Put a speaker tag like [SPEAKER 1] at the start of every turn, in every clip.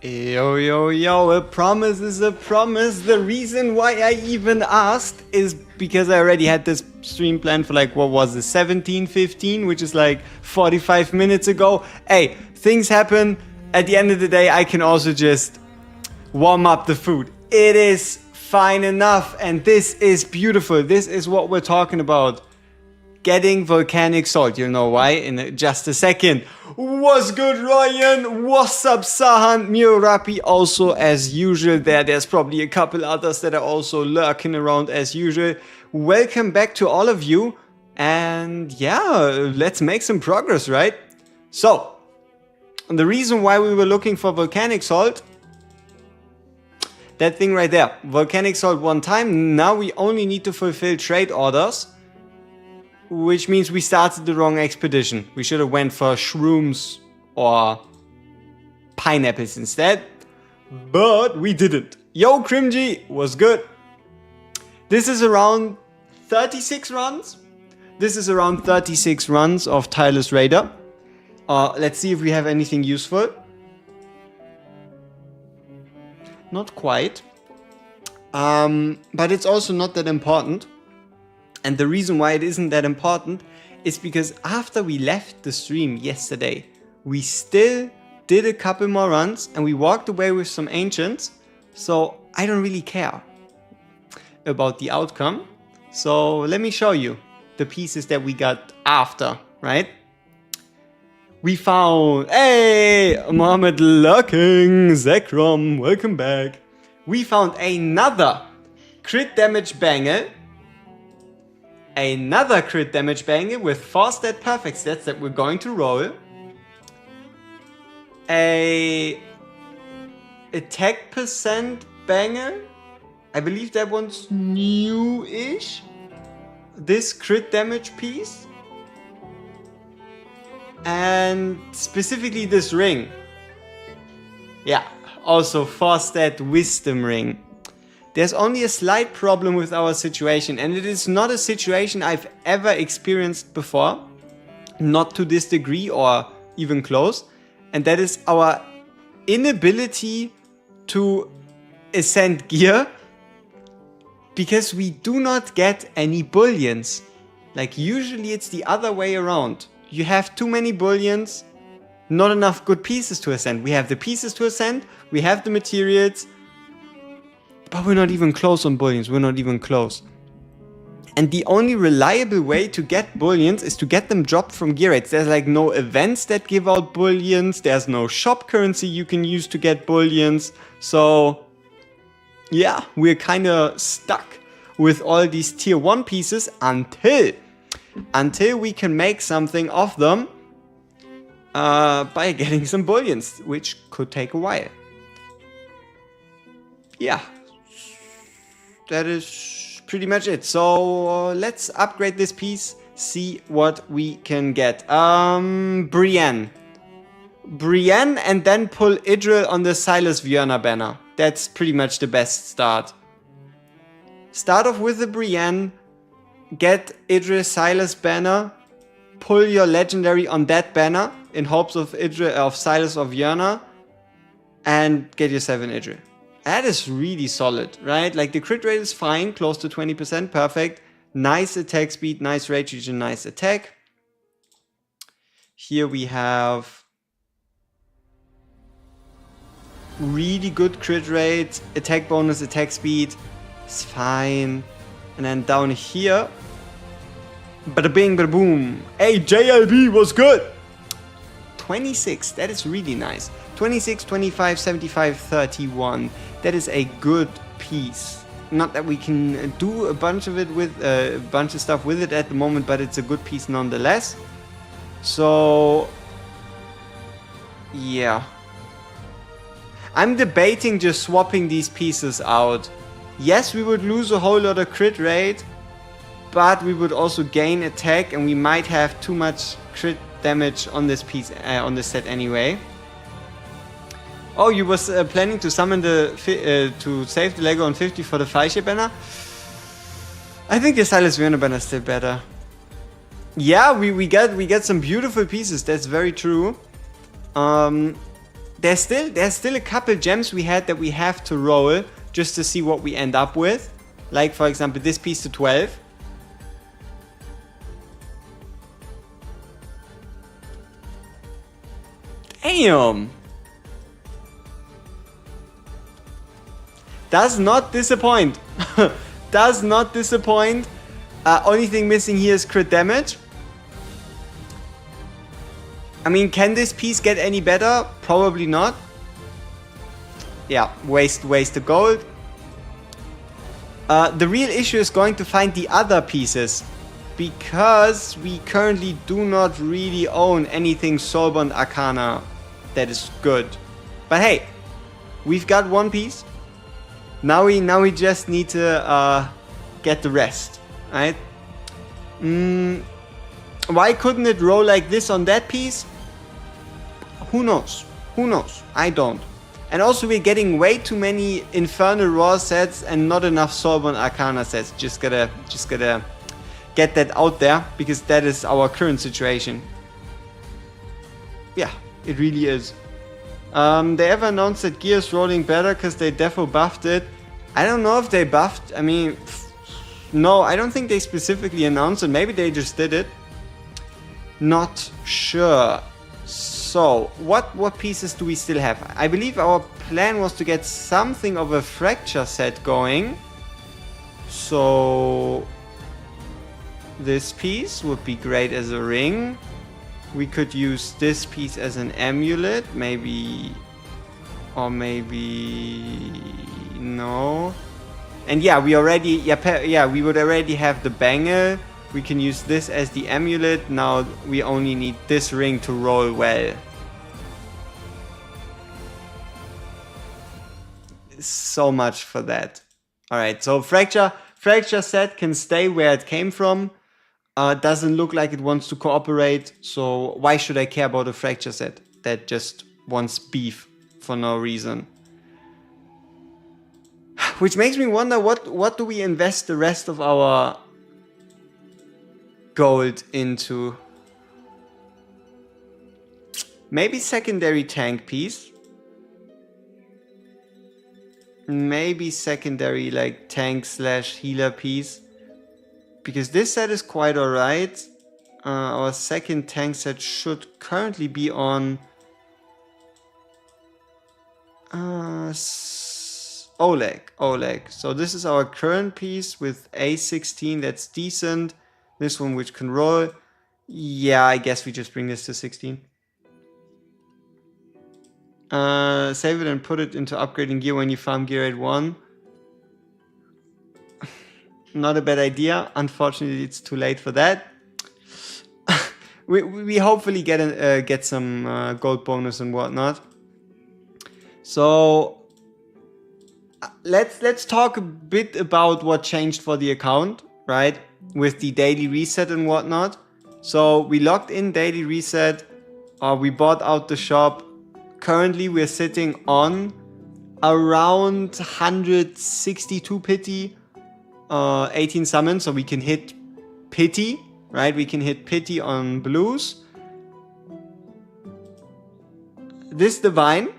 [SPEAKER 1] Yo, yo, yo, a promise is a promise. The reason why I even asked is because I already had this stream planned for like, what was it, 17:15, which is like 45 minutes ago. Hey, things happen. At the end of the day, I can also just warm up the food. It is fine enough, and this is beautiful. This is what we're talking about. Getting volcanic salt. You'll know why in just a second. What's good, Ryan? What's up, Sahan? Miorapi also as usual there. There's probably a couple others that are also lurking around as usual. Welcome back to all of you. And yeah, let's make some progress, right? So, the reason why we were looking for volcanic salt, that thing right there. Volcanic salt one time. Now we only need to fulfill trade orders. Which means we started the wrong expedition. We should have went for shrooms or pineapples instead. But we didn't. Yo, Crimgy, was good. This is around 36 runs. This is around 36 runs of Tireless Raider. Let's see if we have anything useful. Not quite. But it's also not that important. And the reason why it isn't that important is because after we left the stream yesterday, we still did a couple more runs and we walked away with some ancients. So I don't really care about the outcome. So let me show you the pieces that we got after, right? We found, hey, Mohammed lurking, Zekrom, welcome back. We found another crit damage bangle. Another crit damage bangle with 4 stat perfect stats that we're going to roll. A attack percent bangle. I believe that one's new-ish. This crit damage piece. And specifically this ring. Yeah, also 4 stat wisdom ring. There's only a slight problem with our situation, and it is not a situation I've ever experienced before, not to this degree or even close, and that is our inability to ascend gear because we do not get any bullions. Like usually it's the other way around. You have too many bullions, not enough good pieces to ascend. We have the pieces to ascend, we have the materials, but we're not even close on bullions. We're not even close. And the only reliable way to get bullions is to get them dropped from gear rates. There's like no events that give out bullions. There's no shop currency you can use to get bullions. So yeah, we're kind of stuck with all these tier 1 pieces until we can make something of them by getting some bullions, which could take a while. Yeah. That is pretty much it. So let's upgrade this piece, see what we can get. Brienne, and then pull Idril on the Silas Vierna banner. That's pretty much the best start. Start off with the Brienne, get Idril Silas banner, pull your legendary on that banner in hopes of Silas of Vierna, and get yourself an Idril. That is really solid, right? Like the crit rate is fine, close to 20%, perfect. Nice attack speed, nice rage region, nice attack. Here we have really good crit rate, attack bonus, attack speed. It's fine. And then down here, bada bing, bada boom. Hey, JLB was good. 26, that is really nice. 26, 25, 75, 31. That is a good piece. Not that we can do a bunch of it with a bunch of stuff with it at the moment, but it's a good piece nonetheless. So yeah, I'm debating just swapping these pieces out. Yes, we would lose a whole lot of crit rate, but we would also gain attack, and we might have too much crit damage on this piece, on this set anyway. Oh, you was planning to summon to save the Lego on 50 for the Fallship banner? I think the Silas Vierna banner is still better. Yeah, we get some beautiful pieces, that's very true. there's still a couple gems we had that we have to roll just to see what we end up with. Like, for example, this piece to 12. Damn! Does not disappoint. Does not disappoint. Only thing missing here is crit damage. I mean, can this piece get any better? Probably not. Yeah, waste the gold. The real issue is going to find the other pieces, because we currently do not really own anything Soulbound Arcana that is good. But hey, we've got one piece. Now we just need to get the rest, right? Why couldn't it roll like this on that piece? Who knows? Who knows? I don't. And also, we're getting way too many Infernal Roar sets and not enough Soulbound Arcana sets. Just gotta get that out there, because that is our current situation. Yeah, it really is. They ever announced that gear is rolling better because they defo buffed it? I don't know if they buffed. I mean, no, I don't think they specifically announced it. Maybe they just did it. Not sure. So, what pieces do we still have? I believe our plan was to get something of a fracture set going. So, this piece would be great as a ring. We could use this piece as an amulet, maybe, or maybe no. And yeah, we would already have the bangle. We can use this as the amulet. Now we only need this ring to roll well. So much for that. Alright, so fracture set can stay where it came from. Doesn't look like it wants to cooperate, so why should I care about a fracture set that just wants beef for no reason? Which makes me wonder, what do we invest the rest of our gold into? Maybe secondary tank piece. Maybe secondary like tank / healer piece. Because this set is quite alright. Our second tank set should currently be on Oleg. So this is our current piece with A16, that's decent. This one which can roll. Yeah, I guess we just bring this to 16. Save it and put it into upgrading gear when you farm gear at 1. Not a bad idea. Unfortunately, it's too late for that. we hopefully get some gold bonus and whatnot. So let's talk a bit about what changed for the account, right? With the daily reset and whatnot. So we logged in daily reset. We bought out the shop. Currently, we're sitting on around 162 pity. 18 summons, so we can hit pity, right? We can hit pity on blues. This divine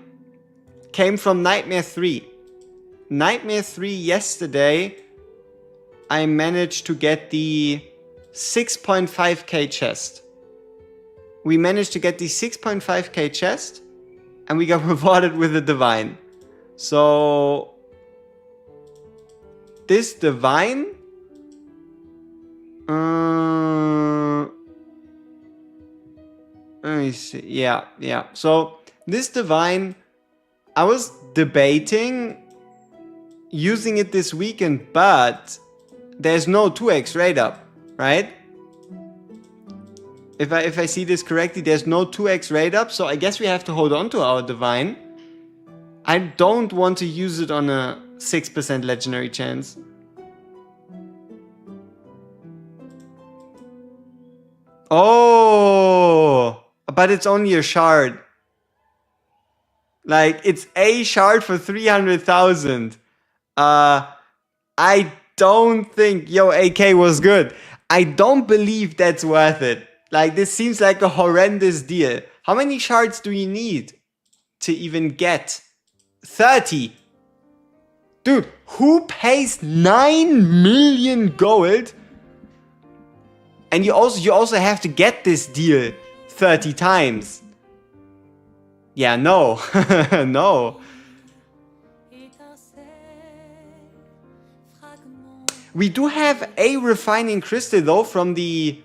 [SPEAKER 1] came from Nightmare 3. Nightmare 3 yesterday, I managed to get the 6.5k chest. We managed to get the 6.5k chest, and we got rewarded with a divine. So this divine, let me see. Yeah. So this divine, I was debating using it this weekend, but there's no 2x rate up, right? If I see this correctly, there's no 2x rate up, so I guess we have to hold on to our divine. I don't want to use it on a 6% legendary chance. Oh, but it's only a shard. Like, it's a shard for 300,000. I don't think, AK was good. I don't believe that's worth it. Like, this seems like a horrendous deal. How many shards do you need to even get 30. Dude, who pays 9 million gold? And you also have to get this deal 30 times. Yeah, no. No. We do have a refining crystal though from the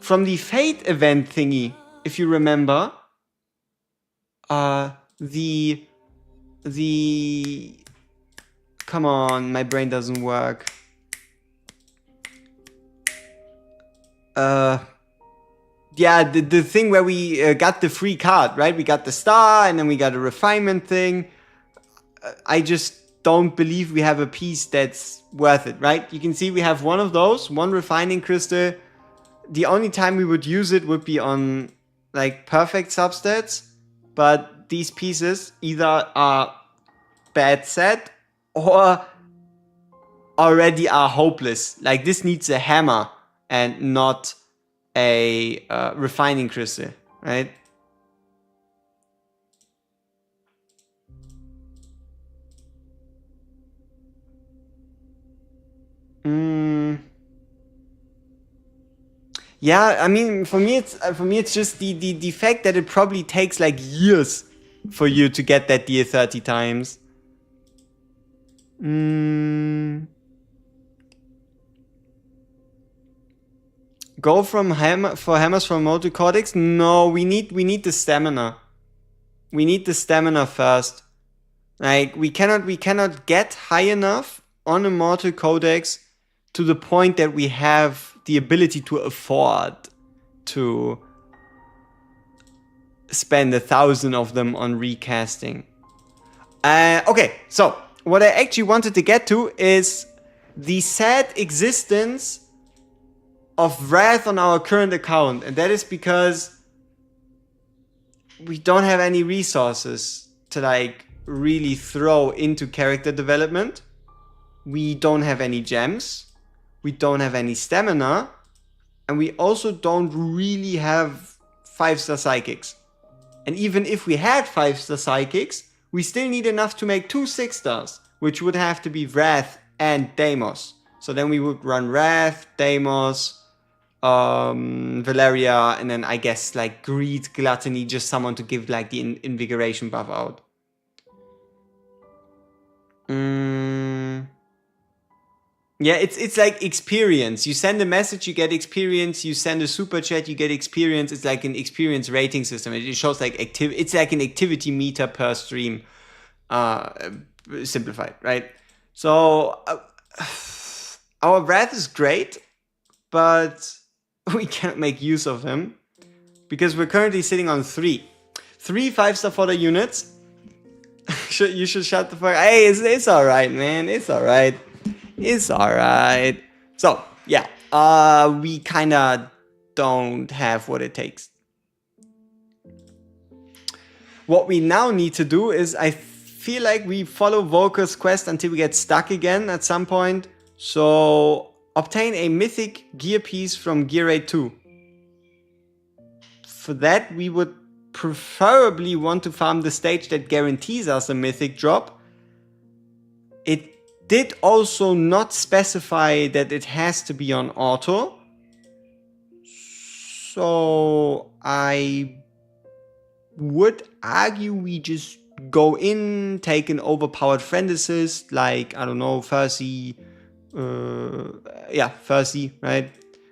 [SPEAKER 1] fate event thingy, if you remember. Come on, my brain doesn't work. Yeah, the thing where we got the free card, right? We got the star and then we got a refinement thing. I just don't believe we have a piece that's worth it, right? You can see we have one of those, one refining crystal. The only time we would use it would be on like perfect substats, but these pieces either are bad set or already are hopeless. Like this needs a hammer and not a refining crystal, right? Yeah, I mean, for me it's just the fact that it probably takes like years for you to get that deal 30 times. Go from hammers from multi-cortex? No, we need the stamina. We need the stamina first. Like we cannot get high enough on a mortal codex to the point that we have the ability to afford to spend 1,000 of them on recasting. Okay, so what I actually wanted to get to is the sad existence of Wrath on our current account, and that is because we don't have any resources to like really throw into character development. We don't have any gems, we don't have any stamina, and we also don't really have 5-star psychics. And even if we had 5-star psychics, we still need enough to make 2 6-stars, which would have to be Wrath and Deimos. So then we would run Wrath, Deimos, Valeria, and then I guess like Greed, Gluttony, just someone to give like the invigoration buff out. Yeah, it's like experience. You send a message, you get experience. You send a super chat, you get experience. It's like an experience rating system. It shows like it's like an activity meter per stream, simplified, right? So our Wrath is great, but we can't make use of him because we're currently sitting on 3 5-star fodder units. You should shut the fuck. Hey, it's all right, man. It's all right. It's alright. So, yeah, we kinda don't have what it takes. What we now need to do is, I feel like we follow Volker's quest until we get stuck again at some point. So, obtain a mythic gear piece from Gear Raid 2. For that, we would preferably want to farm the stage that guarantees us a mythic drop. It did also not specify that it has to be on auto. So I would argue we just go in, take an overpowered friend assist, like, I don't know, Fursy. Fursy, right?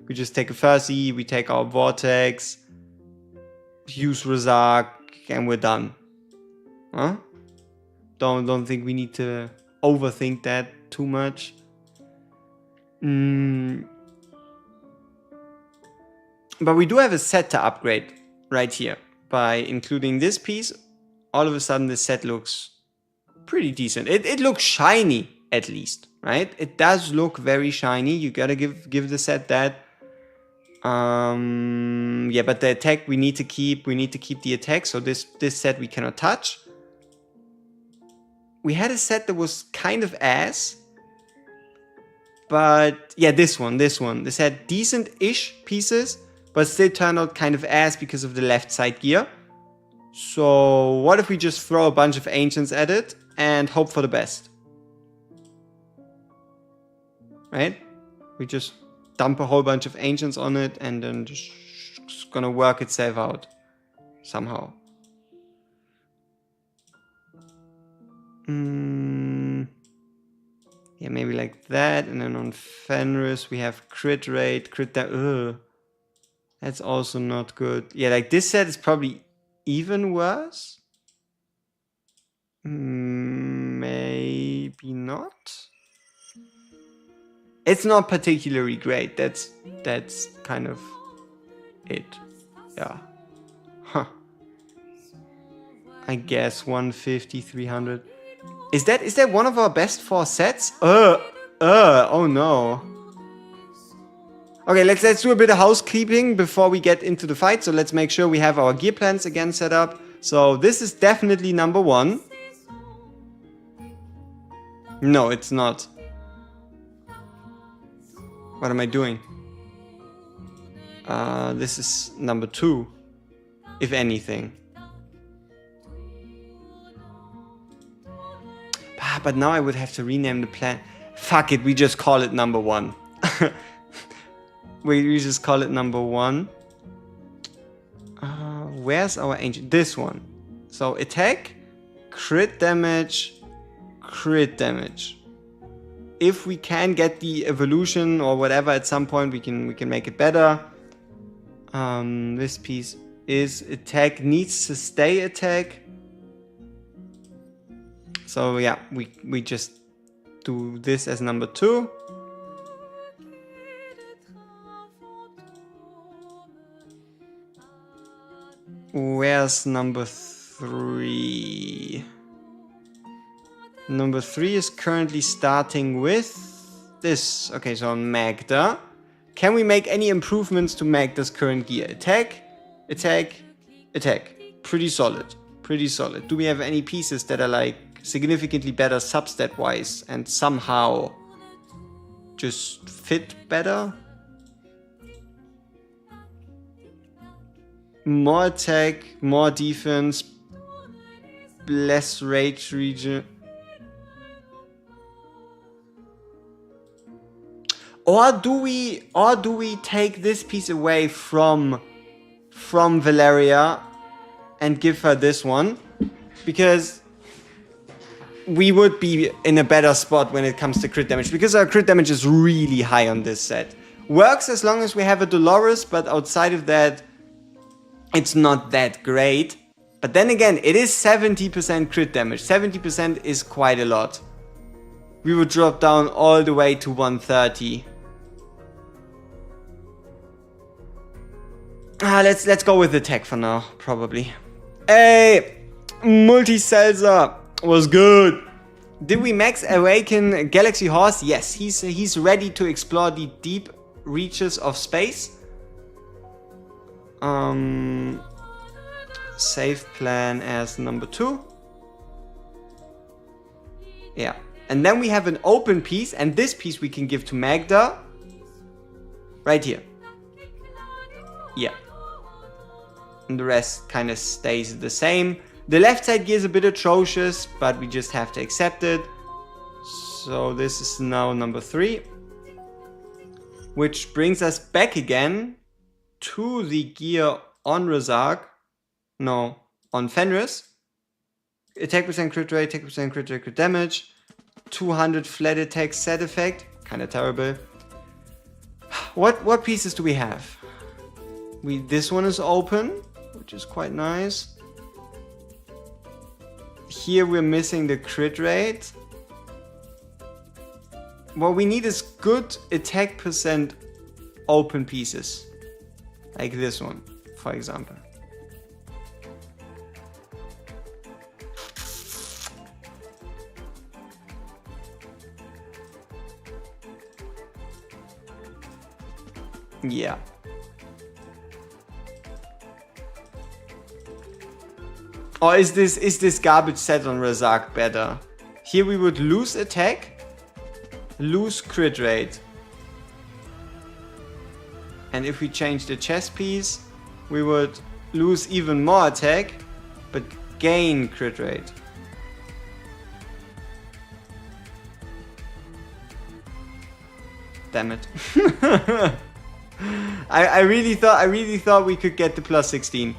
[SPEAKER 1] We just take a Fursy, we take our Vortex, use Razak, and we're done. Huh? Don't think we need to overthink that too much. But we do have a set to upgrade right here. By including this piece, all of a sudden the set looks pretty decent. It looks shiny, at least, right? It does look very shiny. You gotta give the set that. Yeah, but the attack we need to keep the attack, so this set we cannot touch. We had a set that was kind of ass, but yeah, this one. This had decent-ish pieces, but still turned out kind of ass because of the left side gear. So what if we just throw a bunch of ancients at it and hope for the best? Right? We just dump a whole bunch of ancients on it and then just it's gonna work itself out somehow. Yeah, maybe like that. And then on Fenris we have crit rate, crit that. That's also not good. Yeah, like this set is probably even worse. Maybe not. It's not particularly great. That's kind of it. Yeah. Huh. I guess 150, 300. Is that one of our best 4 sets? Oh no. Okay, let's do a bit of housekeeping before we get into the fight. So let's make sure we have our gear plans again set up. So this is definitely number 1. No, it's not. What am I doing? This is number 2, if anything. But now I would have to rename the plan. Fuck it, we just call it number 1. We just call it number 1. Where's our ancient? This one. So attack, crit damage, crit damage. If we can get the evolution or whatever at some point, we can make it better. This piece is attack, needs to stay attack. So yeah, we just do this as number 2. Where's number 3? Number 3 is currently starting with this. Okay, so on Magda. Can we make any improvements to Magda's current gear? Attack, attack, attack. Pretty solid. Pretty solid. Do we have any pieces that are like significantly better substat wise and somehow just fit better? More attack, more defense, less rage region. Or do we take this piece away from Valeria and give her this one? Because we would be in a better spot when it comes to crit damage, because our crit damage is really high on this set. Works as long as we have a Dolores, but outside of that, it's not that great. But then again, it is 70% crit damage. 70% is quite a lot. We would drop down all the way to 130. Let's go with attack for now, probably. Hey, Multi-Celsa was good. Did we max awaken Galaxy Horse? Yes, he's ready to explore the deep reaches of space. Save plan as number 2. Yeah, and then we have an open piece, and this piece we can give to Magda. Right here. Yeah. And the rest kind of stays the same. The left side gear is a bit atrocious, but we just have to accept it. So this is now number 3. Which brings us back again to the gear on Razak. No, on Fenris. Attack percent crit rate, attack percent crit rate, crit damage. 200 flat attack set effect. Kinda terrible. What pieces do we have? This one is open, which is quite nice. Here we're missing the crit rate. What we need is good attack percent open pieces. Like this one, for example. Yeah. Or is this garbage set on Razak better? Here we would lose attack, lose crit rate. And if we change the chest piece, we would lose even more attack, but gain crit rate. Damn it. I really thought we could get the plus 16.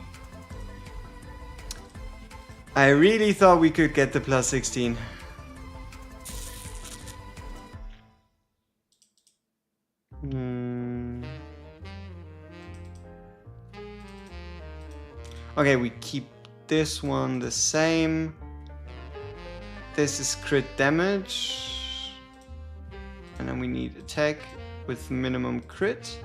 [SPEAKER 1] I really thought we could get the plus 16. Okay, we keep this one the same. This is crit damage. And then we need attack with minimum crit.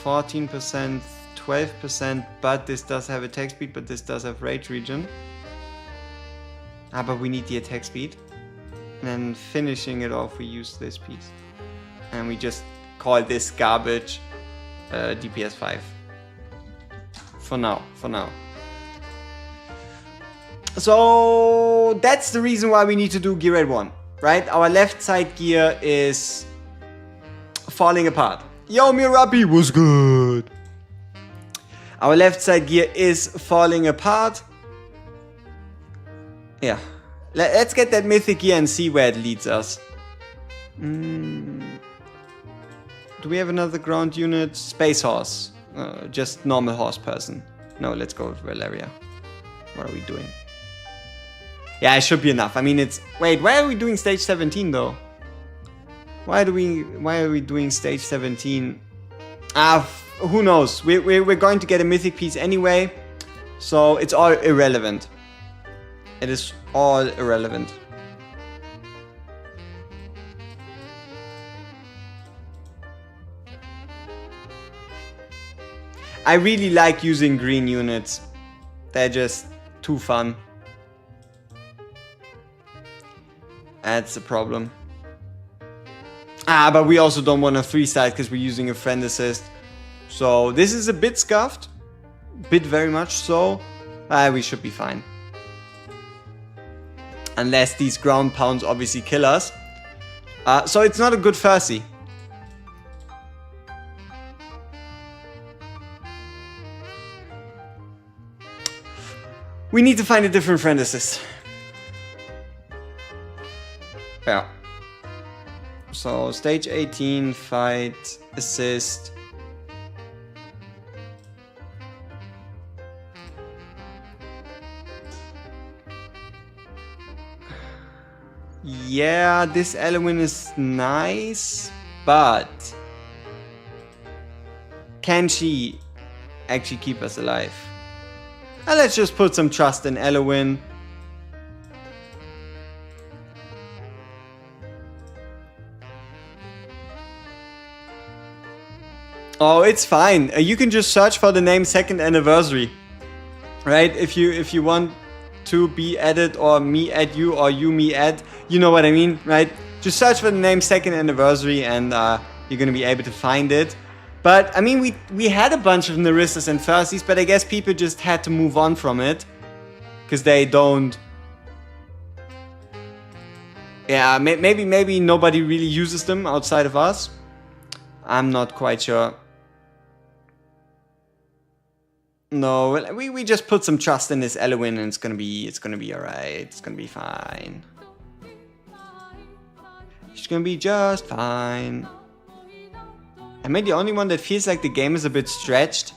[SPEAKER 1] 14%, 12%, but this does have attack speed, but this does have rage regen. But we need the attack speed. And then finishing it off, we use this piece. And we just call this garbage DPS 5. For now. So that's the reason why we need to do gear at 1, right? Our left side gear is falling apart. Yo, Mirabi was good. Our left side gear is falling apart. Yeah. Let's get that mythic gear and see where it leads us. Do we have another ground unit? Space horse. Just normal horse person. No, let's go with Valeria. What are we doing? Yeah, it should be enough. I mean, it's... Wait, why are we doing stage 17 though? Why are we doing stage 17? Who knows? We're going to get a mythic piece anyway. So it's all irrelevant. It is all irrelevant. I really like using green units. They're just too fun. That's the problem. But we also don't want a 3-side because we're using a friend assist. So this is a bit scuffed. Bit very much so. We should be fine. Unless these ground pounds obviously kill us. So it's not a good Fursey. We need to find a different friend assist. Yeah. So stage 18, fight, assist. Yeah, this Elwyn is nice, but can she actually keep us alive? Let's just put some trust in Elwyn. Oh, it's fine. You can just search for the name second anniversary, right? If you want to be added, or me add you, or you me add, you know what I mean, right? Just search for the name second anniversary, and you're gonna be able to find it. But I mean, we had a bunch of Narissas and Fursies, but I guess people just had to move on from it because they don't. Yeah, maybe nobody really uses them outside of us. I'm not quite sure. No, we just put some trust in this Elwyn, and it's gonna be alright. It's gonna be fine. It's gonna be just fine. Am I the only one that feels like the game is a bit stretched?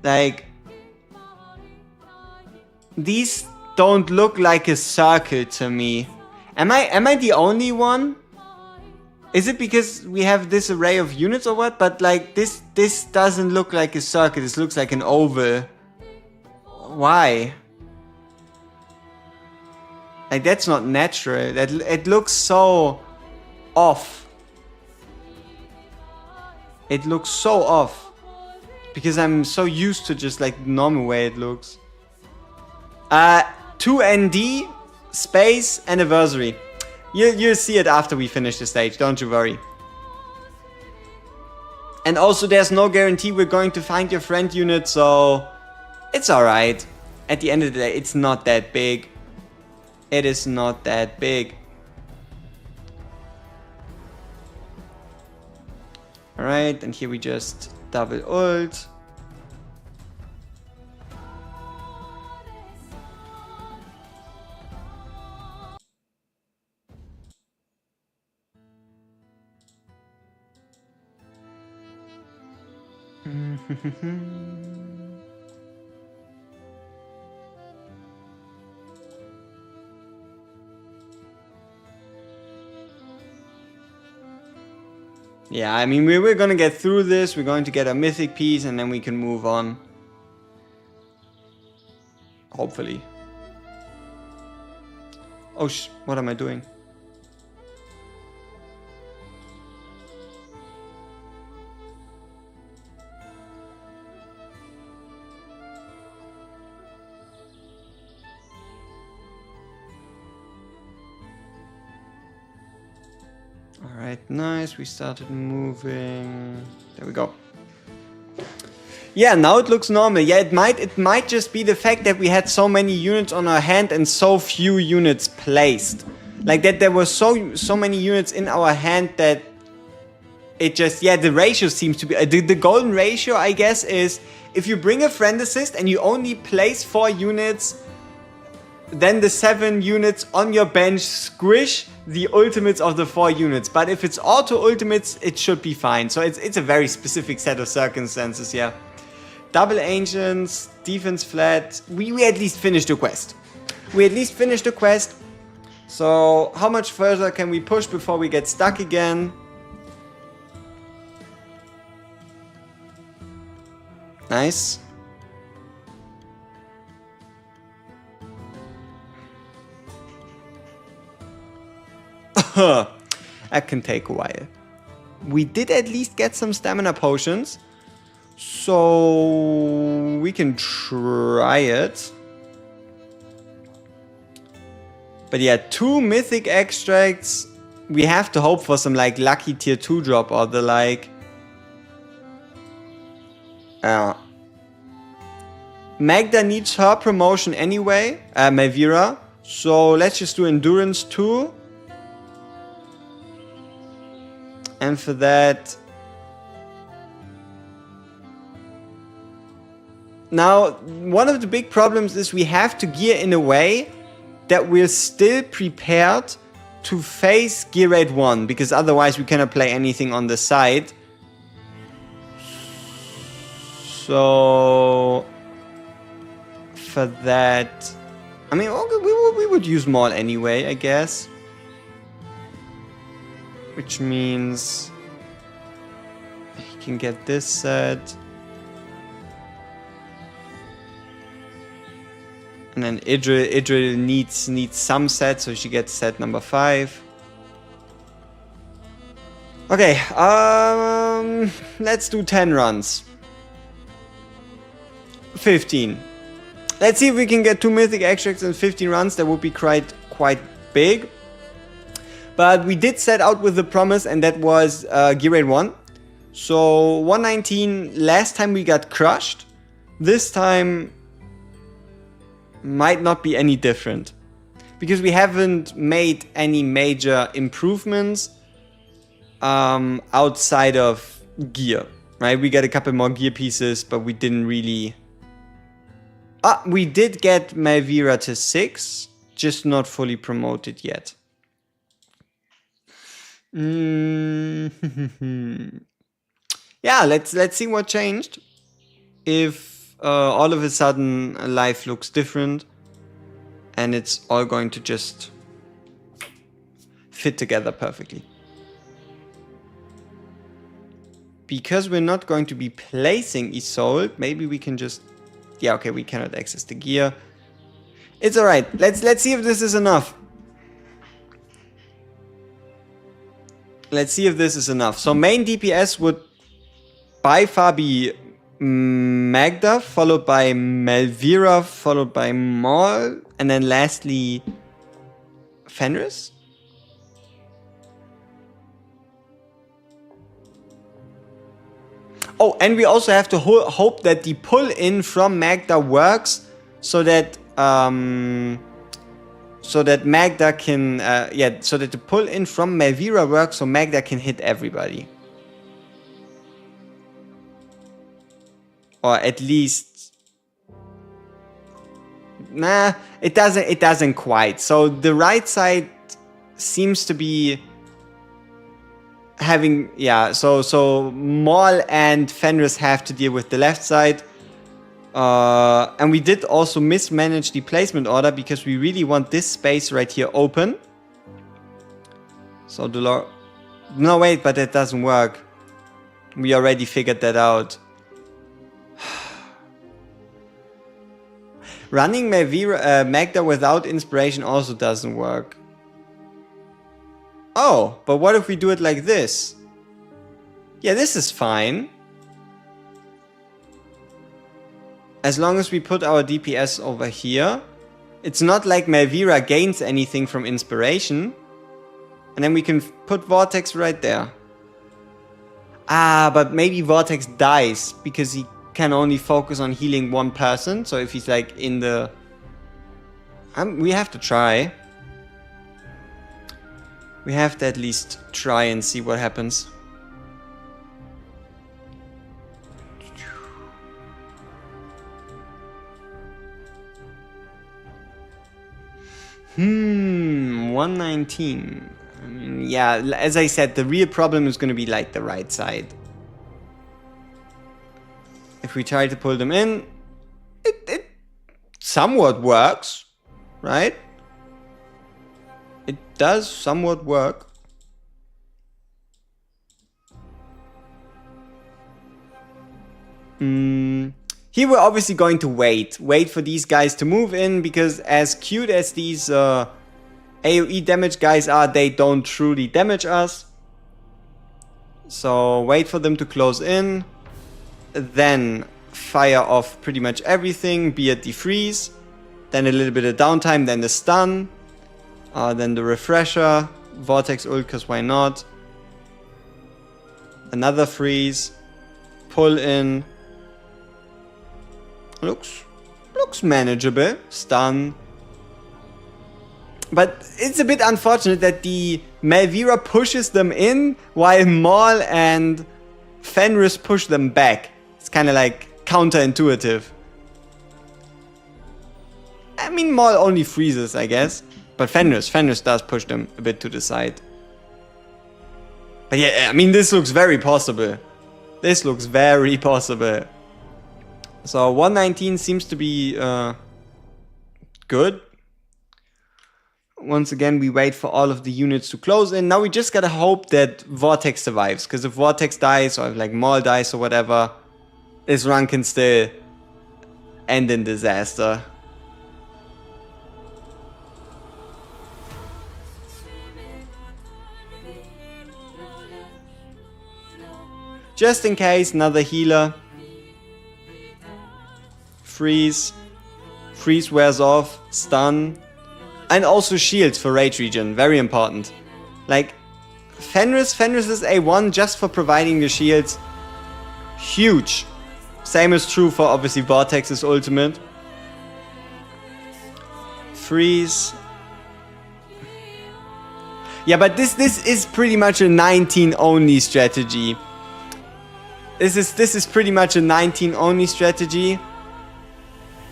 [SPEAKER 1] Like, these don't look like a circle to me. Am I the only one? Is it because we have this array of units or what? But like this doesn't look like a circle. This looks like an oval. Why? Like, that's not natural. It looks so off. It looks so off. Because I'm so used to just like the normal way it looks. 2ND space anniversary. You'll see it after we finish the stage, don't you worry. And also there's no guarantee we're going to find your friend unit, so it's alright. At the end of the day, it's not that big. It is not that big. Alright, and here we just double ult. Yeah, I mean, we're gonna get through this. We're going to get a mythic piece and then we can move on. Hopefully. Oh, what am I doing? Alright, nice. We started moving. There we go. Yeah, now it looks normal. Yeah, it might just be the fact that we had so many units on our hand and so few units placed. Like that there were so many units in our hand that it just, yeah, the ratio seems to be, the golden ratio, I guess, is if you bring a friend assist and you only place 4 units, then the 7 units on your bench squish the ultimates of the 4 units. But if it's auto ultimates, it should be fine. So it's a very specific set of circumstances, yeah. Double ancients, defense flat. We at least finished the quest. So how much further can we push before we get stuck again? Nice. That can take a while. We did at least get some stamina potions, so we can try it. But yeah, 2 mythic extracts. We have to hope for some like lucky tier 2 drop or the like. Magda needs her promotion anyway, Melvira. So let's just do endurance 2. And for that... Now, one of the big problems is we have to gear in a way that we're still prepared to face gear rate 1, because otherwise we cannot play anything on the side. So... For that... I mean, we would use Maul anyway, I guess. Which means... he can get this set. And then Idril needs some set, so she gets set number 5. Okay, let's do 10 runs. 15. Let's see if we can get 2 mythic extracts in 15 runs. That would be quite big. But we did set out with the promise, and that was gear rate 1. So 119, last time we got crushed. This time might not be any different, because we haven't made any major improvements outside of gear, right? We got a couple more gear pieces, but we didn't really... we did get Melvira to 6, just not fully promoted yet. Yeah, let's see what changed. If all of a sudden life looks different and it's all going to just fit together perfectly. Because we're not going to be placing Isolde, maybe we can just... Yeah, okay, we cannot access the gear. It's alright. Let's see if this is enough. Let's see if this is enough. So main DPS would by far be Magda, followed by Melvira, followed by Maul, and then lastly Fenris. Oh, and we also have to hope that the pull-in from Magda works, so that Magda can so that the pull-in from Melvira works, so Magda can hit everybody. Or at least... Nah, it doesn't quite. So the right side seems to be having... Yeah, so Maul and Fenris have to deal with the left side. And we did also mismanage the placement order because we really want this space right here open. So the Lord... No, wait, but that doesn't work. We already figured that out. Running Magda without inspiration also doesn't work. Oh, but what if we do it like this? Yeah, this is fine. As long as we put our DPS over here. It's not like Melvira gains anything from inspiration. And then we can put Vortex right there. Ah, but maybe Vortex dies because he can only focus on healing one person. So if he's like in the... we have to try. We have to at least try and see what happens. Hmm, 119. I mean, yeah, as I said, the real problem is going to be like the right side. If we try to pull them in, it somewhat works, right? It does somewhat work. Here we're obviously going to wait for these guys to move in, because as cute as these AoE damage guys are, they don't truly damage us. So wait for them to close in, then fire off pretty much everything, be it the freeze, then a little bit of downtime, then the stun, then the refresher, vortex ult, cause why not, another freeze, pull in, looks manageable, stun. But it's a bit unfortunate that the Melvira pushes them in while Maul and Fenris push them back. It's kind of like counterintuitive. I mean, Maul only freezes, I guess. But Fenris does push them a bit to the side. But yeah, I mean, this looks very possible. This looks very possible. So 119 seems to be good. Once again, we wait for all of the units to close in. Now we just gotta hope that Vortex survives. Because if Vortex dies, or if like Maul dies or whatever, this run can still end in disaster. Just in case, another healer. Freeze. Freeze wears off. Stun. And also shields for rage regen. Very important. Like, Fenris is A1 just for providing the shields. Huge. Same is true for obviously Vortex's ultimate. Freeze. Yeah, but this is pretty much a 19 only strategy. This is pretty much a 19 only strategy.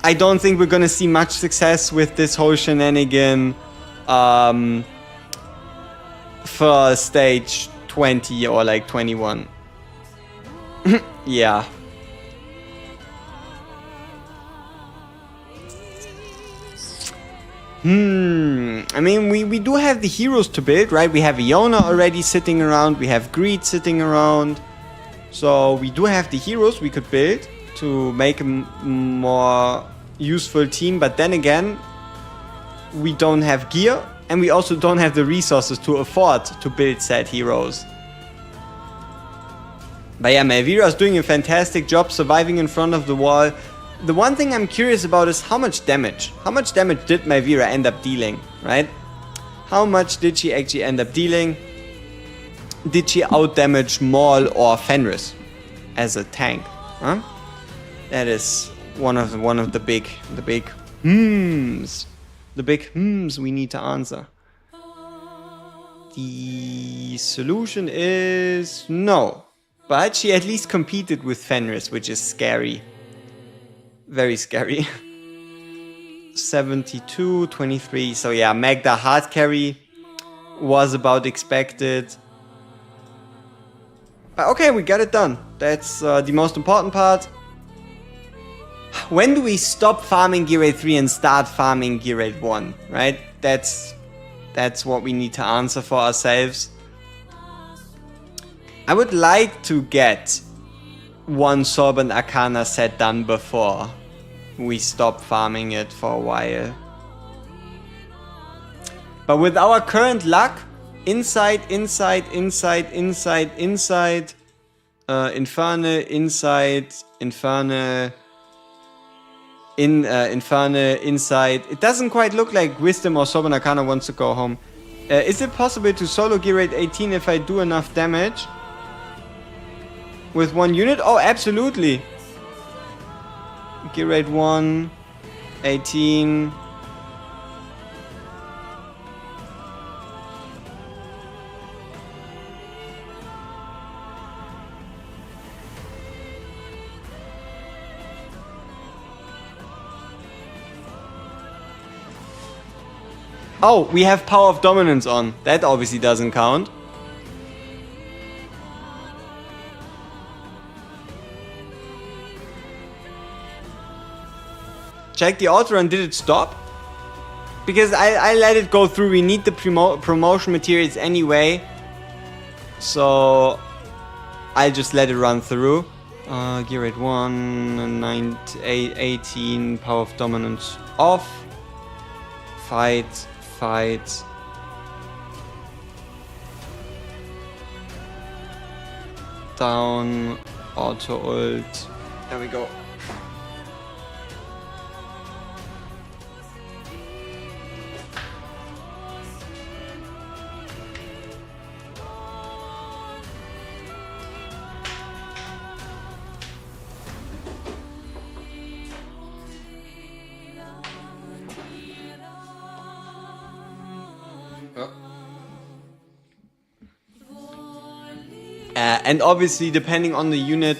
[SPEAKER 1] I don't think we're gonna see much success with this whole shenanigan for stage 20 or like 21. Yeah. I mean, we do have the heroes to build, right? We have Iona already sitting around. We have Greed sitting around. So we do have the heroes we could build to make a more useful team. But then again, we don't have gear. And we also don't have the resources to afford to build said heroes. But yeah, Melvira is doing a fantastic job surviving in front of the wall. The one thing I'm curious about is how much damage. How much damage did Melvira end up dealing, right? How much did she actually end up dealing? Did she outdamage Maul or Fenris as a tank? Huh? That is one of the big we need to answer. The solution is no. But she at least competed with Fenris, which is scary. Very scary. 72, 23. So yeah, Magda hard carry was about expected. Okay, we got it done. That's the most important part. When do we stop farming Gear Rate 3 and start farming Gear Rate 1, right? That's what we need to answer for ourselves. I would like to get one Sorbent Arcana set done before we stop farming it for a while. But with our current luck, inside, inside, inside, inside, inside, Infernal, inside, Infernal, Infernal, inside. It doesn't quite look like Wisdom or Sorbent Arcana wants to go home. Is it possible to solo Gear Rate 18 if I do enough damage? With one unit? Oh, absolutely. Gear Rate 1, 18. Oh, we have Power of Dominance on. That obviously doesn't count. Check the auto run. Did it stop? Because I let it go through. We need the promotion materials anyway. So I'll just let it run through. Gear Rate 1, 9, 18, Power of Dominance off. Fight. Down. Auto ult. There we go. And obviously, depending on the unit,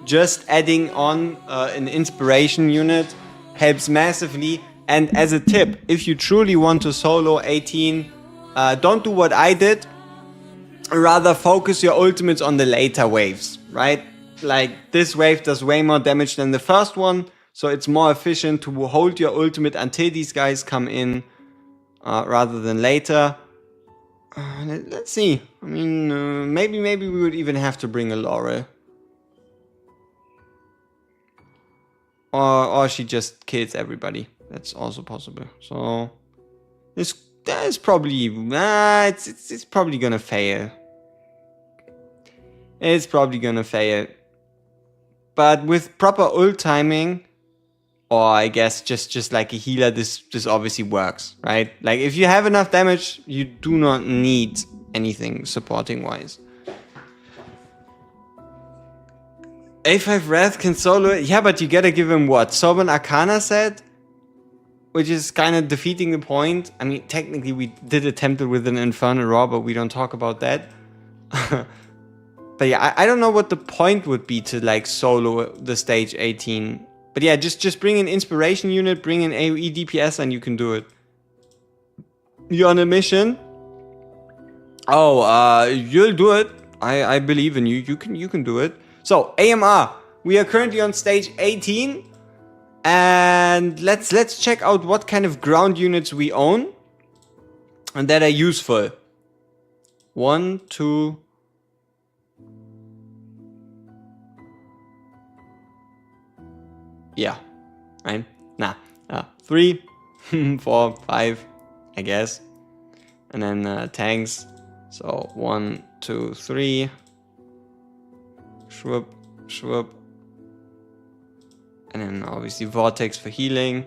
[SPEAKER 1] just adding on an inspiration unit helps massively. And as a tip, if you truly want to solo 18, don't do what I did. Rather focus your ultimates on the later waves, right? Like this wave does way more damage than the first one, so it's more efficient to hold your ultimate until these guys come in rather than later. Let's see. I mean, maybe we would even have to bring a Laurel. Or she just kills everybody. That's also possible. So that is probably it's probably gonna fail. It's probably gonna fail. But with proper ult timing, or I guess just like a healer, this obviously works, right? Like if you have enough damage, you do not need anything supporting wise. A5 Wrath can solo it. Yeah, but you gotta give him what? Sorbent Arcana set? Which is kind of defeating the point. I mean, technically we did attempt it with an Infernal Raw, but we don't talk about that. But yeah, I don't know what the point would be to like solo the stage 18. But yeah, just bring an inspiration unit, bring an AoE DPS, and you can do it. You're on a mission. Oh, you'll do it. I believe in you. You can do it. So AMR, we are currently on stage 18, and let's check out what kind of ground units we own and that are useful. 1, 2. Yeah, right? Nah. 3, 4, 5, I guess. And then tanks. So 1, 2, 3. Shwoop. And then obviously Vortex for healing.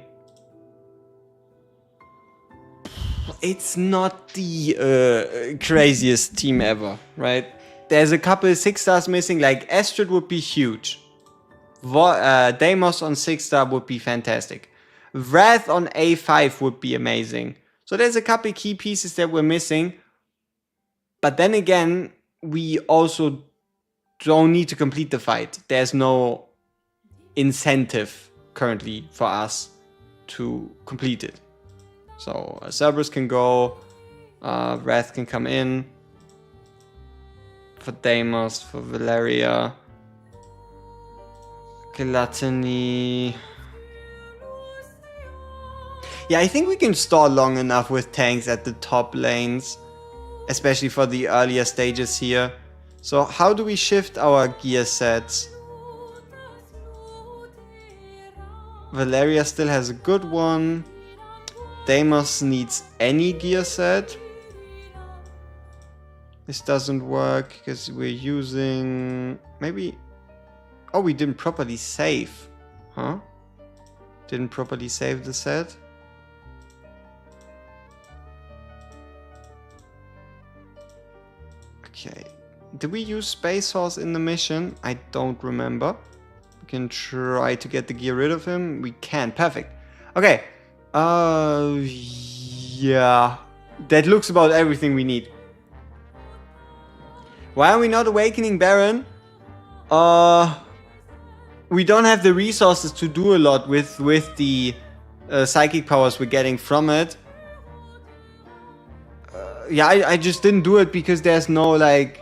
[SPEAKER 1] It's not the craziest team ever, right? There's a couple 6-stars missing, like Astrid would be huge. Deimos on 6-star would be fantastic. Wrath on A5 would be amazing. So there's a couple key pieces that we're missing. But then again, we also don't need to complete the fight. There's no incentive currently for us to complete it. So Cerberus can go, Wrath can come in for Deimos, for Valeria, Gluttony. Yeah, I think we can stall long enough with tanks at the top lanes, especially for the earlier stages here. So how do we shift our gear sets? Valeria still has a good one. Deimos needs any gear set. This doesn't work because we're using... maybe... oh, we didn't properly save. Huh? Didn't properly save the set? Okay. Did we use Space Horse in the mission? I don't remember. We can try to get the gear rid of him. We can. Perfect. Okay. Yeah. That looks about everything we need. Why are we not awakening Baron? We don't have the resources to do a lot with the psychic powers we're getting from it. Yeah, I just didn't do it because there's no, like,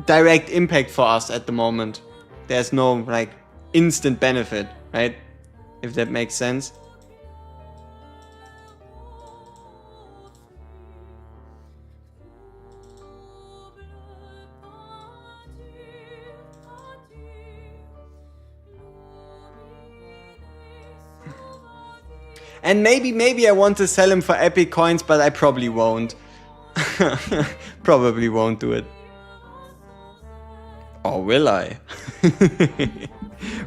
[SPEAKER 1] direct impact for us at the moment. There's no, like, instant benefit, right? If that makes sense. And maybe I want to sell him for epic coins, but I probably won't. Probably won't do it. Or will I?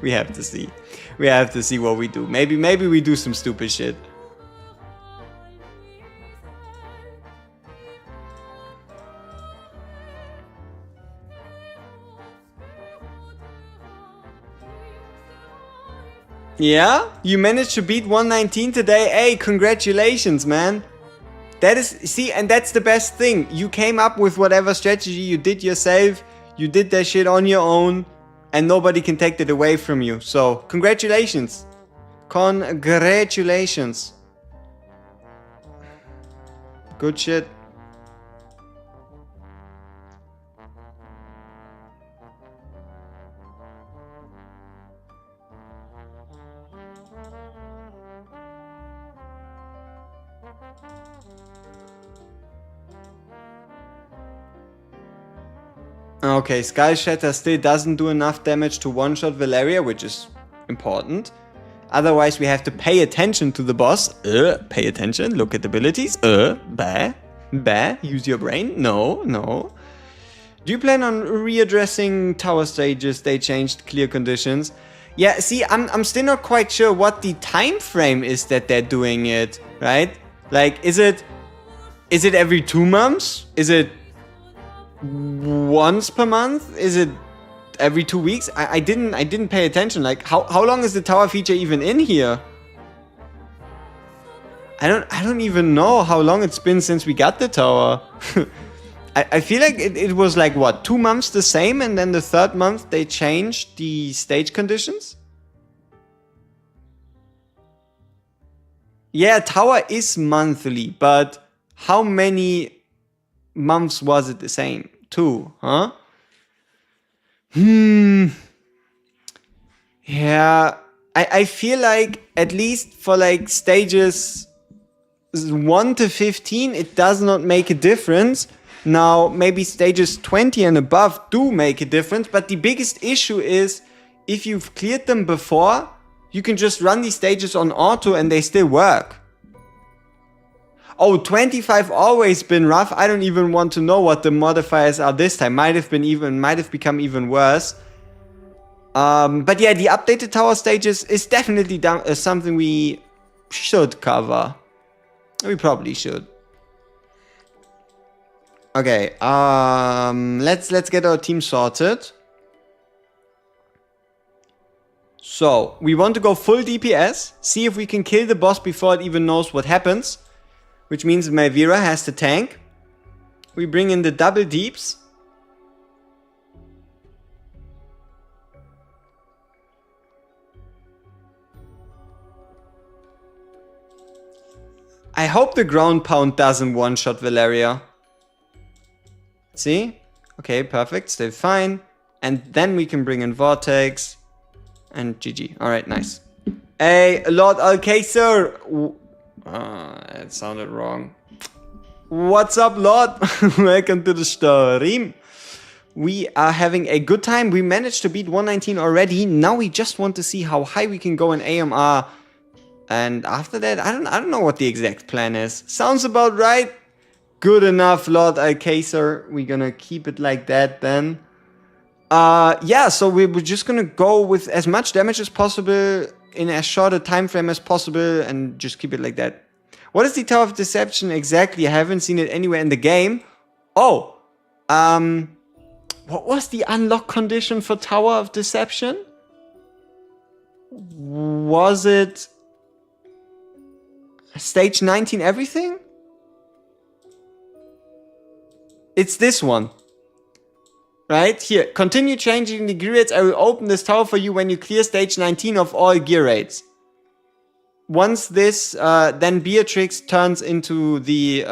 [SPEAKER 1] We have to see. We have to see what we do. Maybe we do some stupid shit. Yeah? You managed to beat 119 today? Hey, congratulations, man. That is, see, and that's the best thing. You came up with whatever strategy you did yourself. You did that shit on your own. And nobody can take that away from you. So, congratulations. Congratulations. Good shit. Okay, Skull Shatter still doesn't do enough damage to one-shot Valeria, which is important. Otherwise, we have to pay attention to the boss. Pay attention, look at abilities. Use your brain. No. Do you plan on readdressing tower stages? They changed clear conditions. Yeah, see, I'm still not quite sure what the time frame is that they're doing it, right? Like, is it every 2 months? Is it once per month? Is it every 2 weeks? I didn't pay attention. Like, how long is the tower feature even in here? I don't even know how long it's been since we got the tower. I feel like it was like, what, 2 months the same, and then the 3rd month they changed the stage conditions? Yeah, tower is monthly, but how many months was it the same? 2, huh? Yeah, I feel like at least for like stages 1 to 15, it does not make a difference. Now, maybe stages 20 and above do make a difference, but the biggest issue is if you've cleared them before, you can just run these stages on auto and they still work. Oh, 25 always been rough. I don't even want to know what the modifiers are this time. Might have become even worse. But yeah, the updated tower stages is definitely something we should cover. We probably should. Okay, let's get our team sorted. So, we want to go full DPS, see if we can kill the boss before it even knows what happens. Which means Malvira has to tank. We bring in the double deeps. I hope the ground pound doesn't one-shot Valeria. See? Okay, perfect. Still fine. And then we can bring in Vortex. And GG. Alright, nice. Hey, Lord Alcacer! It sounded wrong. What's up, Lord? Welcome to the stream. We are having a good time. We managed to beat 119 already. Now we just want to see how high we can go in AMR. And after that, I don't know what the exact plan is. Sounds about right. Good enough, Lord Alcacer. We're gonna keep it like that then. Yeah, so we're just gonna go with as much damage as possible in as short a time frame as possible and just keep it like that. What is the Tower of Deception exactly? I haven't seen it anywhere in the game. Oh, what was the unlock condition for Tower of Deception? Was it stage 19 everything? It's this one. Right here, continue changing the gear rates. I will open this tower for you when you clear stage 19 of all gear rates. Once this, then Beatrix turns into the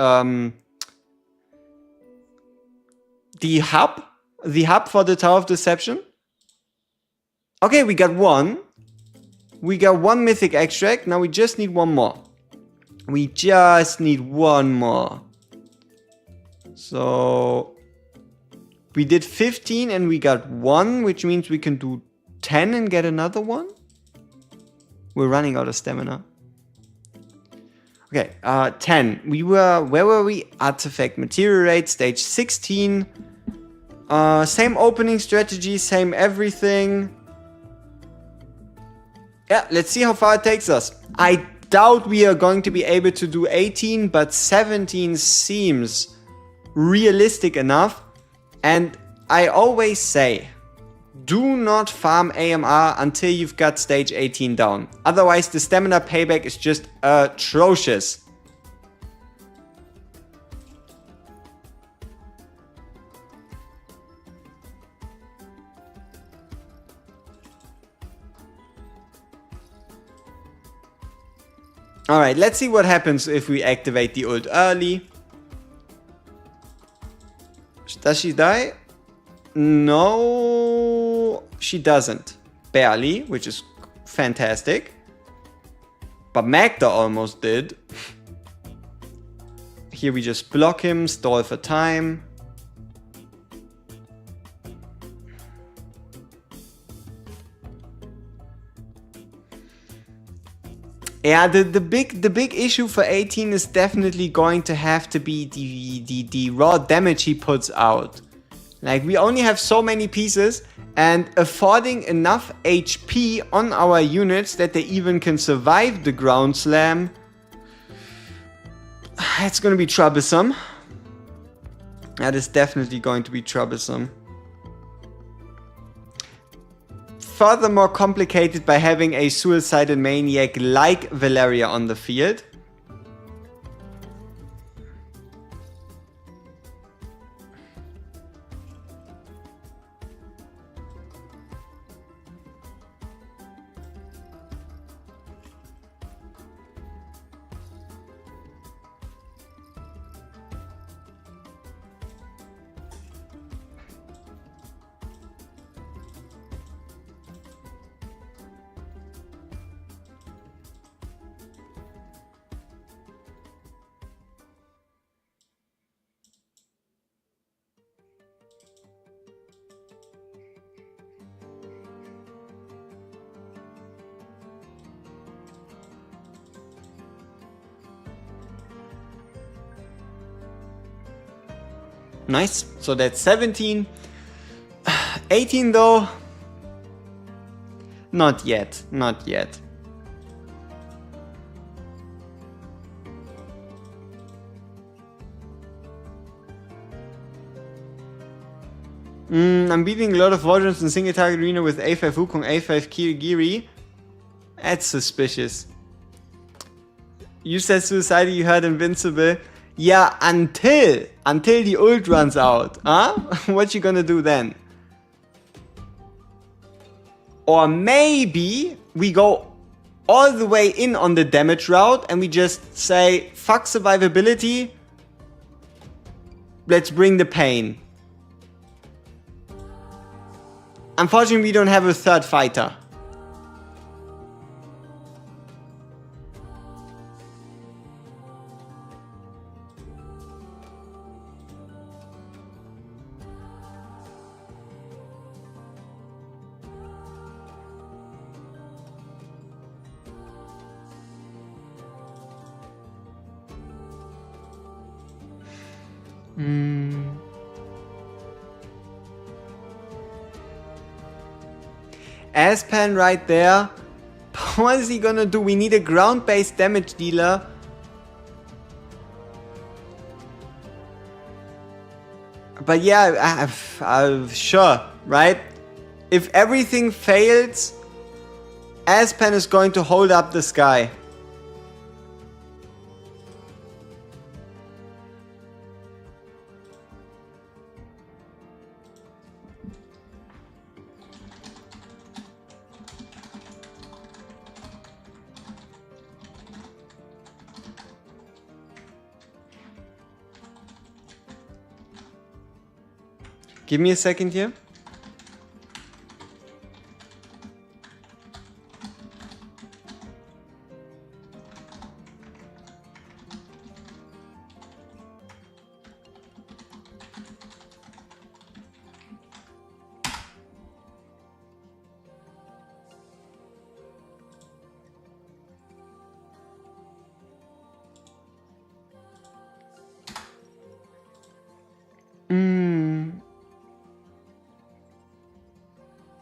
[SPEAKER 1] hub for the Tower of Deception. Okay, we got one. We got one mythic extract. Now we just need one more. We just need one more. So we did 15 and we got 1, which means we can do 10 and get another one. We're running out of stamina. Okay, 10. Where were we? Artifact material rate, stage 16. Same opening strategy, same everything. Yeah, let's see how far it takes us. I doubt we are going to be able to do 18, but 17 seems realistic enough. And I always say, do not farm AMR until you've got stage 18 down. Otherwise, the stamina payback is just atrocious. Alright, let's see what happens if we activate the ult early. Does she die? No, she doesn't. Barely, which is fantastic. But Magda almost did. Here we just block him, stall for time. Yeah, the big issue for 18 is definitely going to have to be the raw damage he puts out. Like, we only have so many pieces, and affording enough HP on our units that they even can survive the ground slam, it's gonna be troublesome. That is definitely going to be troublesome. Furthermore complicated by having a suicidal maniac like Valeria on the field. Nice, so that's 17. 18 though, not yet, not yet. I'm beating a lot of versions in single target arena with A5 Wukong, A5 Kirigiri. That's suspicious. You said suicidal, you heard invincible. Yeah, until the ult runs out, huh? What you gonna do then? Or maybe we go all the way in on the damage route and we just say, fuck survivability, let's bring the pain. Unfortunately, we don't have a third fighter. Aspan right there. What is he gonna do? We need a ground-based damage dealer. But yeah, sure, right? If everything fails, Aspan is going to hold up the sky. Give me a second here.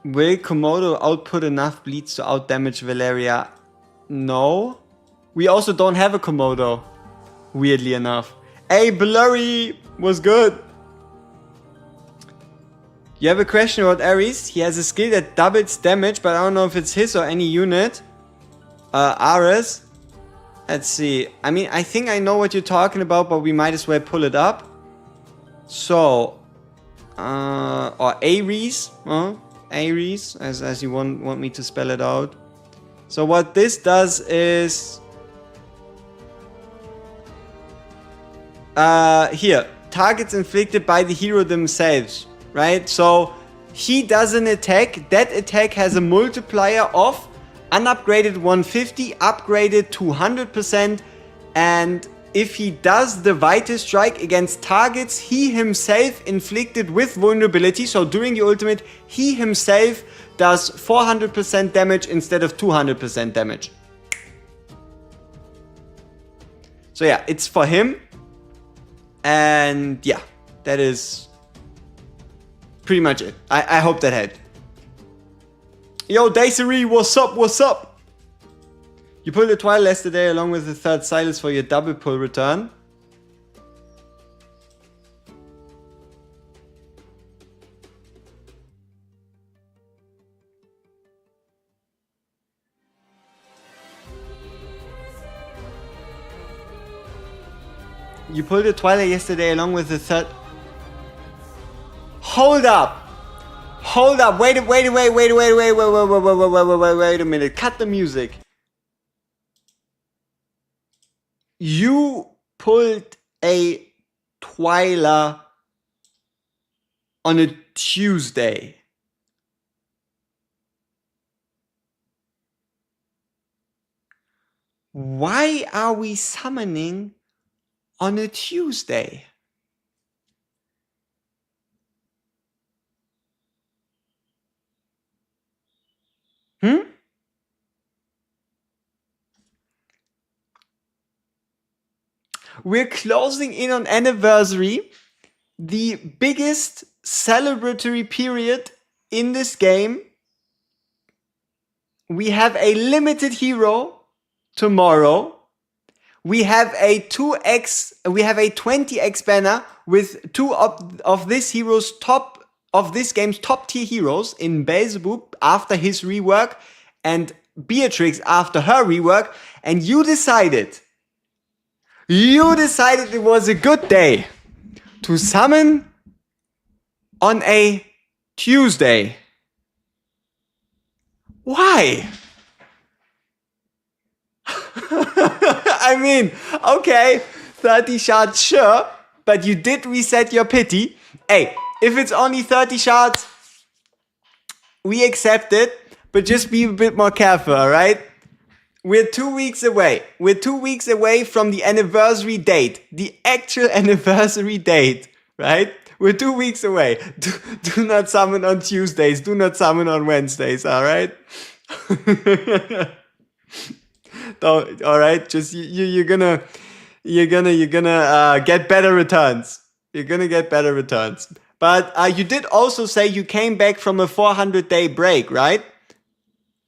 [SPEAKER 1] Will Komodo output enough bleeds to outdamage Valeria? No. We also don't have a Komodo, weirdly enough. Hey, Blurry was good. You have a question about Ares? He has a skill that doubles damage, but I don't know if it's his or any unit. Ares. Let's see. I mean, I think I know what you're talking about, but we might as well pull it up. So, or Ares, Ares, as you want me to spell it out. So what this does is, here, targets inflicted by the hero themselves, right? So he does an attack. That attack has a multiplier of unupgraded 150, upgraded to 100%, and if he does the Vital Strike against targets he himself inflicted with vulnerability, so during the ultimate, he himself does 400% damage instead of 200% damage. So yeah, it's for him. And yeah, that is pretty much it. I hope that helped. Yo, Daisy, what's up, what's up? You pulled a Twilight yesterday along with the third Silas for your double pull return. You pulled a Twilight yesterday along with the third... Hold up! Hold up! Wait a minute. Cut the music. You pulled a Twilight on a Tuesday. Why are we summoning on a Tuesday? We're closing in on anniversary, the biggest celebratory period in this game. We have a limited hero tomorrow. We have a 2x, we have a 20x banner with two of this game's top tier heroes in Beelzebub after his rework and Beatrix after her rework, and you decided it was a good day to summon on a Tuesday. Why? I mean, okay, 30 shards, sure, but you did reset your pity. Hey, if it's only 30 shards, we accept it, but just be a bit more careful, alright? We're 2 weeks away. We're 2 weeks away from the anniversary date. The actual anniversary date, right? We're 2 weeks away. Do not summon on Tuesdays. Do not summon on Wednesdays, alright? Alright? Just you're gonna get better returns. You're gonna get better returns. But you did also say you came back from a 400-day break, right?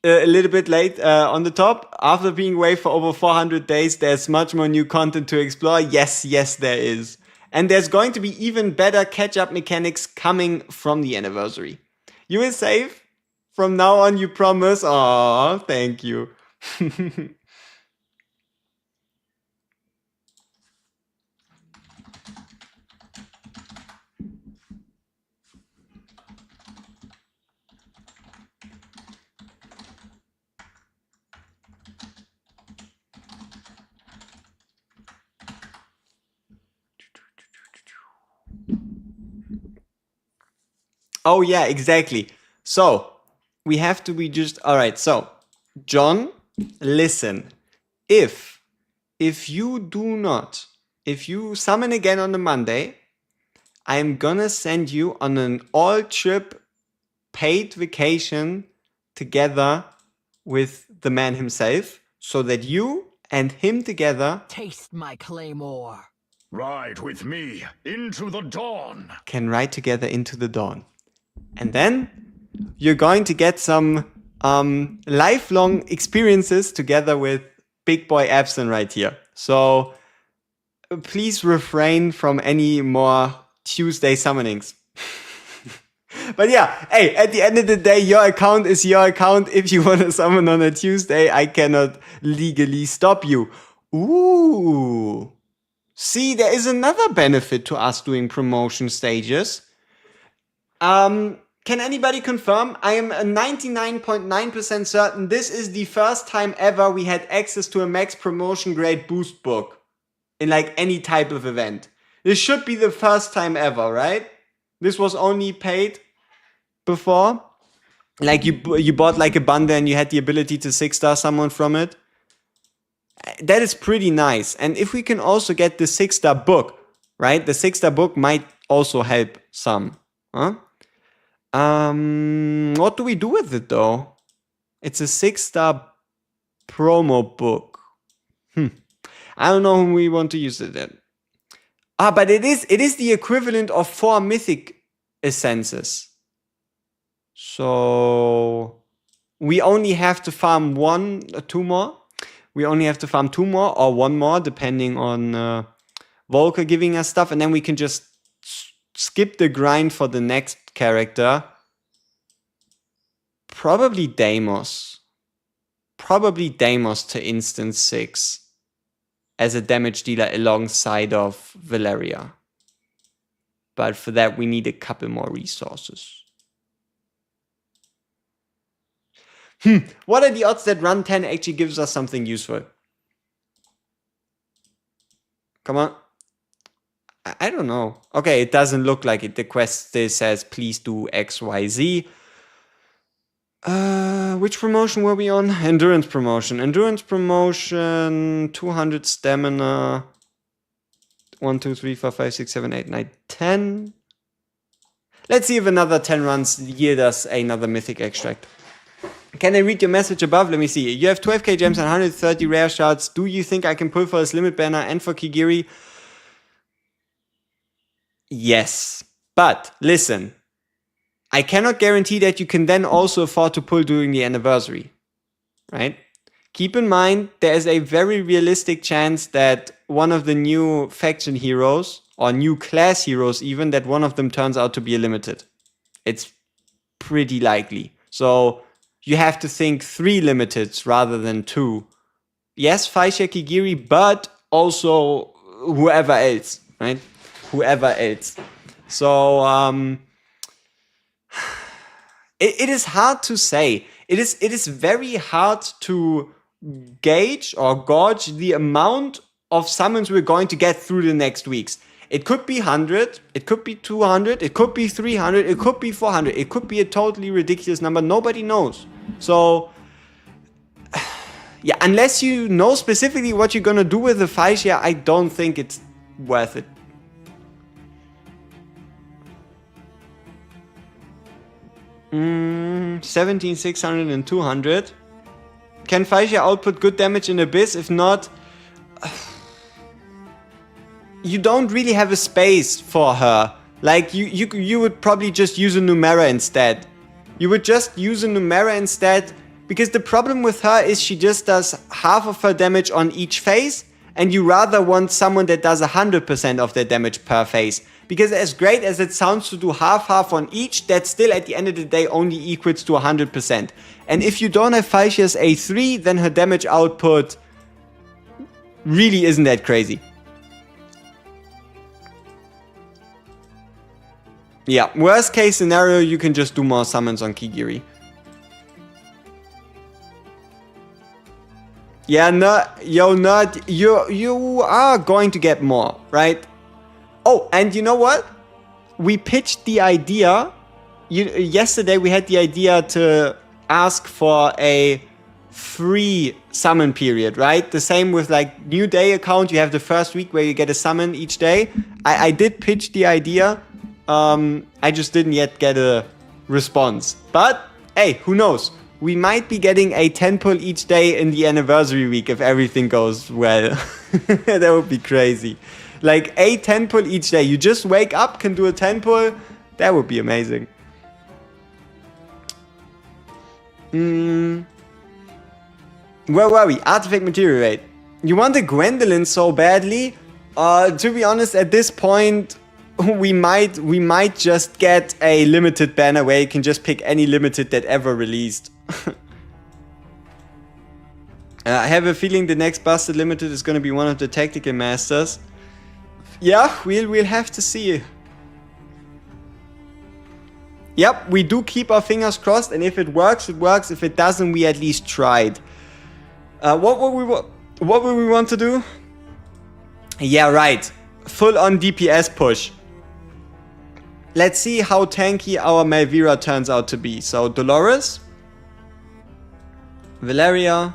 [SPEAKER 1] A little bit late on the top. After being away for over 400 days, there's much more new content to explore. Yes, there is. And there's going to be even better catch-up mechanics coming from the anniversary. You will save? From now on, you promise? Aw, thank you. Oh, yeah, exactly. So, we have to be just... Alright, so, John, listen. If you summon again on the Monday, I'm gonna send you on an all-trip paid vacation together with the man himself, so that you and him together
[SPEAKER 2] taste my claymore.
[SPEAKER 3] Ride with me into the dawn.
[SPEAKER 1] Can ride together into the dawn. And then you're going to get some lifelong experiences together with Big Boy Absent right here. So please refrain from any more Tuesday summonings. But yeah, hey, at the end of the day, your account is your account. If you want to summon on a Tuesday, I cannot legally stop you. Ooh. See, there is another benefit to us doing promotion stages. Can anybody confirm? I am 99.9% certain this is the first time ever we had access to a max promotion grade boost book in like any type of event. This should be the first time ever, right? This was only paid before. Like you bought like a bundle and you had the ability to 6-star someone from it. That is pretty nice. And if we can also get the 6-star book, right? The 6-star book might also help some. Huh? What do we do with it though? It's a 6-star promo book. I don't know who we want to use it in. But it is the equivalent of 4 mythic essences. So we only have to farm 1 or 2 more. We only have to farm 2 more or 1 more, depending on Volker giving us stuff, and then we can just skip the grind for the next character. Probably Deimos. Probably Deimos to instance 6 as a damage dealer alongside of Valeria. But for that, we need a couple more resources. What are the odds that run 10 actually gives us something useful? Come on. I don't know. Okay, it doesn't look like it. The quest still says, please do X, Y, Z. Which promotion were we on? Endurance promotion. Endurance promotion, 200 stamina. 1, 2, 3, 4, 5, 6, 7, 8, 9, 10. Let's see if another 10 runs yield us another mythic extract. Can I read your message above? Let me see. You have 12k gems and 130 rare shards. Do you think I can pull for this limit banner and for Kigiri? Yes. But listen, I cannot guarantee that you can then also afford to pull during the anniversary. Right? Keep in mind, there is a very realistic chance that one of the new faction heroes, or new class heroes even, that one of them turns out to be a limited. It's pretty likely. So you have to think 3 limiteds rather than 2. Yes, Faisha Kigiri, but also whoever else, right? Whoever else. So it is hard to say. It is very hard to gauge or gauge the amount of summons we're going to get through the next weeks. It could be 100, it could be 200, it could be 300, it could be 400, it could be a totally ridiculous number. Nobody knows. So, yeah, unless you know specifically what you're gonna do with the Faixia, I don't think it's worth it. Mm, 17, 600 and 200. Can Faixia output good damage in Abyss? If not, you don't really have a space for her. Like, you would probably just use a Numera instead. You would just use a Numera instead, because the problem with her is she just does half of her damage on each phase, and you rather want someone that does 100% of their damage per phase. Because as great as it sounds to do half on each, that still at the end of the day only equals to 100%. And if you don't have Faixia's A3, then her damage output really isn't that crazy. Yeah, worst case scenario, you can just do more summons on Kigiri. Yeah, Nerd, you are going to get more, right? Oh, and you know what? We pitched the idea. Yesterday we had the idea to ask for a free summon period, right? The same with like New Day account. You have the first week where you get a summon each day. I did pitch the idea. I just didn't yet get a response. But hey, who knows? We might be getting a 10 pull each day in the anniversary week if everything goes well. That would be crazy. Like a 10 pull each day. You just wake up, can do a 10 pull. That would be amazing. Where were we? Artifact material rate. You want a Gwendolyn so badly? To be honest, at this point, we might just get a limited banner where you can just pick any limited that ever released. I have a feeling the next Busted Limited is going to be one of the Tactical Masters. Yeah, we'll have to see. Yep, we do keep our fingers crossed, and if it works, it works. If it doesn't, we at least tried. What would we want to do? Yeah, right. Full on DPS push. Let's see how tanky our Malvira turns out to be. So, Dolores. Valeria.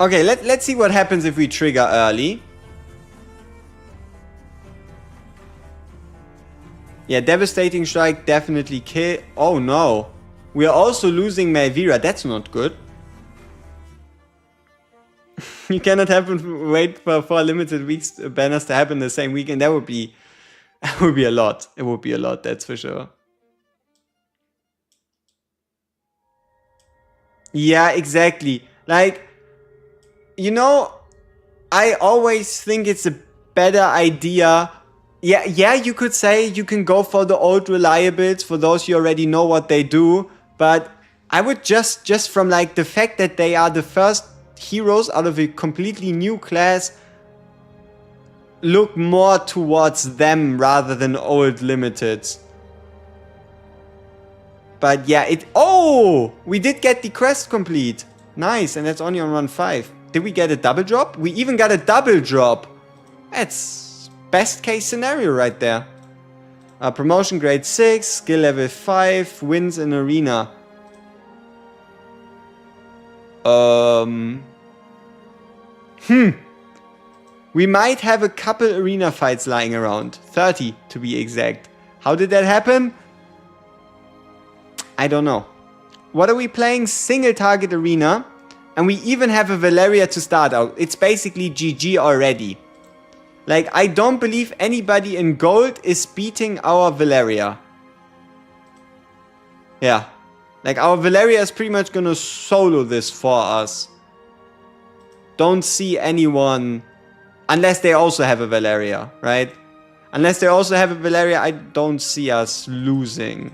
[SPEAKER 1] Okay, let's see what happens if we trigger early. Yeah, Devastating Strike definitely kill. Oh no. We are also losing Malvira. That's not good. You cannot wait for 4 limited weeks banners to happen the same weekend. That would be a lot. It would be a lot, that's for sure. Yeah, exactly. Like, you know, I always think it's a better idea. Yeah, you could say you can go for the old reliables, for those you already know what they do. But I would just from like the fact that they are the first heroes out of a completely new class, look more towards them rather than old limiteds. But yeah, we did get the quest complete. Nice, and that's only on run 5. Did we get a double drop? We even got a double drop. That's best case scenario right there. Promotion grade 6, skill level 5, wins in arena. We might have a couple arena fights lying around. 30 to be exact. How did that happen? I don't know. What are we playing? Single target arena. And we even have a Valeria to start out. It's basically GG already. Like, I don't believe anybody in gold is beating our Valeria. Yeah. Like, our Valeria is pretty much gonna solo this for us. Don't see anyone... Unless they also have a Valeria, right? Unless they also have a Valeria, I don't see us losing.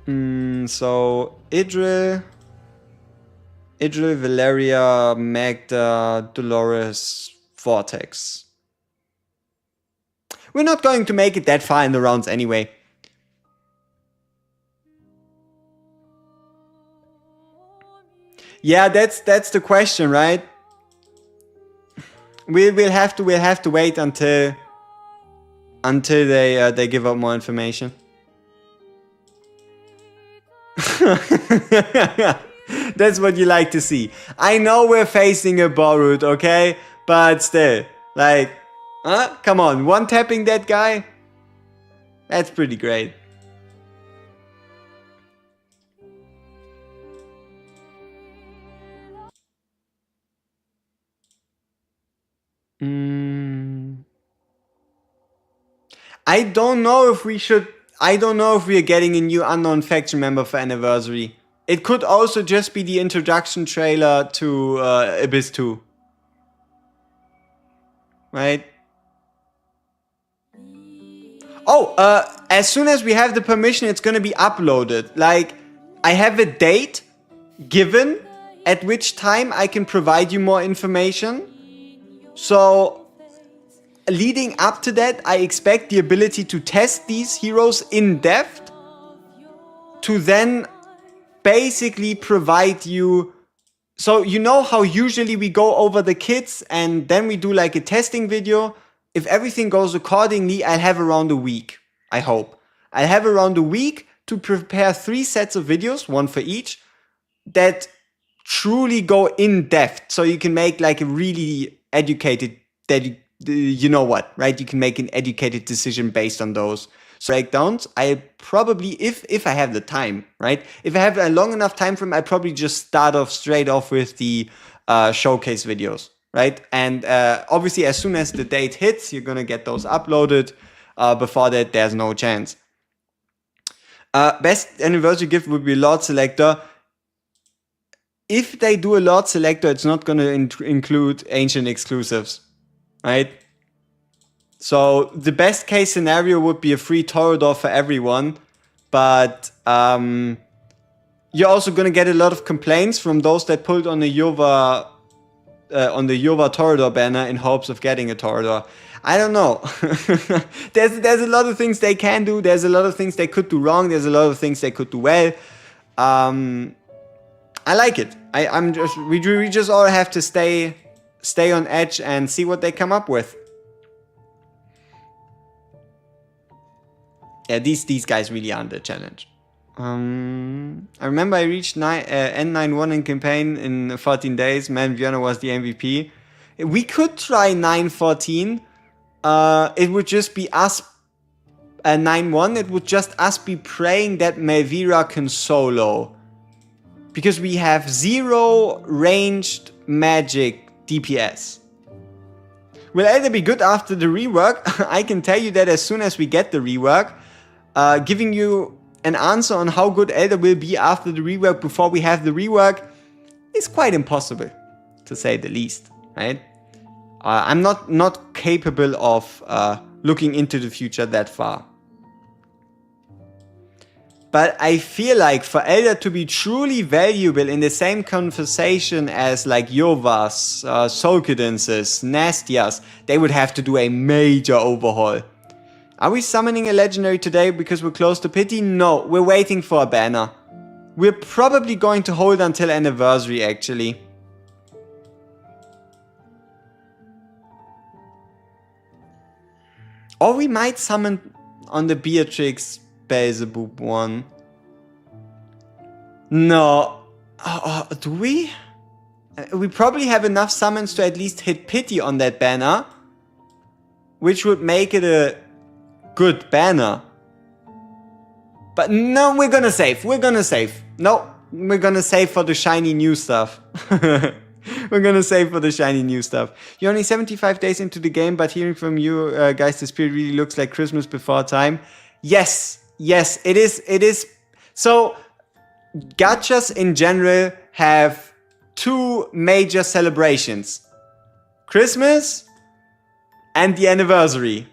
[SPEAKER 1] So Idril, Valeria, Magda, Dolores, Vortex. We're not going to make it that far in the rounds anyway. Yeah, that's the question, right? We'll have to wait until they give out more information. That's what you like to see. I know we're facing a Borut, okay? But still, like, come on, one tapping that guy? That's pretty great. I don't know if we should. I don't know if we are getting a new unknown faction member for anniversary. It could also just be the introduction trailer to Abyss 2. Right? Oh, as soon as we have the permission, it's gonna be uploaded. Like, I have a date given at which time I can provide you more information. So, leading up to that, I expect the ability to test these heroes in depth to then basically provide you. So you know how usually we go over the kits and then we do like a testing video. If everything goes accordingly, I'll have around a week, I hope. I'll have around a week to prepare 3 sets of videos, one for each, that truly go in depth. So you can make like a really educated, you know what, right? You can make an educated decision based on those breakdowns. I probably, if I have the time, right? If I have a long enough time frame, I probably just start off straight off with the showcase videos, right? And obviously, as soon as the date hits, you're gonna get those uploaded. Before that, there's no chance. Best anniversary gift would be Lord Selector. If they do a Lord Selector, it's not gonna include ancient exclusives, right? So the best case scenario would be a free Torador for everyone, but you're also gonna get a lot of complaints from those that pulled on the Yova Torador banner in hopes of getting a Torador. I don't know. There's a lot of things they can do. There's a lot of things they could do wrong. There's a lot of things they could do well. I like it. We just all have to stay on edge and see what they come up with. Yeah, these guys really aren't a challenge. I remember I reached N91 in campaign in 14 days. Man, Björn was the MVP. We could try 914. It would just be us 9-1. It would just us be praying that Melvira can solo. Because we have 0 ranged magic DPS. Will Elder be good after the rework? I can tell you that as soon as we get the rework. Giving you an answer on how good Elder will be after the rework before we have the rework is quite impossible, to say the least, right? I'm not capable of looking into the future that far. But I feel like for Elder to be truly valuable in the same conversation as like Yovas, Solcadenses, Nastias, they would have to do a major overhaul. Are we summoning a legendary today because we're close to pity? No, we're waiting for a banner. We're probably going to hold until anniversary actually. Or we might summon on the Beatrix Beelzebub one. No. Do we? We probably have enough summons to at least hit pity on that banner. Which would make it a good banner. But no, we're gonna save. No, we're gonna save for the shiny new stuff. We're gonna save for the shiny new stuff. You're only 75 days into the game, but hearing from you guys, the spirit really looks like Christmas before time. Yes, it is. So, gachas in general have 2 major celebrations. Christmas and the anniversary.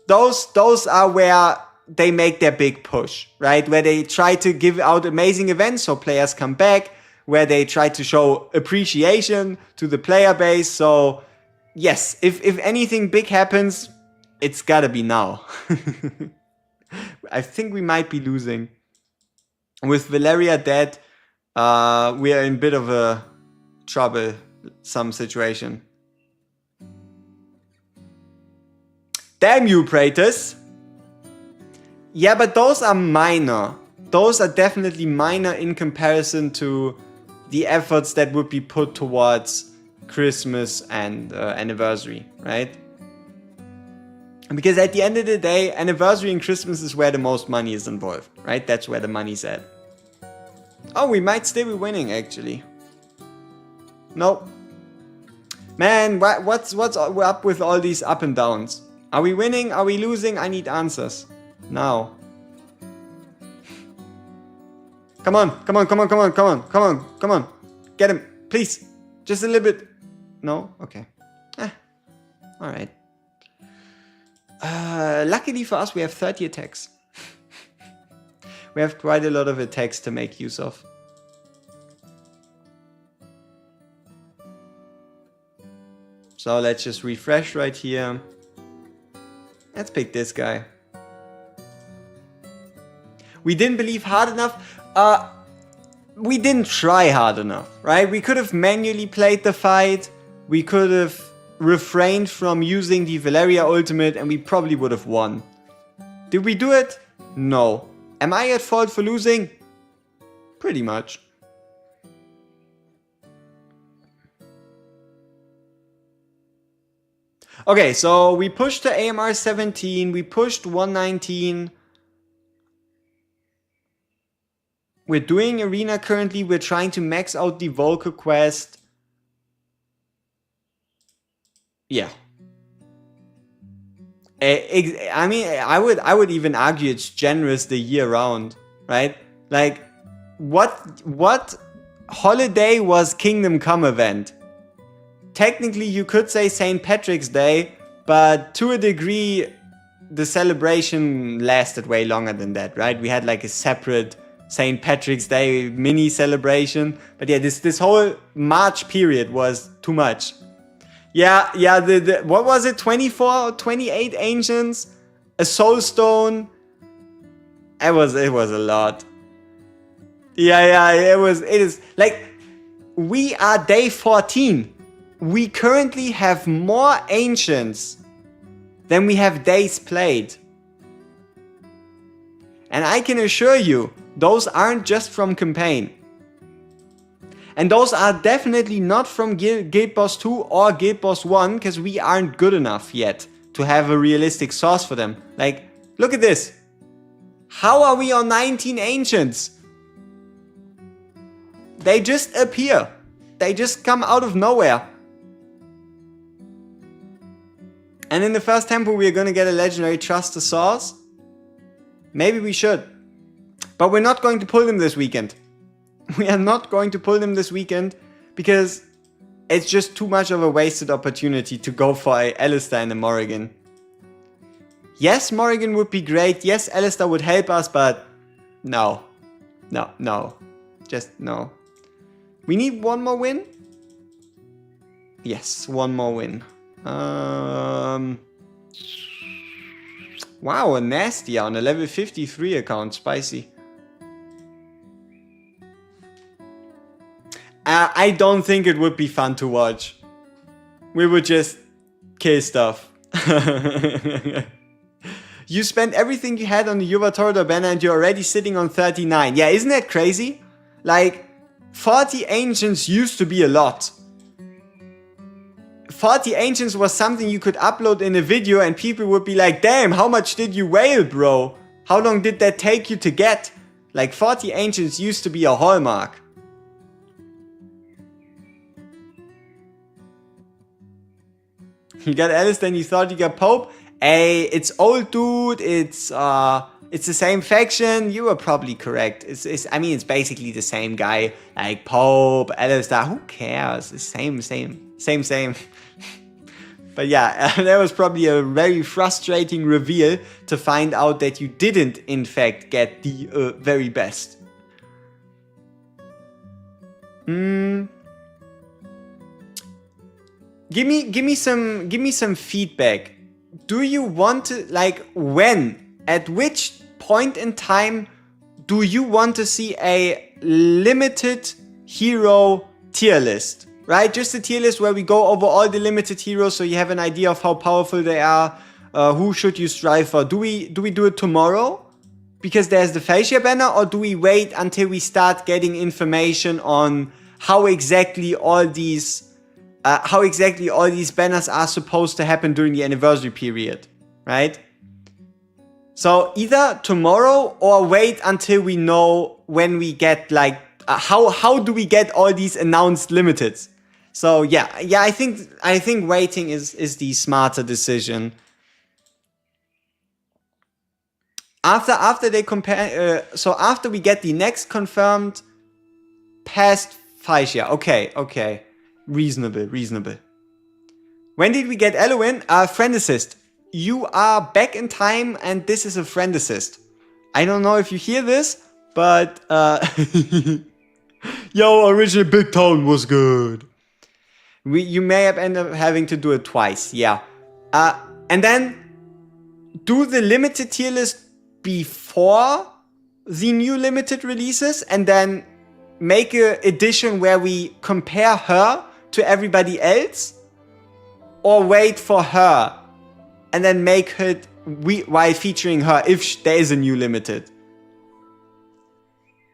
[SPEAKER 1] Those are where they make their big push, right? Where they try to give out amazing events so players come back, where they try to show appreciation to the player base. So yes, if anything big happens, it's gotta be now. I think we might be losing. With Valeria dead, we are in a bit of a troublesome situation. Damn you, Praetus! Yeah, but those are minor. Those are definitely minor in comparison to the efforts that would be put towards Christmas and anniversary, right? Because at the end of the day, anniversary and Christmas is where the most money is involved, right? That's where the money's at. Oh, we might still be winning, actually. Nope. Man, what's up with all these up and downs? Are we winning? Are we losing? I need answers. Now. Come on, come on, come on, come on, come on, come on, come on. Get him, please. Just a little bit. No? Okay. Alright. Luckily for us, we have 30 attacks. We have quite a lot of attacks to make use of. So let's just refresh right here. Let's pick this guy. We didn't believe hard enough. We didn't try hard enough, right? We could have manually played the fight. We could have refrained from using the Valeria ultimate and we probably would have won. Did we do it? No. Am I at fault for losing? Pretty much. Okay, so we pushed to AMR 17, we pushed 119. We're doing Arena currently, we're trying to max out the Volker quest. Yeah. I mean, I would even argue it's generous the year round, right? Like, what holiday was Kingdom Come event? Technically, you could say St. Patrick's Day, but to a degree, the celebration lasted way longer than that, right? We had like a separate St. Patrick's Day mini celebration, but yeah, this whole March period was too much. Yeah, the what was it? 24 or 28 ancients, a soul stone. It was a lot. Yeah, it is like we are day 14. We currently have more ancients than we have days played. And I can assure you, those aren't just from campaign. And those are definitely not from Guild Boss 2 or Guild Boss 1, because we aren't good enough yet to have a realistic source for them. Like, look at this. How are we on 19 ancients? They just appear. They just come out of nowhere. And in the first temple we're gonna get a legendary Trust the Source. Maybe we should. But we're not going to pull them this weekend. We are not going to pull them this weekend because it's just too much of a wasted opportunity to go for a Alistair and a Morrigan. Yes, Morrigan would be great. Yes, Alistair would help us, but no. No. Just no. We need one more win? Yes, one more win. Wow, a nasty on a level 53 account. Spicy. I don't think it would be fun to watch. We would just kill stuff. You spent everything you had on the Yuva Torador banner and you're already sitting on 39. Yeah, isn't that crazy? Like, 40 ancients used to be a lot. 40 ancients was something you could upload in a video and people would be like, damn, how much did you whale, bro? How long did that take you to get? Like, 40 ancients used to be a hallmark. You got Alistair and you thought you got Pope? Hey, it's old dude, it's the same faction. You were probably correct. I mean, it's basically the same guy. Like Pope, Alistair, who cares? It's same. But But yeah, that was probably a very frustrating reveal to find out that you didn't, in fact, get the very best. Give me some feedback. Do you want to, like, at which point in time do you want to see a limited hero tier list? Right? Just a tier list where we go over all the limited heroes so you have an idea of how powerful they are. Who should you strive for? Do we do it tomorrow? Because there's the Facia banner, or do we wait until we start getting information on how exactly all these banners are supposed to happen during the anniversary period, right? So either tomorrow or wait until we know when we get how do we get all these announced limiteds? So yeah, I think waiting is the smarter decision. After they compare, so after we get the next confirmed past Facia, okay, reasonable. When did we get Eloin? Friend assist. You are back in time, and this is a friend assist. I don't know if you hear this, but yo, original Big Town was good. You may have ended up having to do it twice, yeah. And then do the limited tier list before the new limited releases, and then make an edition where we compare her to everybody else, or wait for her and then make it while featuring her if there is a new limited.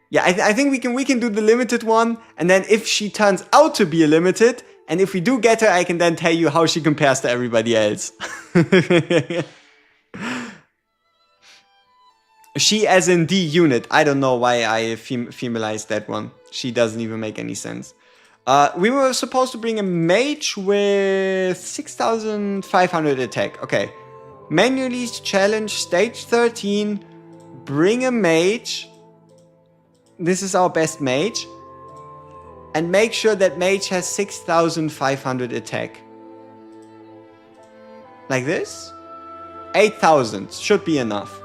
[SPEAKER 1] Yeah, I think we can do the limited one, and then if she turns out to be a limited, and if we do get her, I can then tell you how she compares to everybody else. She as in the unit. I don't know why I feminized that one. She doesn't even make any sense. We were supposed to bring a mage with 6,500 attack. Okay. Manually challenge stage 13. Bring a mage. This is our best mage. And make sure that mage has 6,500 attack. Like this? 8,000 should be enough.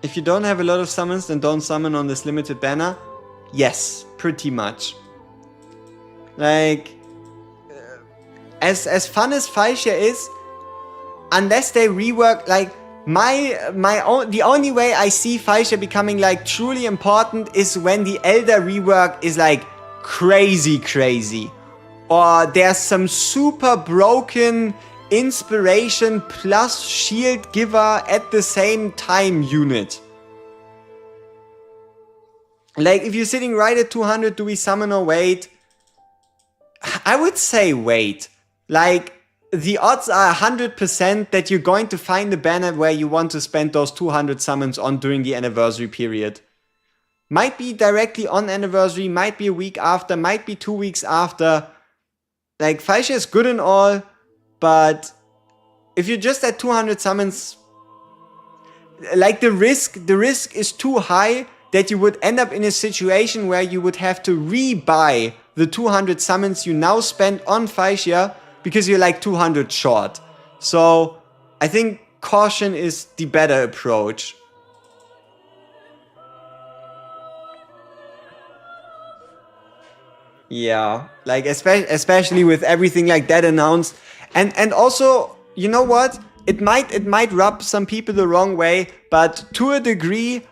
[SPEAKER 1] If you don't have a lot of summons, then don't summon on this limited banner. Yes, pretty much. Like, as fun as Facia is, unless they rework, like, the only way I see Facia becoming, like, truly important is when the Elder rework is, like, crazy. Or there's some super broken inspiration plus shield giver at the same time unit. Like, if you're sitting right at 200, do we summon or wait? I would say wait. Like, the odds are 100% that you're going to find a banner where you want to spend those 200 summons on during the anniversary period. Might be directly on anniversary, might be a week after, might be 2 weeks after. Like, Facia is good and all, but if you're just at 200 summons, like, the risk is too high that you would end up in a situation where you would have to rebuy the 200 summons you now spent on Facia because you're like 200 short. So I think caution is the better approach. Yeah, like especially with everything like that announced, and also, you know what? It might rub some people the wrong way, but to a degree,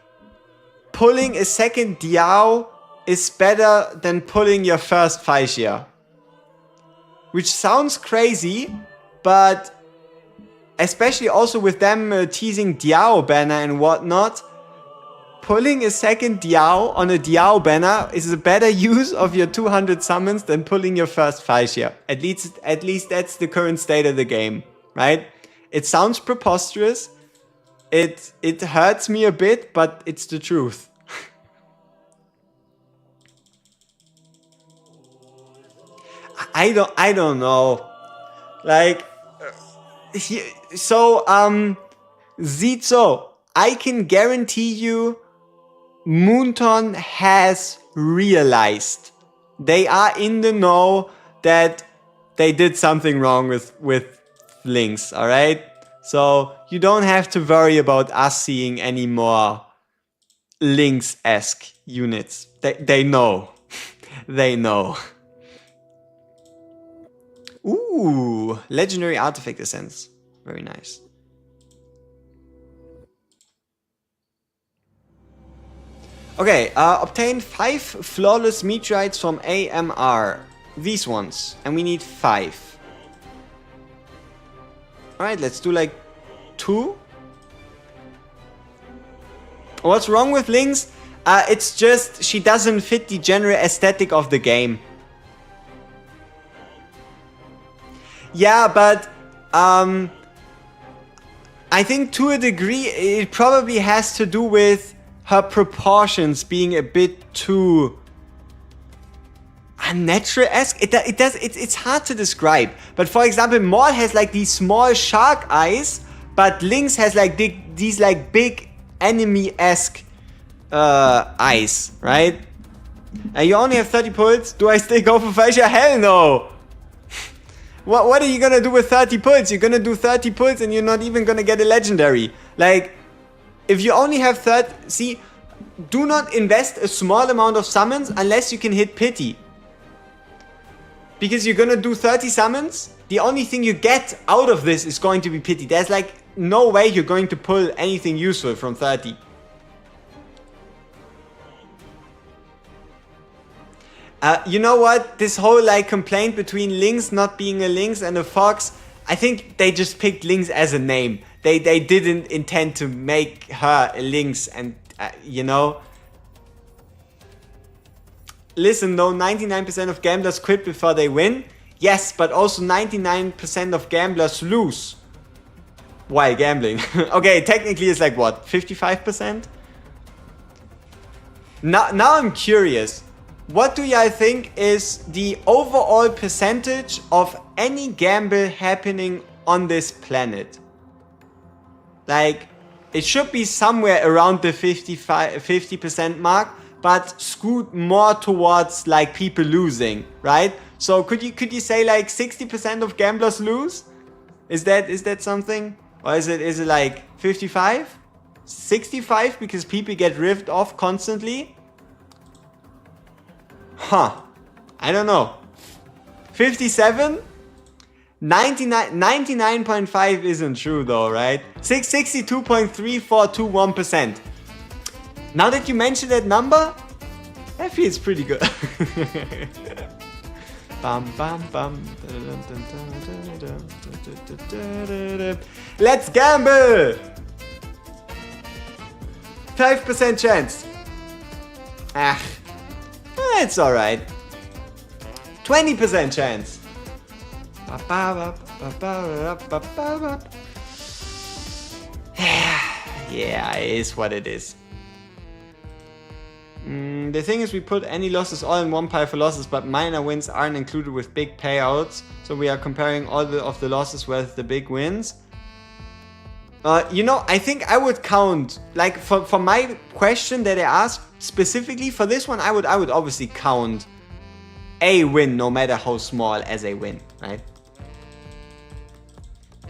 [SPEAKER 1] pulling a second Diao is better than pulling your first Facia. Which sounds crazy, but especially also with them teasing Diao banner and whatnot, pulling a second Diao on a Diao banner is a better use of your 200 summons than pulling your first Facia. At least that's the current state of the game, right? It sounds preposterous. It hurts me a bit, but it's the truth. I don't know. Like, Sieht so. I can guarantee you Moonton has realized. They are in the know that they did something wrong with links, alright? So you don't have to worry about us seeing any more links-esque units. They know. They know. Ooh, legendary artifact essence. Very nice. Okay, obtain 5 flawless meteorites from AMR. These ones. And we need 5. Alright, let's do like 2. What's wrong with Lynx? It's just she doesn't fit the general aesthetic of the game. Yeah, but I think to a degree it probably has to do with her proportions being a bit too unnatural-esque. It's hard to describe. But for example, Maul has like these small shark eyes, but Lynx has like these like big enemy-esque eyes, right? And you only have 30 pulls. Do I still go for Fascia? Hell no! What are you gonna do with 30 pulls? You're gonna do 30 pulls and you're not even gonna get a legendary. Like, if you only have 30... See, do not invest a small amount of summons unless you can hit pity. Because you're gonna do 30 summons, the only thing you get out of this is going to be pity. There's like no way you're going to pull anything useful from 30. You know what? This whole like complaint between Lynx not being a Lynx and a Fox, I think they just picked Lynx as a name. They didn't intend to make her a Lynx, and you know. Listen though, 99% of gamblers quit before they win. Yes, but also 99% of gamblers lose while gambling. Okay, technically it's like what, 55%? Now I'm curious. What do y'all think is the overall percentage of any gamble happening on this planet? Like, it should be somewhere around the 50% mark, but skewed more towards like people losing, right? So could you say like 60% of gamblers lose? Is that something? Or is it like 55? 65 because people get ripped off constantly? Huh. I don't know. 57? 99.5 isn't true though, right? 62.3421%. Now that you mention that number, that feels pretty good. Bum, bum, bum. Let's gamble! 5% chance. Ah, it's alright. 20% chance. Yeah, it is what it is. The thing is, we put any losses all in one pile for losses, but minor wins aren't included with big payouts. So we are comparing all of the losses with the big wins. You know, I think I would count, like for my question that I asked specifically for this one, I would obviously count a win, no matter how small, as a win, right?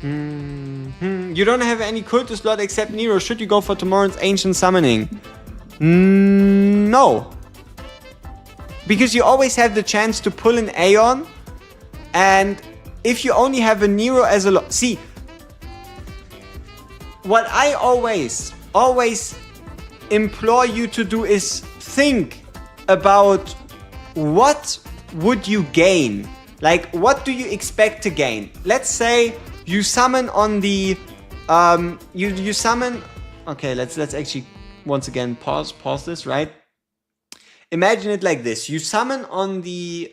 [SPEAKER 1] You don't have any cultist slot except Nero. Should you go for tomorrow's ancient summoning? No. Because you always have the chance to pull an Aeon, and if you only have a Nero as a see, what I always implore you to do is think about what would you gain? Like, what do you expect to gain? Let's say you summon on the you summon. Okay, let's actually once again pause this, right? Imagine it like this. You summon on the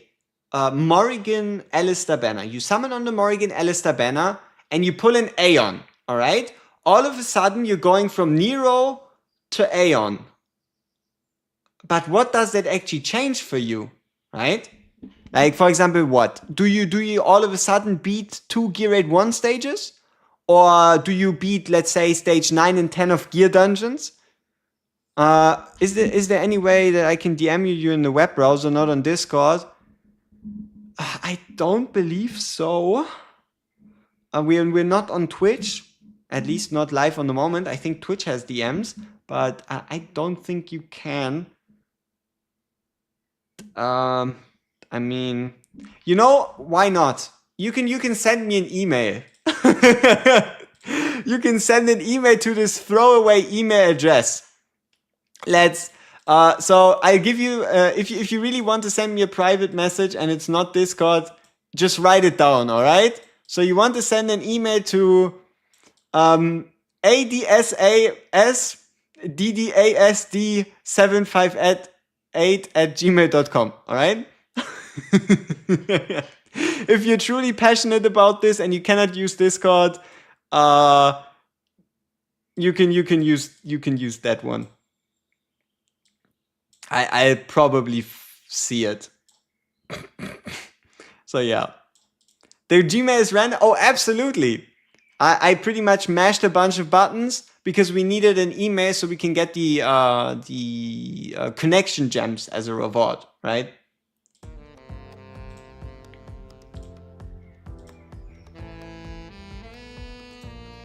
[SPEAKER 1] Morrigan Alistair banner. You summon on the Morrigan Alistair banner and you pull an Aeon, alright? All of a sudden you're going from Nero to Aeon. But what does that actually change for you, right? Like, for example, what? Do you all of a sudden beat 2 Gear Raid 1 stages? Or do you beat, let's say, stage 9 and 10 of gear dungeons? Is there any way that I can DM you in the web browser, not on Discord? I don't believe so. We're not on Twitch, at least not live on the moment. I think Twitch has DMs, but I don't think you can. I mean, why not? You can send me an email. You can send an email to this throwaway email address. So I'll give you, if you really want to send me a private message and it's not Discord, just write it down, all right? So you want to send an email to adsasddasd758@gmail.com, all right? If you're truly passionate about this and you cannot use Discord, you can use that one. I'll probably see it. So yeah. The Gmail is random. Oh, absolutely. I pretty much mashed a bunch of buttons because we needed an email so we can get the connection gems as a reward, right?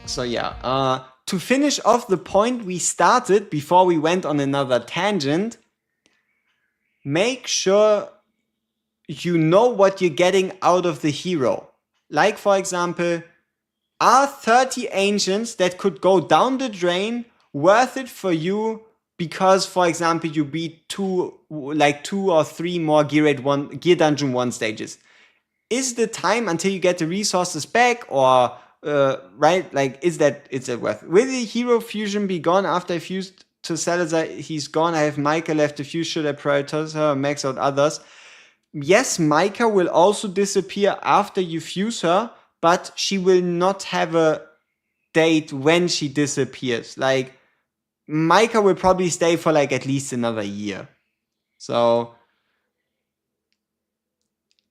[SPEAKER 1] So yeah, to finish off the point we started before we went on another tangent, make sure you know what you're getting out of the hero. Like, for example, are 30 ancients that could go down the drain worth it for you because, for example, you beat two or three more Gear Dungeon 1 stages? Is the time until you get the resources back, or right? Like, is that worth it? Will the hero fusion be gone after I fused to Salazar? He's gone. I have Micah left to fuse. Should I prioritize her or max out others? Yes, Micah will also disappear after you fuse her, but she will not have a date when she disappears. Like, Micah will probably stay for like at least another year. So,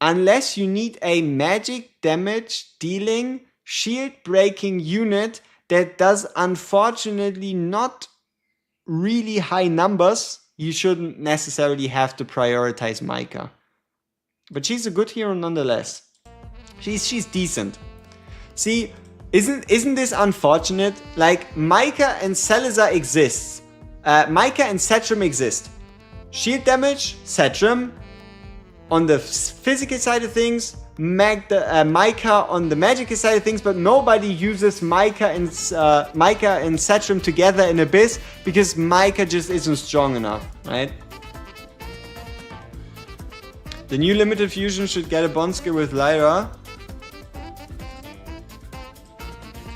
[SPEAKER 1] unless you need a magic damage dealing, shield breaking unit that does unfortunately not really high numbers, you shouldn't necessarily have to prioritize Micah. But she's a good hero nonetheless. She's decent. See, isn't this unfortunate? Like, Micah and Salazar exists. Micah and Setram exist. Shield damage, Setram. On the physical side of things, Micah on the magical side of things, but nobody uses Micah and Setram together in Abyss because Micah just isn't strong enough, right? The new limited fusion should get a bond skill with Lyra.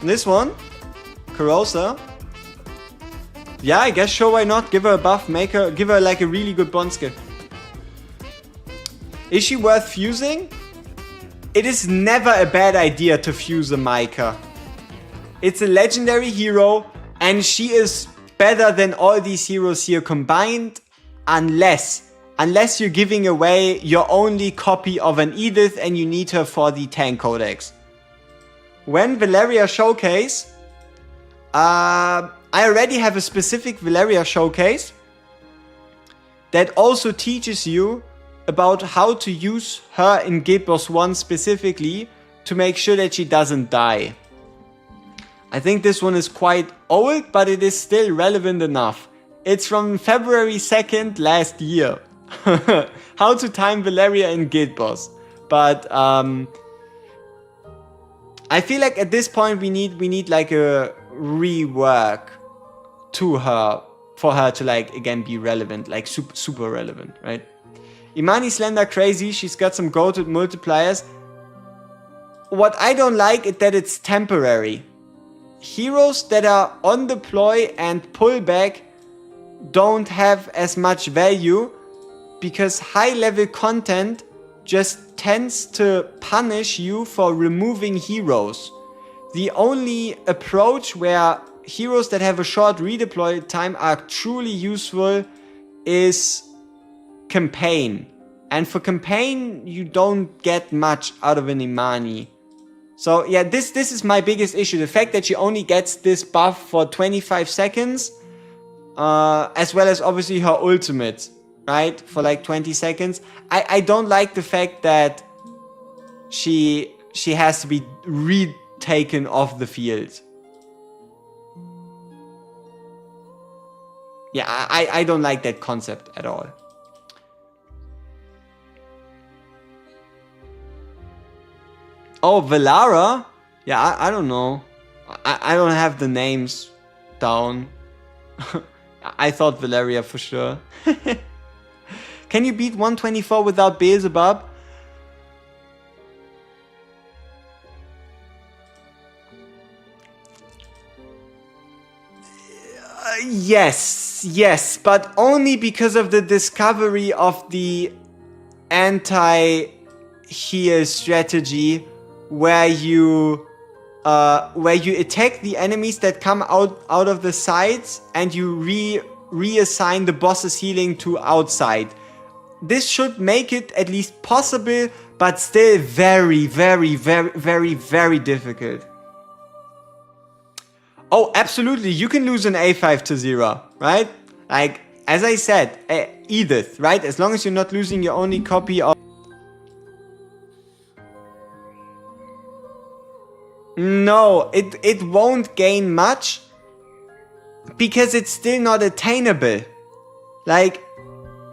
[SPEAKER 1] This one, Corrosa. Yeah, I guess sure, why not? Give her a buff, give her like a really good bond skill. Is she worth fusing? It is never a bad idea to fuse a Micah. It's a legendary hero, and she is better than all these heroes here combined, unless you're giving away your only copy of an Edith and you need her for the tank codex. When Valeria showcase, I already have a specific Valeria showcase that also teaches you about how to use her in Guild Boss 1 specifically to make sure that she doesn't die. I think this one is quite old, but it is still relevant enough. It's from February 2nd last year. How to time Valeria in Guild Boss. But I feel like at this point we need like a rework to her for her to like again be relevant, like super relevant, right? Imani Slender crazy, she's got some goated multipliers. What I don't like is that it's temporary. Heroes that are on deploy and pull back don't have as much value because high level content just tends to punish you for removing heroes. The only approach where heroes that have a short redeploy time are truly useful is campaign. And for campaign, you don't get much out of an Imani. So yeah, this is my biggest issue. The fact that she only gets this buff for 25 seconds, as well as obviously her ultimate, right? For like 20 seconds. I don't like the fact that she has to be retaken off the field. Yeah, I don't like that concept at all. Oh, Velara? Yeah, I don't know. I don't have the names down. I thought Valeria for sure. Can you beat 124 without Beelzebub? Yes, but only because of the discovery of the anti-heal strategy where you attack the enemies that come out of the sides and you reassign the boss's healing to outside. This should make it at least possible, but still very, very, very, very, very difficult. Oh, absolutely. You can lose an A5 to 0, right? Like, as I said, Edith, right? As long as you're not losing your only copy of... No, it won't gain much because it's still not attainable. Like,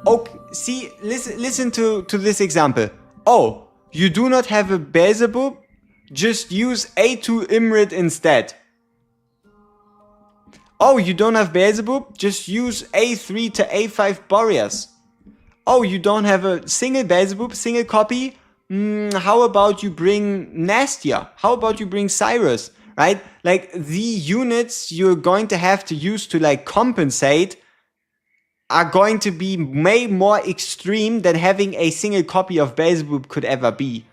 [SPEAKER 1] okay, see, listen to this example. Oh, you do not have a Beelzebub? Just use A2 Imrit instead. Oh, you don't have Beelzebub? Just use A3 to A5 Boreas. Oh, you don't have a single Beelzebub, single copy? How about you bring Nastia? How about you bring Cyrus? Right? Like, the units you're going to have to use to, like, compensate are going to be way more extreme than having a single copy of Beelzebub could ever be.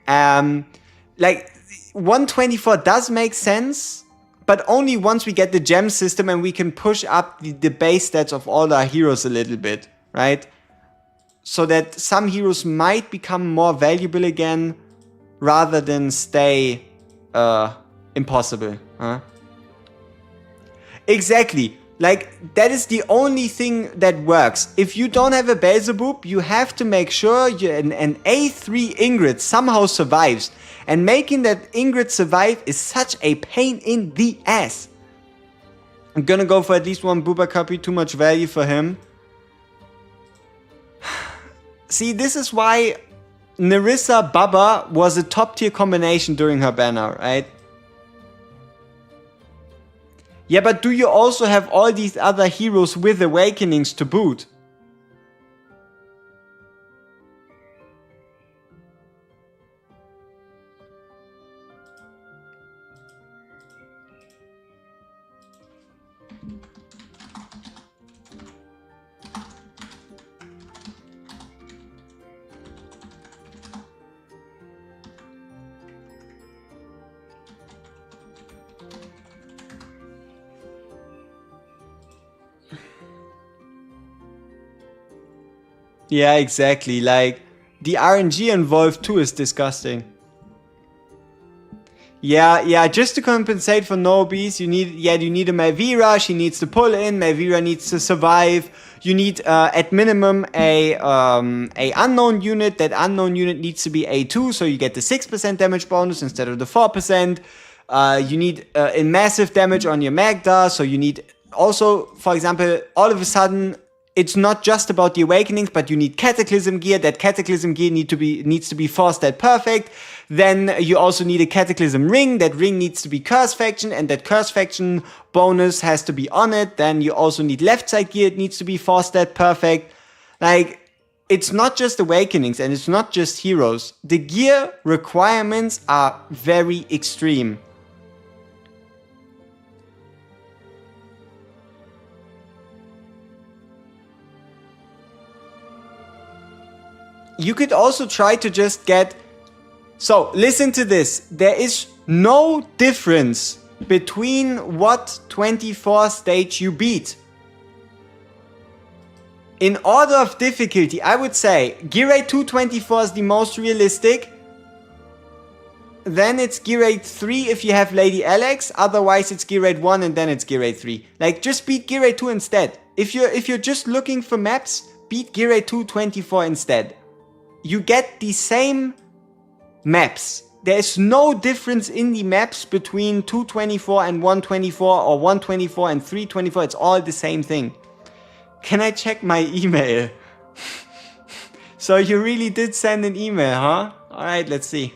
[SPEAKER 1] Like, 124 does make sense, but only once we get the gem system and we can push up the base stats of all our heroes a little bit, right? So that some heroes might become more valuable again rather than stay impossible. Huh? Exactly. Like, that is the only thing that works. If you don't have a Beelzebub, you have to make sure an A3 Ingrid somehow survives. And making that Ingrid survive is such a pain in the ass. I'm gonna go for at least one Booba copy, too much value for him. See, this is why Nerissa Baba was a top tier combination during her banner, right? Yeah, but do you also have all these other heroes with awakenings to boot? Yeah, exactly. Like, the RNG involved too is disgusting. Yeah, just to compensate for Nobis, you need a Malvira, she needs to pull in, Malvira needs to survive. You need, at minimum, a unknown unit. That unknown unit needs to be A2, so you get the 6% damage bonus instead of the 4%. You need a massive damage on your Magda, so you need also, for example, all of a sudden, it's not just about the awakenings, but you need Cataclysm gear. That Cataclysm gear needs to be 4-stat perfect. Then you also need a Cataclysm ring. That ring needs to be Curse Faction, and that Curse Faction bonus has to be on it. Then you also need left side gear. It needs to be 4-stat perfect. Like, it's not just awakenings, and it's not just heroes. The gear requirements are very extreme. You could also try to just get... So, listen to this. There is no difference between what 24 stage you beat. In order of difficulty, I would say Gear 224 is the most realistic. then it's gear rate 3 if you have Lady Alex. Otherwise, it's gear rate 1 and then it's gear rate 3. Like, just beat gear rate 2 instead. If you're just looking for maps, beat gear rate 224 instead. You get the same maps. There is no difference in the maps between 224 and 124 or 124 and 324. It's all the same thing. Can I check my email? So you really did send an email, huh? Alright, let's see.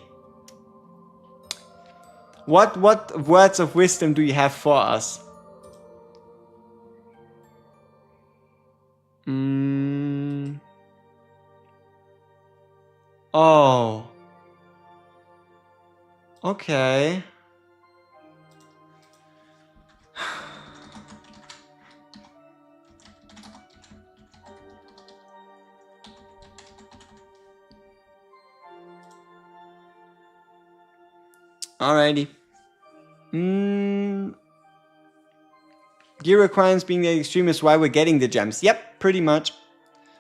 [SPEAKER 1] What words of wisdom do you have for us? Oh. Okay. Alrighty. Gear requirements being the extreme is why we're getting the gems. Yep, pretty much.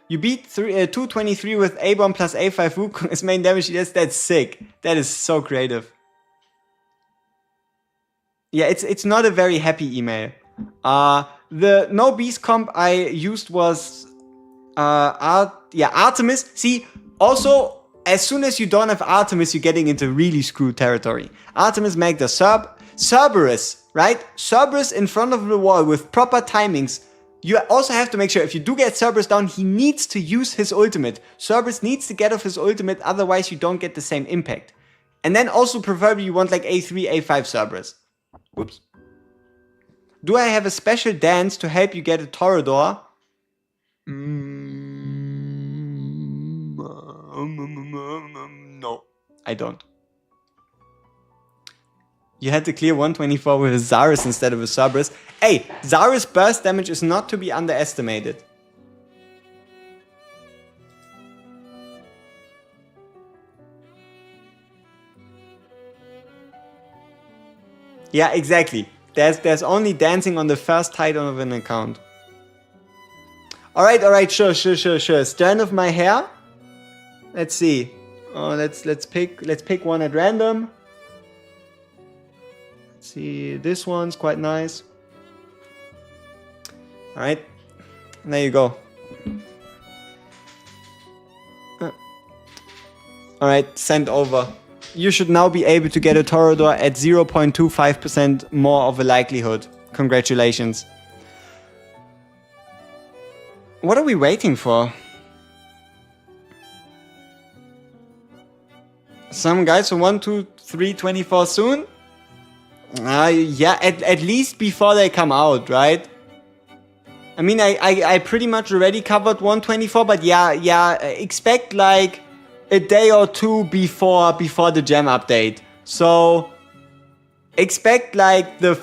[SPEAKER 1] You beat 223 with A-bomb plus A5 Wukong as main damage. That's sick. That is so creative. Yeah, it's not a very happy email. The no beast comp I used was Artemis. See, also, as soon as you don't have Artemis, you're getting into really screwed territory. Artemis, Magda, Cerberus, right? Cerberus in front of the wall with proper timings. You also have to make sure if you do get Cerberus down, he needs to use his ultimate. Cerberus needs to get off his ultimate, otherwise you don't get the same impact. And then also preferably you want like A3, A5 Cerberus. Whoops. Do I have a special dance to help you get a Torador? No, I don't. You had to clear 124 with a Zarus instead of a Cerberus. Hey, Zarus burst damage is not to be underestimated. Yeah, exactly. There's only dancing on the first title of an account. Alright, sure. Strand of my hair. Let's see. Let's pick one at random. Let's see, this one's quite nice. Alright. There you go. Alright, send over. You should now be able to get a Torador at 0.25% more of a likelihood. Congratulations. What are we waiting for? Some guys from 1, 2, 3, 24 soon? Yeah, at least before they come out, right? I mean, I pretty much already covered 124, but yeah, expect like a day or two before the gem update. So expect like the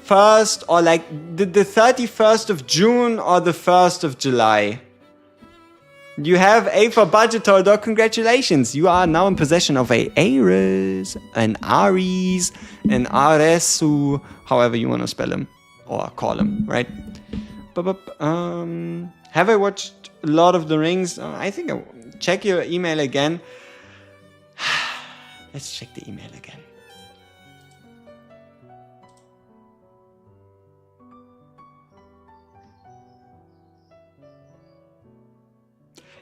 [SPEAKER 1] first or like the 31st of June or the 1st of July. You have A for budget Torador. Congratulations. You are now in possession of a Ares, an Ares, an Aresu, however you want to spell him or call him, right? Have I watched Lord of the Rings? I think I'll check your email again. Let's check the email again.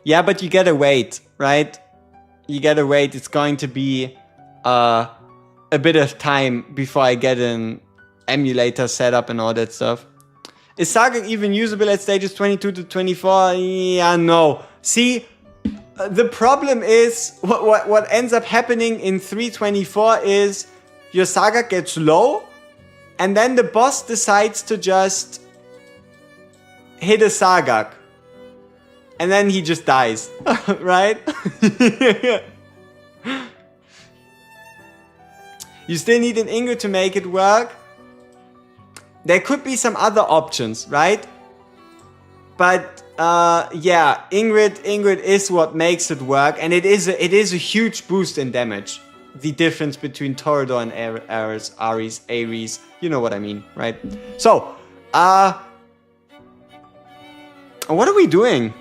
[SPEAKER 1] Yeah, but you gotta wait, right? You gotta wait. It's going to be a bit of time before I get an emulator set up and all that stuff. Is Saga even usable at stages 22 to 24? Yeah, no. See, the problem is, what ends up happening in 324 is your Saga gets low, and then the boss decides to just hit a Sagak. And then he just dies, right? You still need an Ingrid to make it work. There could be some other options, right? But yeah, Ingrid is what makes it work, and it is a huge boost in damage. The difference between Torador and Ares, you know what I mean, right? So, what are we doing?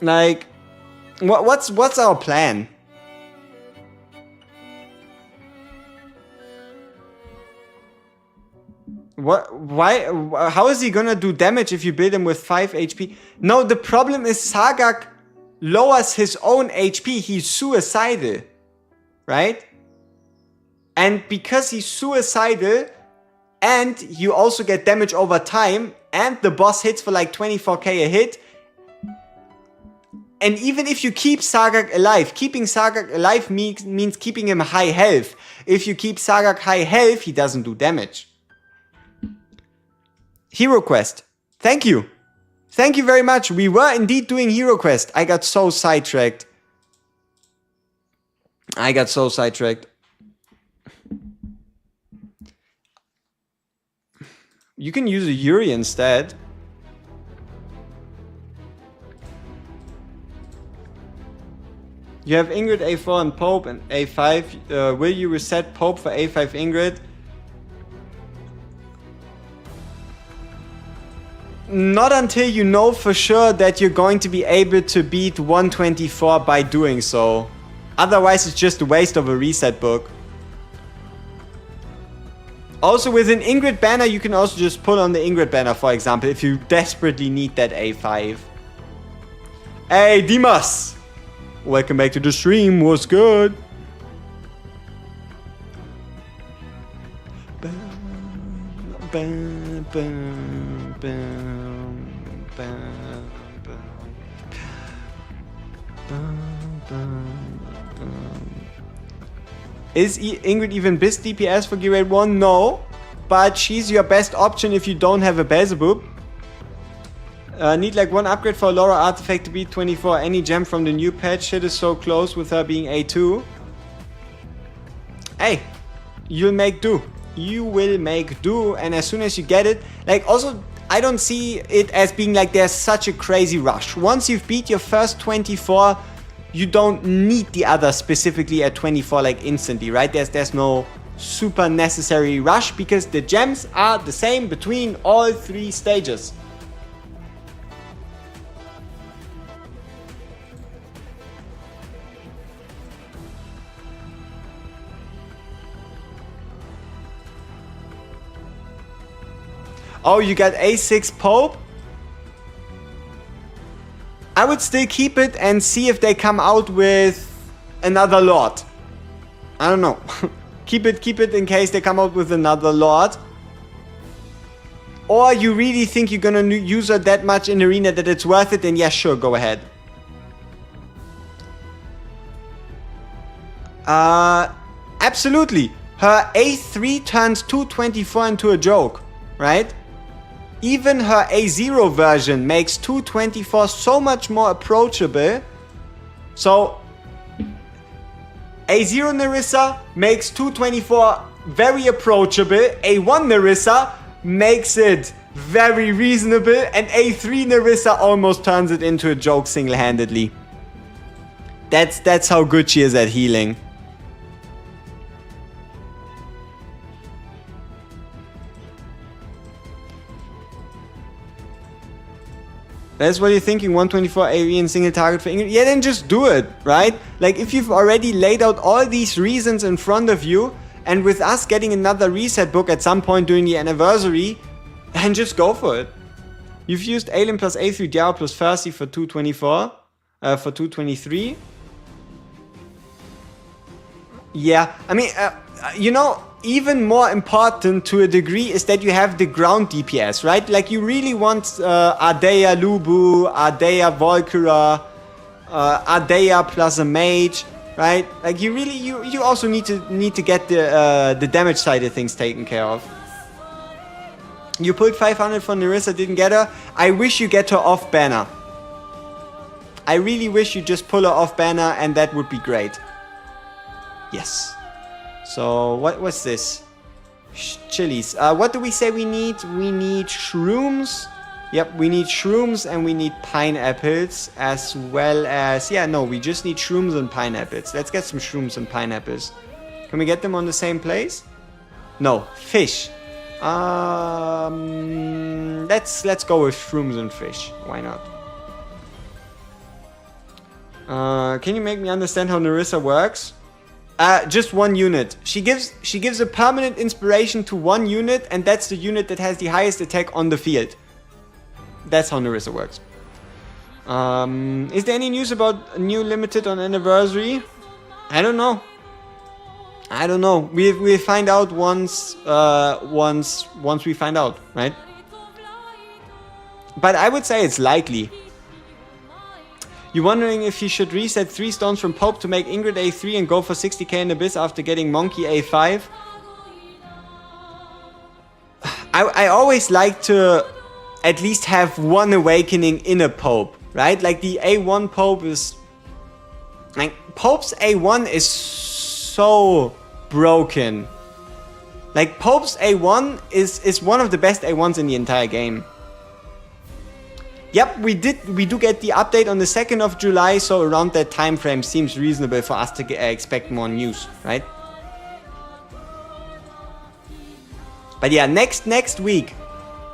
[SPEAKER 1] Like, what's our plan? What? Why? How is he gonna do damage if you build him with 5 HP? No, the problem is Sagak lowers his own HP. He's suicidal, right? And because he's suicidal, and you also get damage over time, and the boss hits for like 24k a hit. And even if you keep Sagak alive, keeping Sagak alive means keeping him high health. If you keep Sagak high health, he doesn't do damage. Hero Quest. Thank you. Thank you very much. We were indeed doing Hero Quest. I got so sidetracked. You can use a Yuri instead. You have Ingrid A4 and Pope and A5. Will you reset Pope for A5 Ingrid? Not until you know for sure that you're going to be able to beat 124 by doing so. Otherwise, it's just a waste of a reset book. Also, with an Ingrid banner, you can also just pull on the Ingrid banner, for example, if you desperately need that A5. Hey, Dimas! Welcome back to the stream. What's good? Is Ingrid even best DPS for Grade 1? No, but she's your best option if you don't have a Beelzebub. Need like one upgrade for a Laura artifact to beat 24. Any gem from the new patch. Shit is so close with her being A2. Hey, you'll make do. You will make do, and as soon as you get it, like also, I don't see it as being like there's such a crazy rush. Once you've beat your first 24, you don't need the other specifically at 24 like instantly, right? There's no super necessary rush because the gems are the same between all 3 stages. Oh, you got A6 Pope? I would still keep it and see if they come out with another Lord. I don't know. keep it in case they come out with another Lord. Or you really think you're gonna use her that much in Arena that it's worth it, then yeah, sure, go ahead. Absolutely. Her A3 turns 224 into a joke, right? Even her A0 version makes 224 so much more approachable. So, A0 Nerissa makes 224 very approachable. A1 Nerissa makes it very reasonable. And A3 Nerissa almost turns it into a joke single-handedly. That's how good she is at healing. That's what you're thinking, 124 AoE and single target for Ingrid? Yeah, then just do it, right? Like, if you've already laid out all these reasons in front of you, and with us getting another reset book at some point during the anniversary, then just go for it. You've used Alien plus A3 Diao plus Percy for 224, for 223. Yeah, I mean, you know, even more important to a degree is that you have the ground DPS, right? Like you really want Ardea Lubu, Ardea Volkera, Ardea plus a mage, right? Like you really, you also need to get the damage side of things taken care of. You pulled 500 for Nerissa, didn't get her. I wish you get her off banner. I really wish you just pull her off banner, and that would be great. Yes. So, what's this? Chilies. What do we say we need? We need shrooms. Yep, we need shrooms and we need pineapples as well as... Yeah, no, we just need shrooms and pineapples. Let's get some shrooms and pineapples. Can we get them on the same place? No, fish. Let's go with shrooms and fish. Why not? Can you make me understand how Nerissa works? Just one unit. She gives a permanent inspiration to one unit, and that's the unit that has the highest attack on the field. That's how Nerissa works. Is there any news about a new limited on anniversary? I don't know. We'll find out once we find out, right? But I would say it's likely. You're wondering if you should reset 3 stones from Pope to make Ingrid A3 and go for 60k in Abyss after getting Monkey A5? I always like to at least have one awakening in a Pope, right? Like the A1 Pope is... Like, Pope's A1 is so broken. Like, Pope's A1 is one of the best A1s in the entire game. Yep, we do get the update on the 2nd of July, so around that time frame seems reasonable for us to expect more news, right? But yeah, next week,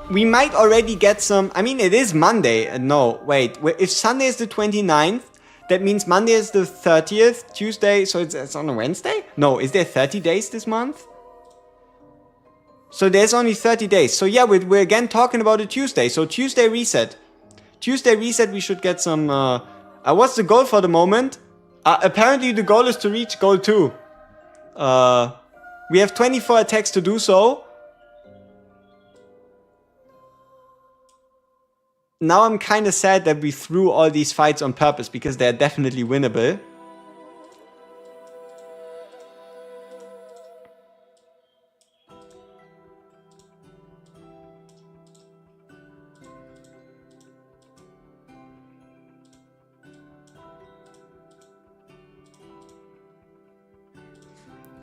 [SPEAKER 1] we might already get some... I mean, it is Monday. No, wait. If Sunday is the 29th, that means Monday is the 30th, Tuesday, so it's on a Wednesday? No, is there 30 days this month? So there's only 30 days. So yeah, we're again talking about a Tuesday. So Tuesday reset. Tuesday reset, we should get some... what's the goal for the moment? Apparently the goal is to reach goal 2. We have 24 attacks to do so. Now I'm kind of sad that we threw all these fights on purpose, because they're definitely winnable.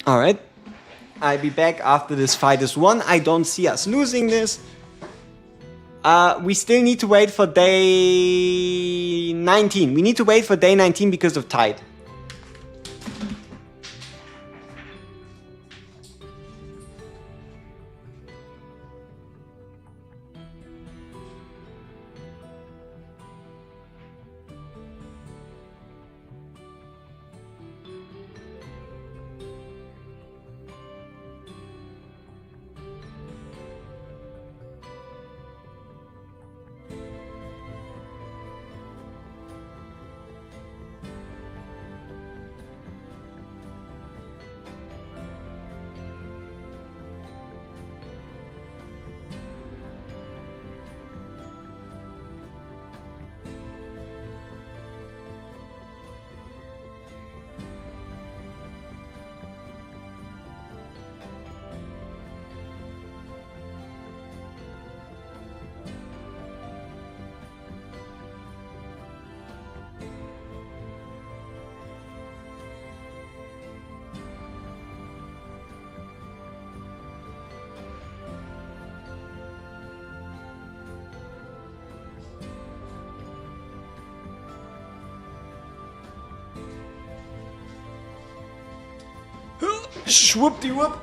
[SPEAKER 1] Alright, I'll be back after this fight is won. I don't see us losing this. We still need to wait for day 19. We need to wait for day 19 because of tide. Swoop-de-whoop.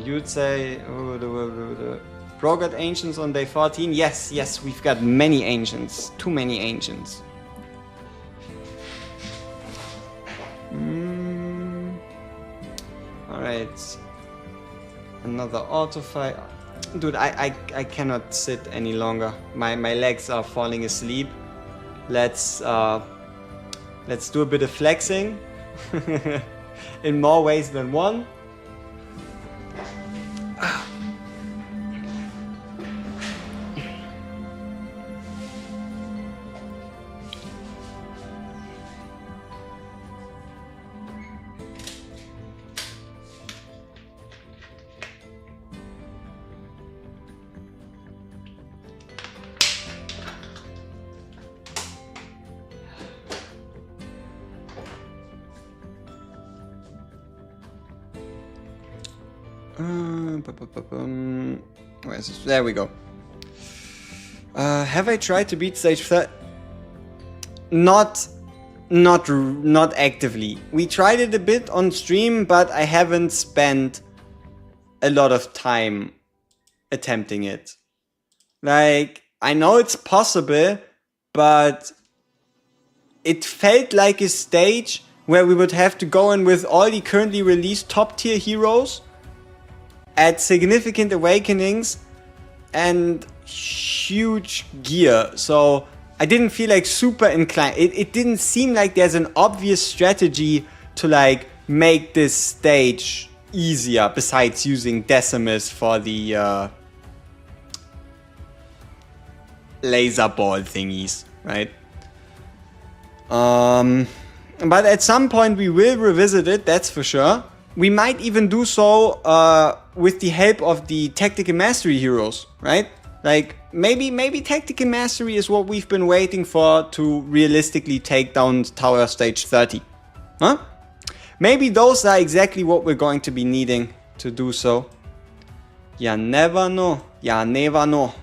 [SPEAKER 1] You'd say Bro got ancients on day 14. Yes, we've got many ancients. Too many ancients. Alright. Another auto fight. Dude, I cannot sit any longer. My legs are falling asleep. Let's do a bit of flexing. In more ways than one. Where is this? There we go. Have I tried to beat stage 30? Not actively. We tried it a bit on stream, but I haven't spent a lot of time attempting it. Like, I know it's possible, but it felt like a stage where we would have to go in with all the currently released top tier heroes at significant awakenings and huge gear. So I didn't feel like super inclined. It didn't seem like there's an obvious strategy to like make this stage easier besides using Decimus for the laser ball thingies, right? But at some point we will revisit it, that's for sure. We might even do so with the help of the Tactical Mastery heroes, right? Like, maybe Tactical Mastery is what we've been waiting for to realistically take down Tower Stage 30. Huh? Maybe those are exactly what we're going to be needing to do so. Ya never know. Ya never know.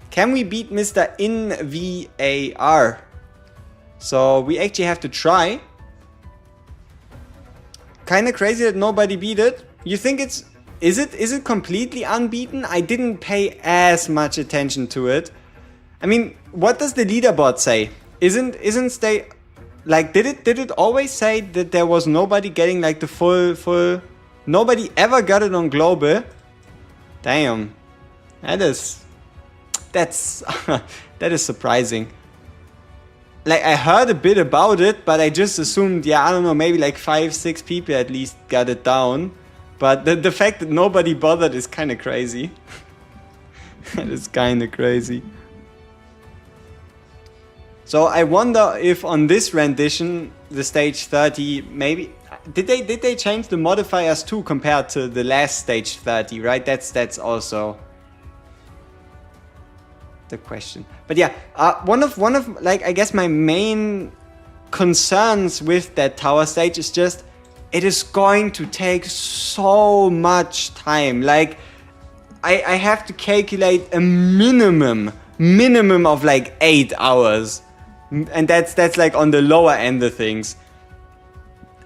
[SPEAKER 1] Can we beat Mr. NVAR? So we actually have to try. Kinda crazy that nobody beat it. You think it's... Is it completely unbeaten? I didn't pay as much attention to it. I mean, what does the leaderboard say? Isn't stay... Like, did it always say that there was nobody getting like the full... Nobody ever got it on global? Damn. That's that is surprising. Like, I heard a bit about it, but I just assumed, yeah, I don't know, maybe like 5-6 people at least got it down. But the fact that nobody bothered is kind of crazy. That is kind of crazy. So I wonder if on this rendition, the stage 30, maybe... Did they change the modifiers too compared to the last stage 30, right? That's also the question. But yeah, one of like, I guess my main concerns with that tower stage is just it is going to take so much time. Like, I have to calculate a minimum of like 8 hours, and that's like on the lower end of things,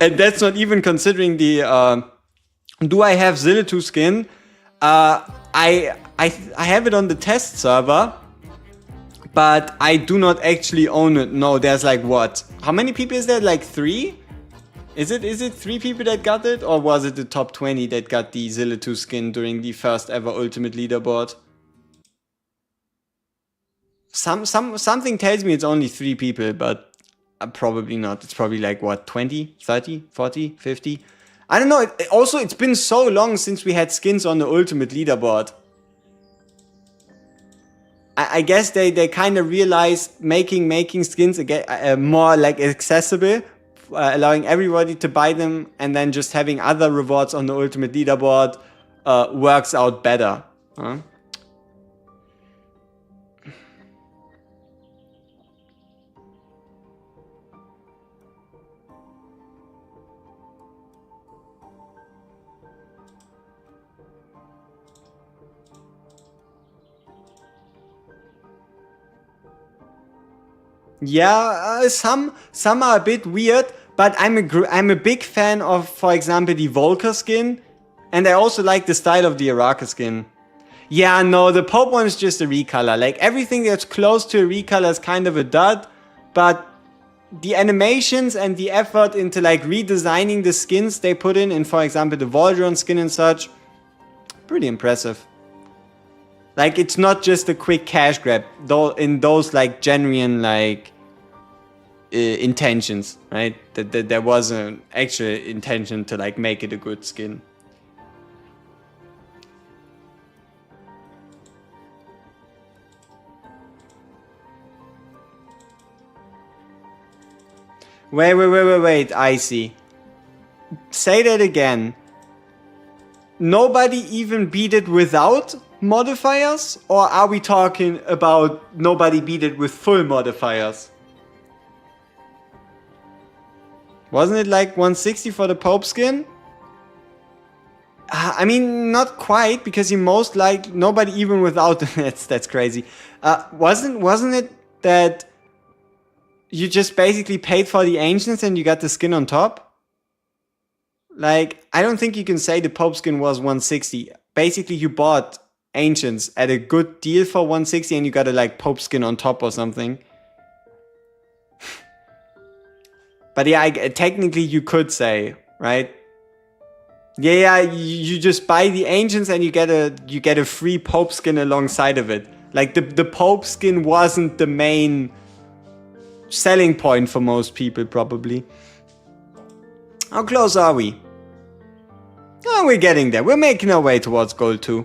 [SPEAKER 1] and that's not even considering the do I have Zillitu skin? I have it on the test server, but I do not actually own it. No, there's like what? How many people is there? Like 3? Is it 3 people that got it, or was it the top 20 that got the Zillitu skin during the first ever Ultimate Leaderboard? Something tells me it's only 3 people, but probably not. It's probably like what, 20, 30, 40, 50? I don't know. Also, it's been so long since we had skins on the Ultimate Leaderboard. I guess they kind of realized making skins again more like accessible, allowing everybody to buy them, and then just having other rewards on the Ultimate Leaderboard works out better. Huh? Yeah, some are a bit weird, but I'm a big fan of, for example, the Volker skin, and I also like the style of the Araka skin. Yeah, no, the Pope one is just a recolor. Like, everything that's close to a recolor is kind of a dud, but the animations and the effort into like redesigning the skins they put in, for example, the Voltron skin and such, pretty impressive. Like, it's not just a quick cash grab, though, in those like genuine like intentions, right? That there was an actual intention to like make it a good skin. Wait, I see. Say that again. Nobody even beat it without modifiers? Or are we talking about nobody beat it with full modifiers? Wasn't it like 160 for the Pope skin? I mean, not quite, because you most like nobody even without that's crazy. Wasn't it that you just basically paid for the ancients and you got the skin on top? Like, I don't think you can say the Pope skin was 160. Basically, you bought ancients at a good deal for 160 and you got a like Pope skin on top or something. But yeah, technically you could say, right? Yeah, you just buy the ancients and you get a free Pope skin alongside of it. Like the Pope skin wasn't the main selling point for most people, probably. How close are we? Oh, we're getting there. We're making our way towards goal 2.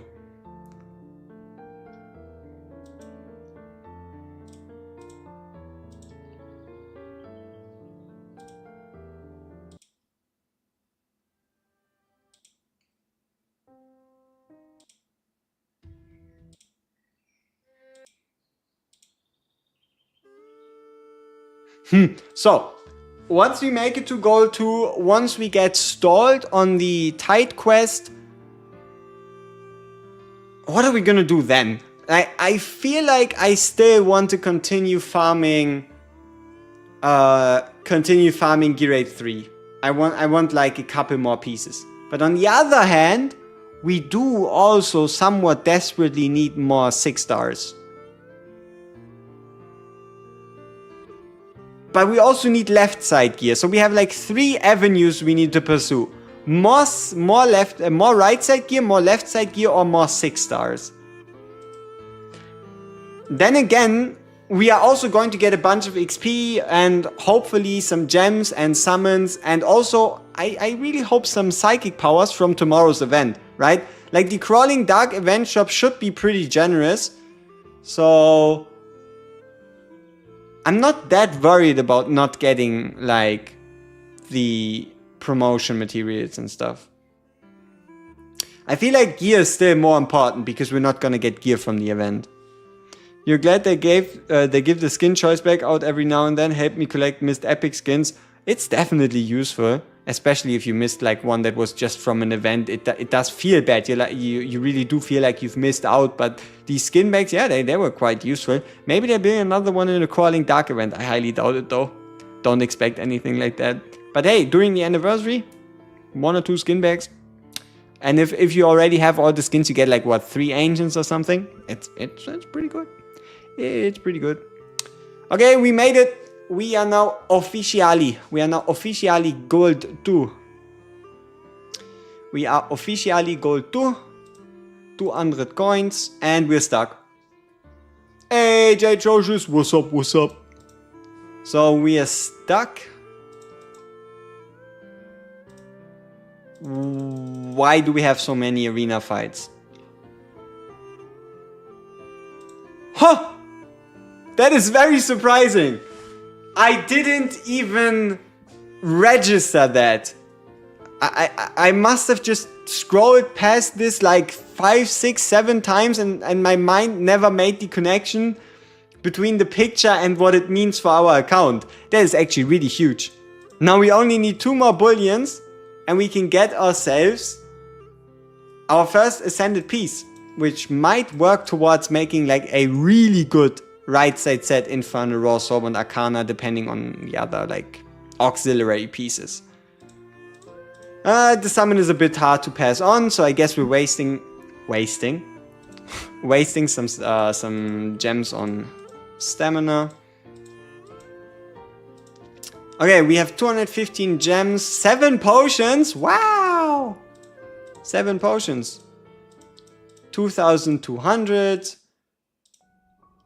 [SPEAKER 1] So, once we make it to goal 2, once we get stalled on the tight quest, what are we gonna do then? I feel like I still want to continue farming Gear 8 3. I want like a couple more pieces. But on the other hand, we do also somewhat desperately need more 6 stars. But we also need left side gear. So we have like 3 avenues we need to pursue. More right side gear, more left side gear, or more 6 stars. Then again, we are also going to get a bunch of XP and hopefully some gems and summons. And also, I really hope some psychic powers from tomorrow's event, right? Like the Crawling Dark event shop should be pretty generous. So I'm not that worried about not getting like the promotion materials and stuff. I feel like gear is still more important because we're not gonna get gear from the event. You're glad they give the skin choice back out every now and then, help me collect missed epic skins. It's definitely useful, especially if you missed like one that was just from an event. It does feel bad. You really do feel like you've missed out. But these skin bags, yeah, they were quite useful. Maybe there'll be another one in the Crawling Dark event. I highly doubt it though. Don't expect anything like that. But hey, during the anniversary, 1 or 2 skin bags. And if you already have all the skins, you get like what, 3 ancients or something. It's pretty good. It's pretty good. Okay, we made it. We are now officially gold 2. We are officially gold 2. 200 coins and we're stuck. Hey, J Trocious, what's up, what's up? So we are stuck. Why do we have so many arena fights? Huh! That is very surprising. I didn't even register that. I must have just scrolled past this like 5, 6, 7 times and my mind never made the connection between the picture and what it means for our account. That is actually really huge. Now we only need 2 more bullions and we can get ourselves our first ascended piece, which might work towards making like a really good right side set Infernal, Raw Sword and Arcana, depending on the other like auxiliary pieces. The summon is a bit hard to pass on, so I guess we're wasting some gems on stamina. Okay, we have 215 gems, 7 potions. Wow, 7 potions. 2,200.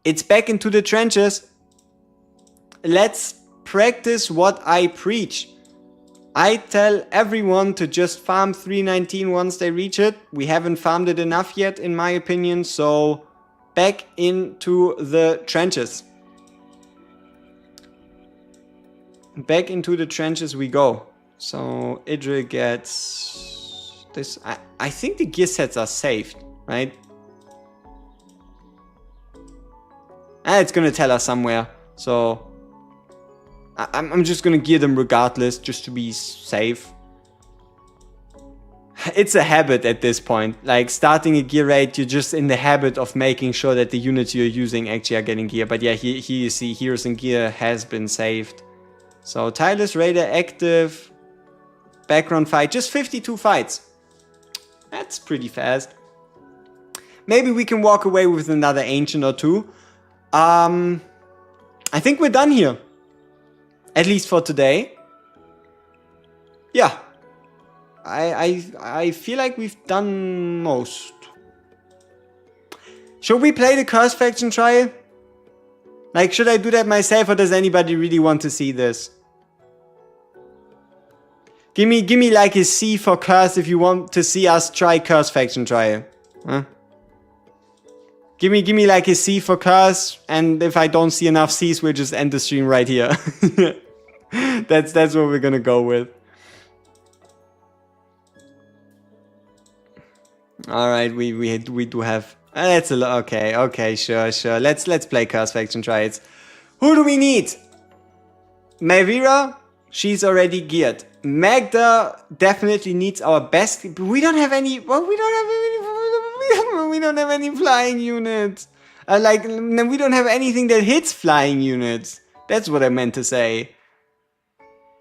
[SPEAKER 1] It's back into the trenches. Let's practice what I preach. I tell everyone to just farm 319 once they reach it. We haven't farmed it enough yet, in my opinion, so back into the trenches. Back into the trenches we go. So Idril gets this. I think the gear sets are saved, right? It's gonna tell us somewhere, so I'm just gonna gear them regardless, just to be safe. It's a habit at this point. Like starting a gear raid, you're just in the habit of making sure that the units you're using actually are getting gear. But yeah, here you see Heroes and Gear has been saved. So Tireless Raider active. Background fight, just 52 fights. That's pretty fast. Maybe we can walk away with another Ancient or 2. I think we're done here. At least for today. Yeah. I feel like we've done most. Should we play the curse faction trial? Like, should I do that myself, or does anybody really want to see this? Give me like a C for curse if you want to see us try curse faction trial. Huh? Give me like a C for curse, and if I don't see enough C's, we'll just end the stream right here. That's what we're gonna go with. All right, we do have. That's a lot. Okay, sure. Let's play curse faction trials. Who do we need? Melvira, she's already geared. Magda definitely needs our best. But we don't have any. Well, we don't have any flying units. We don't have anything that hits flying units. That's what I meant to say.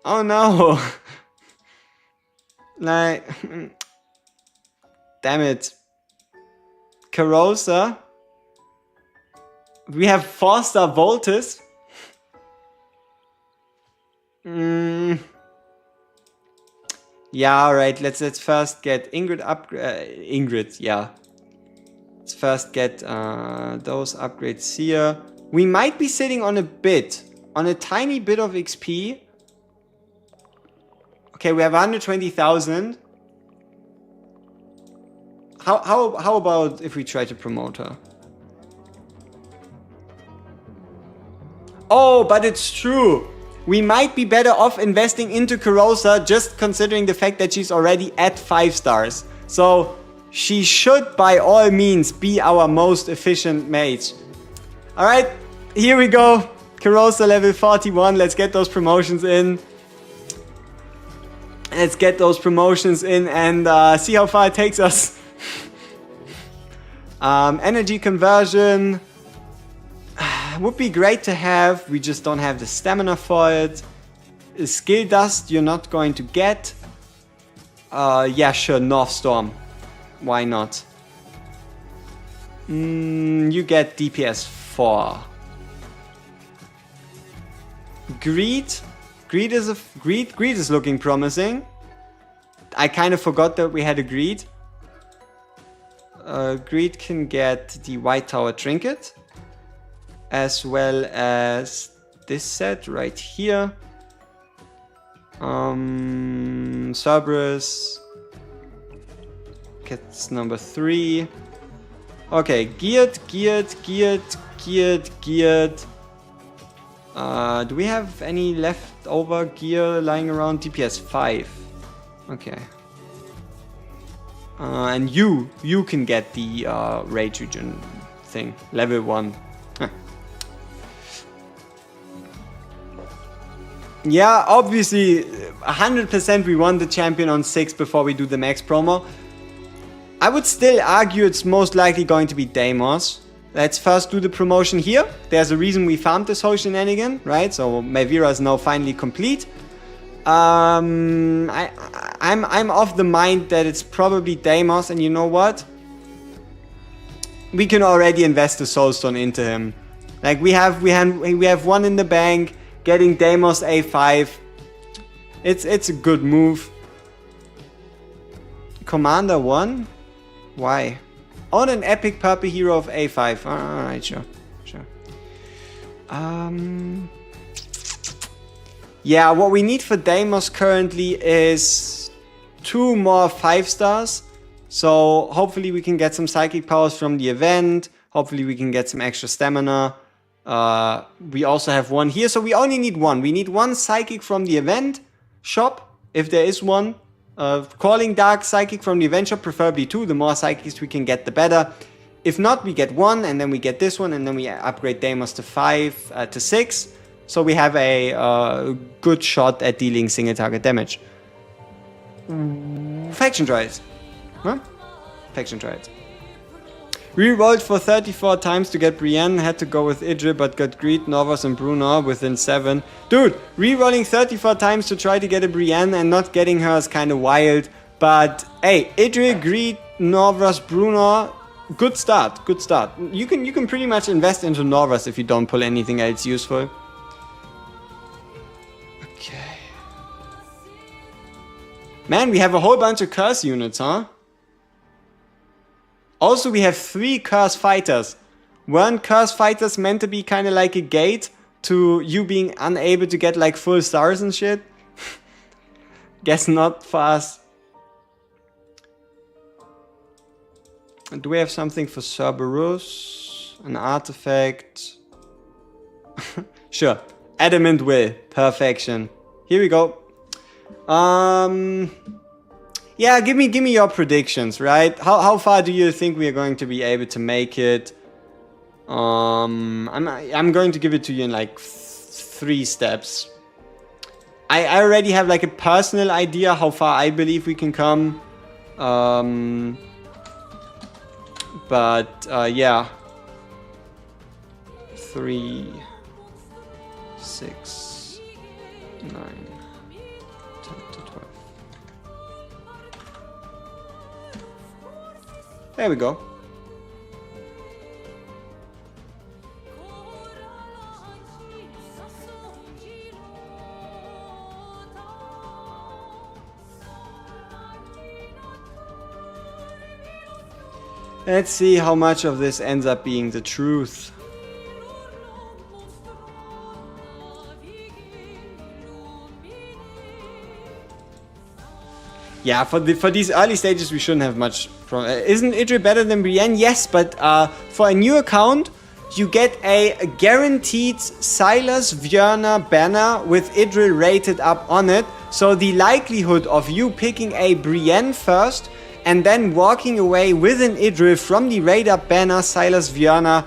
[SPEAKER 1] Oh no. Like, damn it. Carosa. We have 4-star Voltus. Yeah, alright, let's first get Ingrid Ingrid, yeah. Let's first get those upgrades here. We might be sitting on a tiny bit of XP. Okay, we have 120,000. How about if we try to promote her? Oh, but it's true. We might be better off investing into Carosa, just considering the fact that she's already at 5 stars. So she should by all means be our most efficient mage. Alright, here we go. Carosa level 41. Let's get those promotions in. Let's get those promotions in and see how far it takes us. Energy conversion would be great to have. We just don't have the stamina for it. Skill dust you're not going to get. Yeah, sure, North Storm. Why not? You get DPS 4. Greed. Greed is looking promising. I kind of forgot that we had a greed. Greed can get the White Tower Trinket, as well as this set right here. Cerberus gets number 3. Okay, geared. Do we have any leftover gear lying around? DPS 5. Okay. And you can get the Rage Regen thing. Level 1. Huh. Yeah, obviously, 100% we won the champion on 6 before we do the max promo. I would still argue it's most likely going to be Deimos. Let's first do the promotion here. There's a reason we farmed this whole shenanigan, right? So Melvira is now finally complete. I'm of the mind that it's probably Deimos, and you know what? We can already invest the Soulstone into him. Like we have one in the bank. Getting Deimos A5. It's a good move. Commander 1? Why? Own an epic purple hero of A5. Alright, sure. Yeah, what we need for Deimos currently is 2 more 5 stars. So hopefully we can get some psychic powers from the event. Hopefully we can get some extra stamina. We also have 1 here, so we only need 1. We need 1 psychic from the event shop, if there is one. Calling Dark psychic from the event shop, preferably 2. The more psychics we can get, the better. If not, we get 1, and then we get this one, and then we upgrade Deimos to 5, to 6. So we have a good shot at dealing single target damage. Faction trials. Huh? Faction trials. Rerolled for 34 times to get Brienne, had to go with Idril but got Greed, Norvos and Bruno within 7. Dude, rerolling 34 times to try to get a Brienne and not getting her is kind of wild. But hey, Idril, Greed, Norvos, Bruno, good start. You can pretty much invest into Norvos if you don't pull anything else useful. Okay. Man, we have a whole bunch of curse units, huh? Also, we have 3 curse fighters. Weren't curse fighters meant to be kind of like a gate to you being unable to get like full stars and shit? Guess not for us. Do we have something for Cerberus? An artifact? Sure. Adamant Will. Perfection. Here we go. Yeah, give me your predictions, right? How far do you think we are going to be able to make it? I'm going to give it to you in like 3 steps. I already have like a personal idea how far I believe we can come. Yeah. 3, 6, 9, 10 to 12. There we go. Let's see how much of this ends up being the truth. Yeah, for these early stages we shouldn't have much problem. Isn't Idril better than Brienne? Yes, but for a new account you get a guaranteed Silas Vjörna banner with Idril rated up on it. So the likelihood of you picking a Brienne first and then walking away with an Idril from the raid up banner Silas Vjörna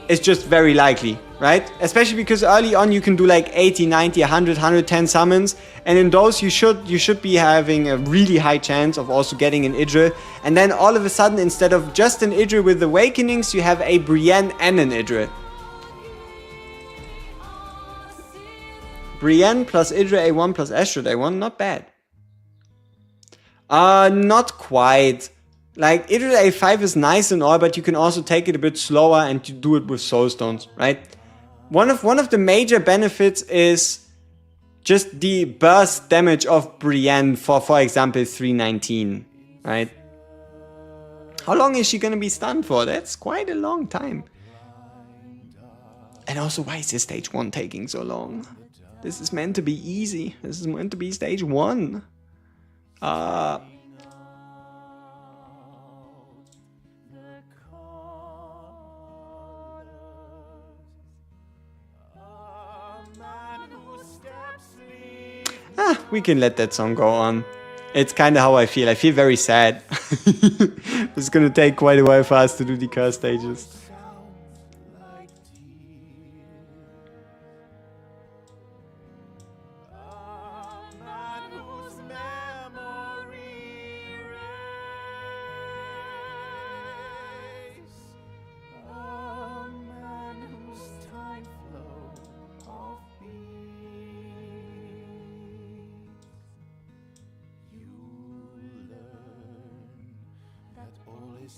[SPEAKER 1] is just very likely, right? Especially because early on you can do like 80, 90, 100, 110 summons, and in those you should be having a really high chance of also getting an Idril. And then all of a sudden, instead of just an Idril with Awakenings, you have a Brienne and an Idril. Brienne plus Idril A1 plus Astrid A1, not bad. Not quite. Like, Idril A5 is nice and all, but you can also take it a bit slower and you do it with soulstones, right? One of the major benefits is just the burst damage of Brienne for example, 319, right? How long is she gonna be stunned for? That's quite a long time. And also, why is this stage 1 taking so long? This is meant to be easy. This is meant to be stage 1. We can let that song go on. It's kind of how I feel. I feel very sad. It's gonna take quite a while for us to do the curse stages.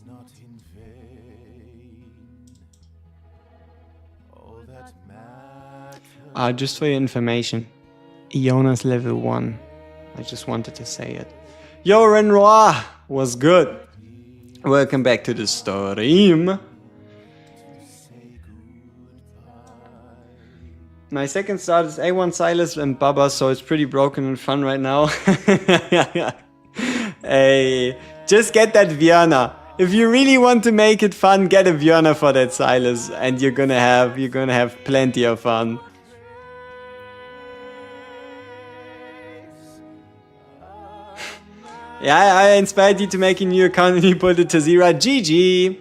[SPEAKER 4] Not in vain. All that matters.
[SPEAKER 1] Just for your information, Iona's level 1. I just wanted to say it. Yo, Renoir was good. Welcome back to the stream. My second start is A1 Silas and Baba, so it's pretty broken and fun right now. Hey, just get that Vjörna. If you really want to make it fun, get a Vjörna for that Silas, and you're gonna have plenty of fun. Yeah, I inspired you to make a new account and you pulled it to Zira. GG.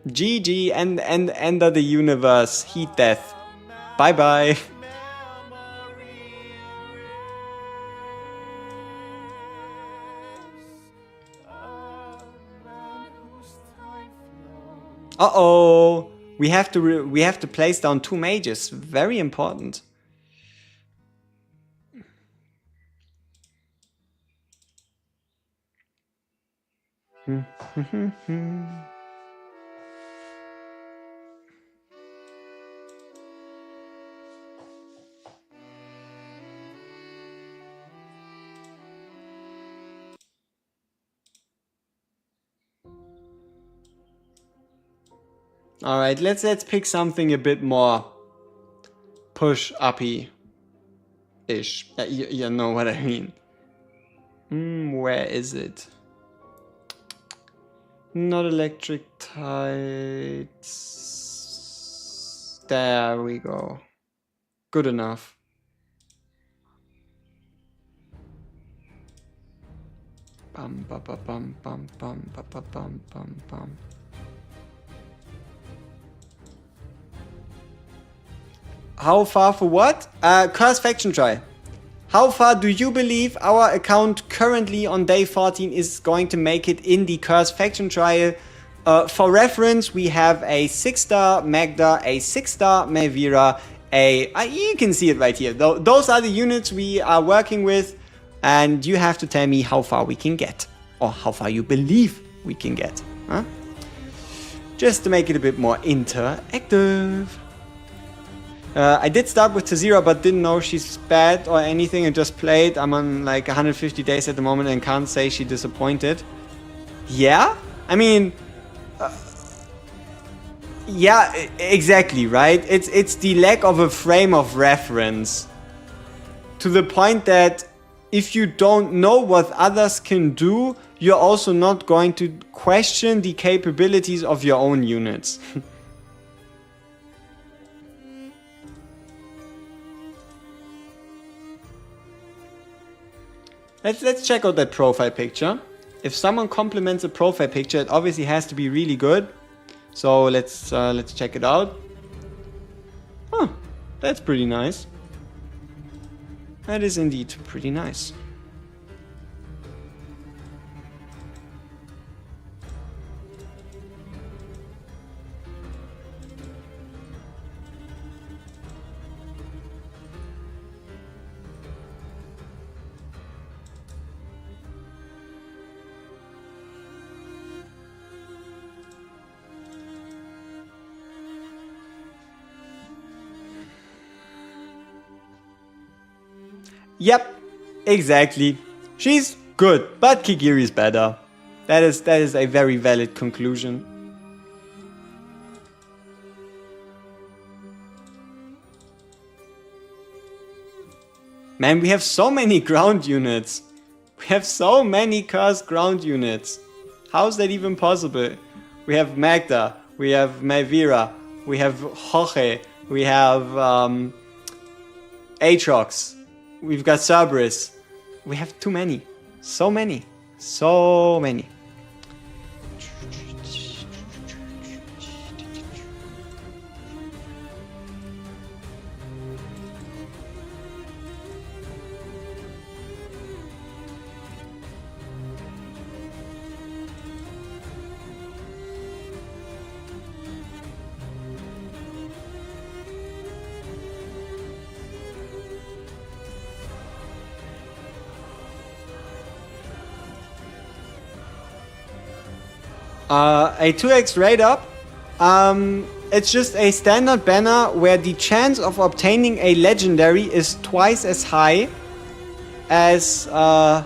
[SPEAKER 1] GG and end of the universe. Heat death. Bye bye. Uh-oh. We have to place down 2 mages. Very important. Alright, let's pick something a bit more push-uppy-ish. You know what I mean. Where is it? Not electric tights. There we go. Good enough. Bum ba ba bum bum bum ba ba bum bum bum. How far for what? Curse faction trial. How far do you believe our account currently on day 14 is going to make it in the Curse faction trial? For reference, we have a 6-star Magda, a 6-star Melvira, you can see it right here. Those are the units we are working with, and you have to tell me how far we can get, or how far you believe we can get. Huh? Just to make it a bit more interactive. I did start with Tazira, but didn't know she's bad or anything and just played. I'm on like 150 days at the moment and can't say she disappointed. Yeah? I mean... yeah, exactly, right? It's the lack of a frame of reference. To the point that if you don't know what others can do, you're also not going to question the capabilities of your own units. Let's check out that profile picture. If someone compliments a profile picture, it obviously has to be really good. So let's check it out. Huh, that's pretty nice. That is indeed pretty nice. Yep, exactly. She's good, but Kigiri's better. That is a very valid conclusion. Man, we have so many ground units. We have so many cursed ground units. How's that even possible? We have Magda, we have Melvira, we have Jorge, we have Aatrox. We've got Cerberus. We have too many. So many. So many. A 2x raid up. It's just a standard banner where the chance of obtaining a legendary is twice as high as on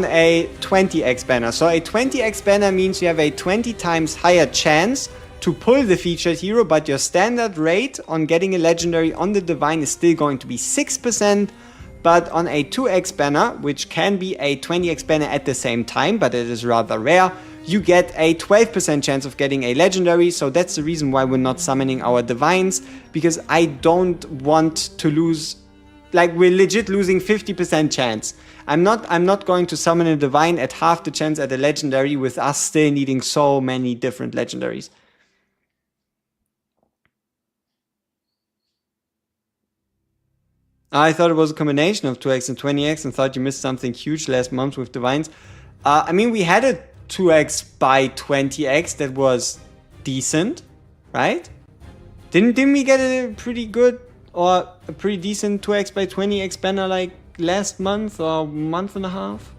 [SPEAKER 1] a 20x banner. So a 20x banner means you have a 20 times higher chance to pull the featured hero, but your standard rate on getting a legendary on the divine is still going to be 6%. But on a 2x banner, which can be a 20x banner at the same time, but it is rather rare, you get a 12% chance of getting a legendary. So that's the reason why we're not summoning our divines, because I don't want to lose, like, we're legit losing 50% chance. I'm not going to summon a divine at half the chance at a legendary with us still needing so many different legendaries. I thought it was a combination of 2x and 20x and thought you missed something huge last month with divines. I mean, we had a 2x by 20x that was decent, right? Didn't we get a pretty good or a pretty decent 2x by 20x banner like last month or month and a half?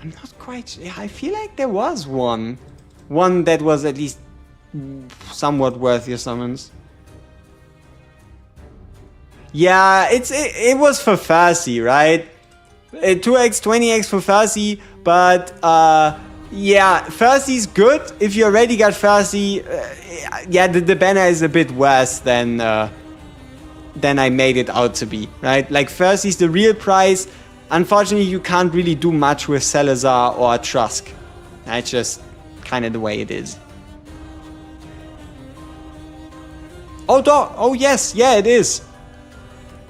[SPEAKER 1] I'm not quite sure. I feel like there was one that was at least somewhat worth your summons. Yeah, it was for Farsi, right? 2x, 20x for Farsi, but Yeah, Thirsty's good. If you already got Thirsty, yeah, the banner is a bit worse than I made it out to be, right? Like, Thirsty's the real prize. Unfortunately, you can't really do much with Salazar or Trusk. That's just kind of the way it is. Oh, yes, yeah, it is.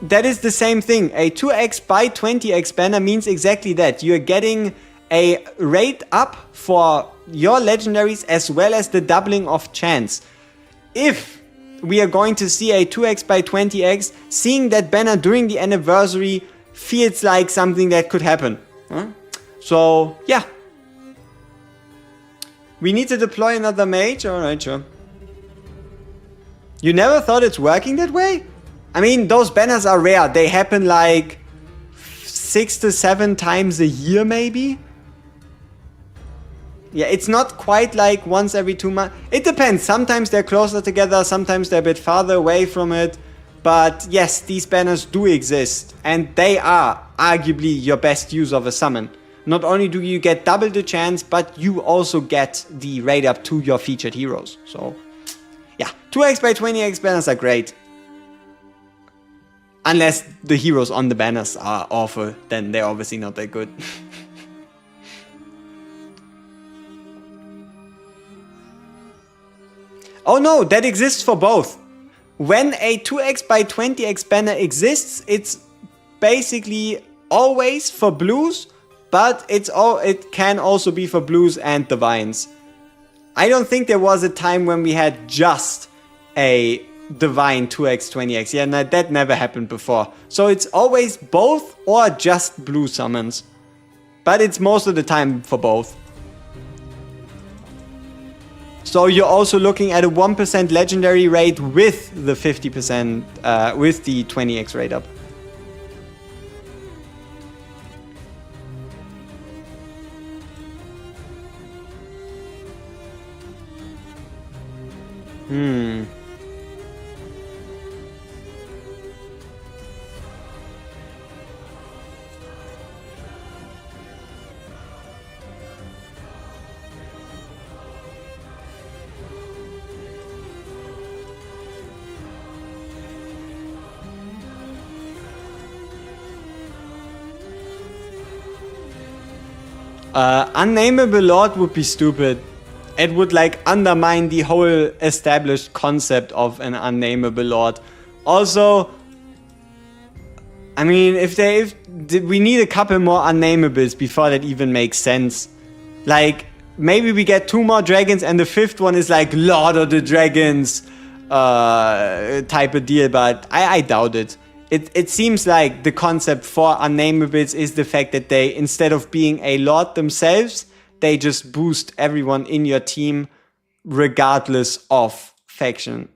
[SPEAKER 1] That is the same thing. A 2x by 20x banner means exactly that. You're getting a rate up for your legendaries as well as the doubling of chance. If we are going to see a 2x by 20x, seeing that banner during the anniversary feels like something that could happen. Huh? So, yeah. We need to deploy another mage? Alright, sure. You never thought it's working that way? I mean, those banners are rare. They happen like 6 to 7 times a year, maybe? Yeah, it's not quite like once every 2 months. It depends. Sometimes they're closer together, sometimes they're a bit farther away from it. But yes, these banners do exist. And they are arguably your best use of a summon. Not only do you get double the chance, but you also get the rate up to your featured heroes. So, yeah, 2x by 20x banners are great. Unless the heroes on the banners are awful, then they're obviously not that good. Oh no, that exists for both. When a 2x by 20x banner exists, it's basically always for blues, but it can also be for blues and divines. I don't think there was a time when we had just a divine 2x 20x. Yeah, that never happened before. So it's always both or just blue summons. But it's most of the time for both. So you're also looking at a 1% legendary rate with the 50%, with the 20x rate up. Unnameable Lord would be stupid. It would like undermine the whole established concept of an unnameable Lord. Also, I mean, we need a couple more unnamables before that even makes sense. Like, maybe we get 2 more dragons and the 5th one is like Lord of the Dragons type of deal, but I doubt it. It seems like the concept for unnamables is the fact that they, instead of being a lord themselves, they just boost everyone in your team regardless of faction.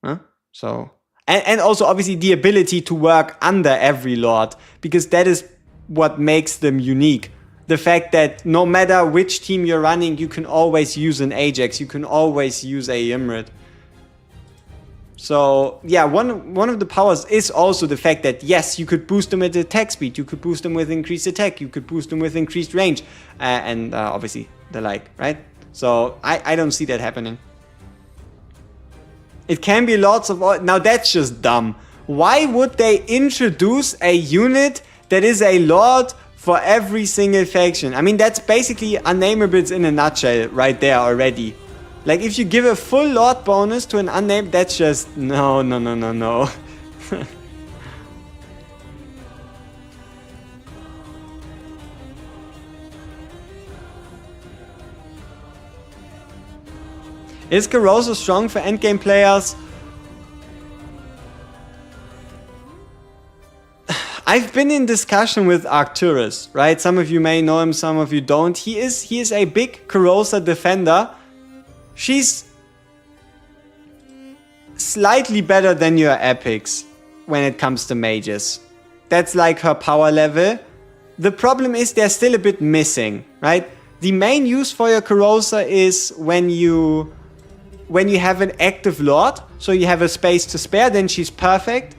[SPEAKER 1] Huh? So, and also obviously the ability to work under every lord, because that is what makes them unique. The fact that no matter which team you're running, you can always use an Ajax, you can always use a Imrit. So, yeah, one of the powers is also the fact that, yes, you could boost them with attack speed, you could boost them with increased attack, you could boost them with increased range, and obviously the like, right? So, I don't see that happening. It can be lots of... Now, that's just dumb. Why would they introduce a unit that is a lord for every single faction? I mean, that's basically unnamables in a nutshell right there already. Like, if you give a full lord bonus to an unnamed, that's just... No. Is Caroso strong for endgame players? I've been in discussion with Arcturus, right? Some of you may know him, some of you don't. He is a big Carosa defender. She's slightly better than your epics when it comes to mages. That's like her power level. The problem is they're still a bit missing, right? The main use for your Carosa is when you have an active lord, so you have a space to spare, then she's perfect,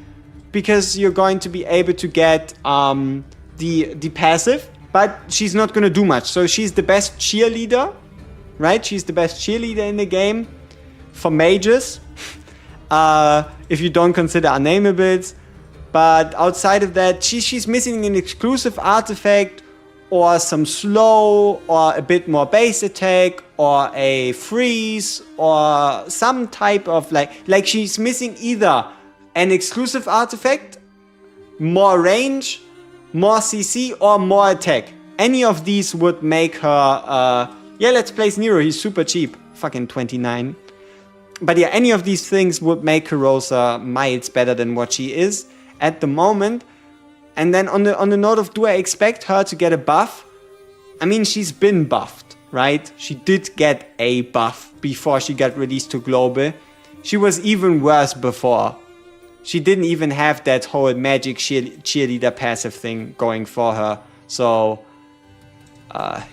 [SPEAKER 1] because you're going to be able to get the passive, but she's not gonna do much. So she's the best cheerleader, right? She's the best cheerleader in the game for mages, if you don't consider unnameables. But outside of that, she's missing an exclusive artifact, or some slow, or a bit more base attack, or a freeze, or some type of like she's missing either an exclusive artifact, more range, more CC, or more attack. Any of these would make her, yeah, let's place Nero, he's super cheap, fucking 29. But yeah, any of these things would make Herosa miles better than what she is at the moment. And then on the note of, do I expect her to get a buff? I mean, she's been buffed, right? She did get a buff before she got released to Global. She was even worse before. She didn't even have that whole magic cheerleader passive thing going for her. So,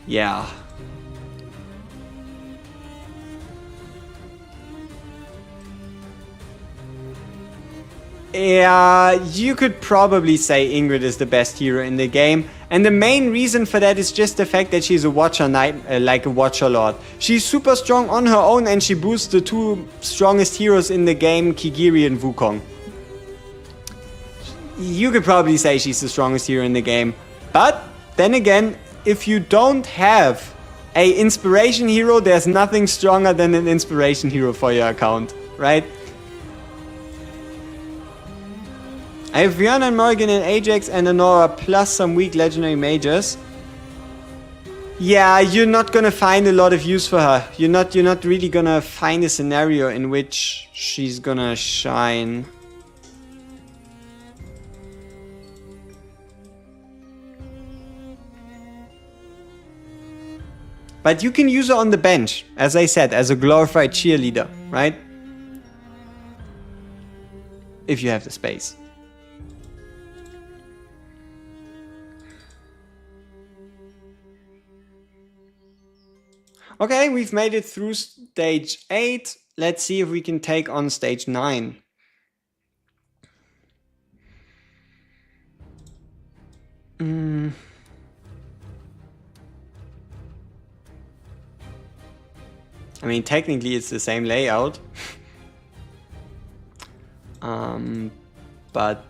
[SPEAKER 1] yeah. Yeah, you could probably say Ingrid is the best hero in the game. And the main reason for that is just the fact that she's a Watcher Knight, like a Watcher Lord. She's super strong on her own, and she boosts the two strongest heroes in the game, Kigiri and Wukong. You could probably say she's the strongest hero in the game. But then again, if you don't have a inspiration hero, there's nothing stronger than an inspiration hero for your account, right? I have Björn and Morgan and Ajax and Honora plus some weak legendary mages. Yeah, you're not gonna find a lot of use for her. You're not really gonna find a scenario in which she's gonna shine. But you can use her on the bench, as I said, as a glorified cheerleader, right? If you have the space. Okay, we've made it through stage 8. Let's see if we can take on stage 9. I mean, technically it's the same layout. But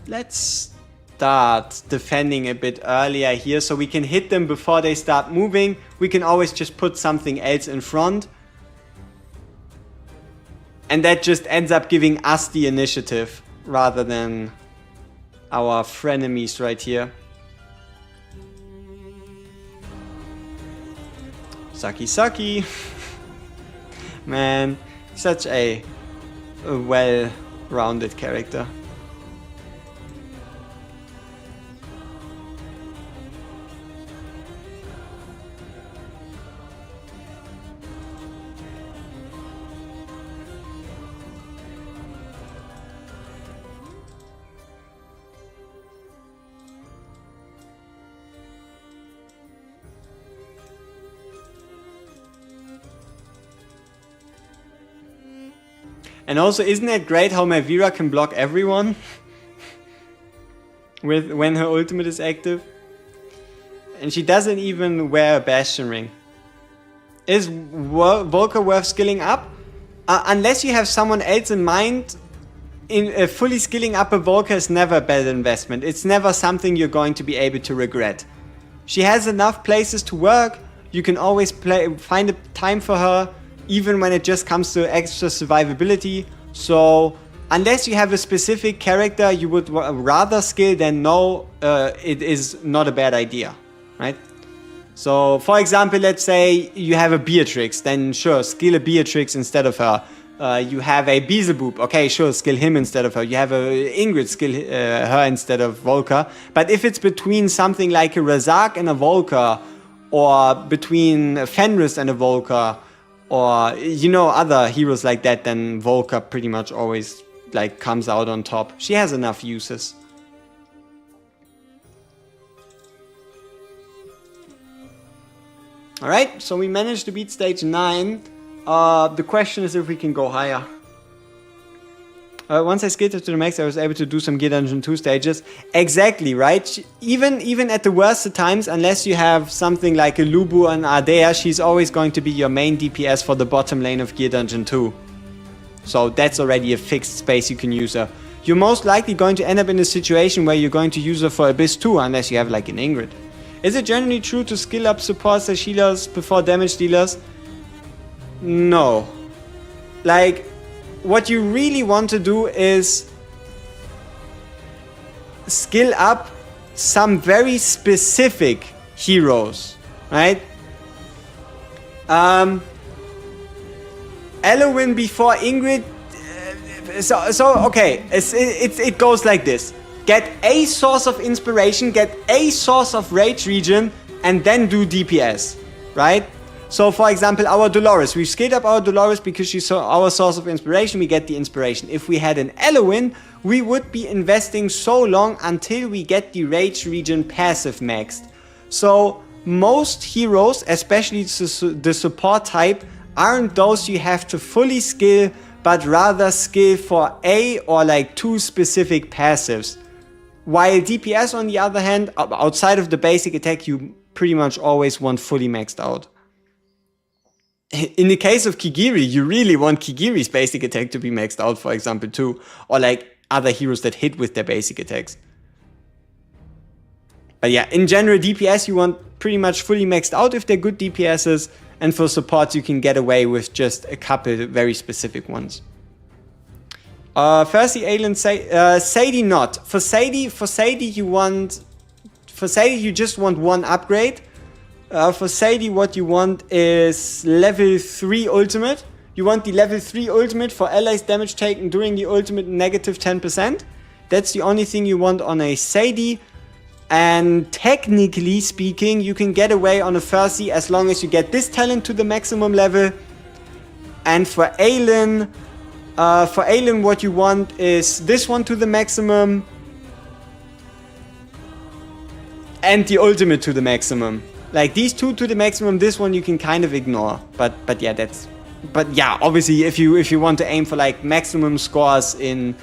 [SPEAKER 1] let's start defending a bit earlier here so we can hit them before they start moving. We can always just put something else in front. And that just ends up giving us the initiative rather than our frenemies right here. Sucky. Man, such a well-rounded character. And also, isn't it great how Maevira can block everyone when her ultimate is active? And she doesn't even wear a Bastion ring. Is Volker worth skilling up? Unless you have someone else in mind, fully skilling up a Volker is never a bad investment. It's never something you're going to be able to regret. She has enough places to work. You can always find a time for her, even when it just comes to extra survivability. So unless you have a specific character you would rather skill, then no, it is not a bad idea, right? So for example, let's say you have a Beatrix, then sure, skill a Beatrix instead of her. You have a Beelzebub, okay, sure, skill him instead of her. You have a Ingrid, skill her instead of Volker. But if it's between something like a Razak and a Volker, or between Fenris and a Volker, or, you know, other heroes like that, then Volker pretty much always, like, comes out on top. She has enough uses. Alright, so we managed to beat stage 9. The question is if we can go higher. Once I skilled her to the max, I was able to do some Gear Dungeon 2 stages. Exactly, right? Even at the worst of times, unless you have something like a Lubu and Ardea, she's always going to be your main DPS for the bottom lane of Gear Dungeon 2. So that's already a fixed space you can use her. You're most likely going to end up in a situation where you're going to use her for Abyss 2, unless you have like an Ingrid. Is it generally true to skill up supports as healers before damage dealers? No. Like, what you really want to do is skill up some very specific heroes, right? Eowyn before Ingrid. Okay, it goes like this. Get a source of inspiration, get a source of rage region, and then do DPS, right? So, for example, our Dolores. We've skilled up our Dolores because she's our source of inspiration. We get the inspiration. If we had an Eowyn, we would be investing so long until we get the Rage region passive maxed. So, most heroes, especially the support type, aren't those you have to fully skill, but rather skill for a or like 2 specific passives. While DPS, on the other hand, outside of the basic attack, you pretty much always want fully maxed out. In the case of Kigiri, you really want Kigiri's basic attack to be maxed out, for example, too. Or like other heroes that hit with their basic attacks. But yeah, in general, DPS you want pretty much fully maxed out if they're good DPSs. And for supports, you can get away with just a couple very specific ones. Firstly, Aelin, Sadie not. For Sadie you just want one upgrade. For Sadie, what you want is level 3 ultimate. You want the level 3 ultimate for allies damage taken during the ultimate negative 10%. That's the only thing you want on a Sadie. And technically speaking, you can get away on a Fercy as long as you get this talent to the maximum level. And for Aelin, what you want is this one to the maximum. And the ultimate to the maximum. Like these 2 to the maximum, this one you can kind of ignore. But yeah, obviously if you want to aim for like maximum scores in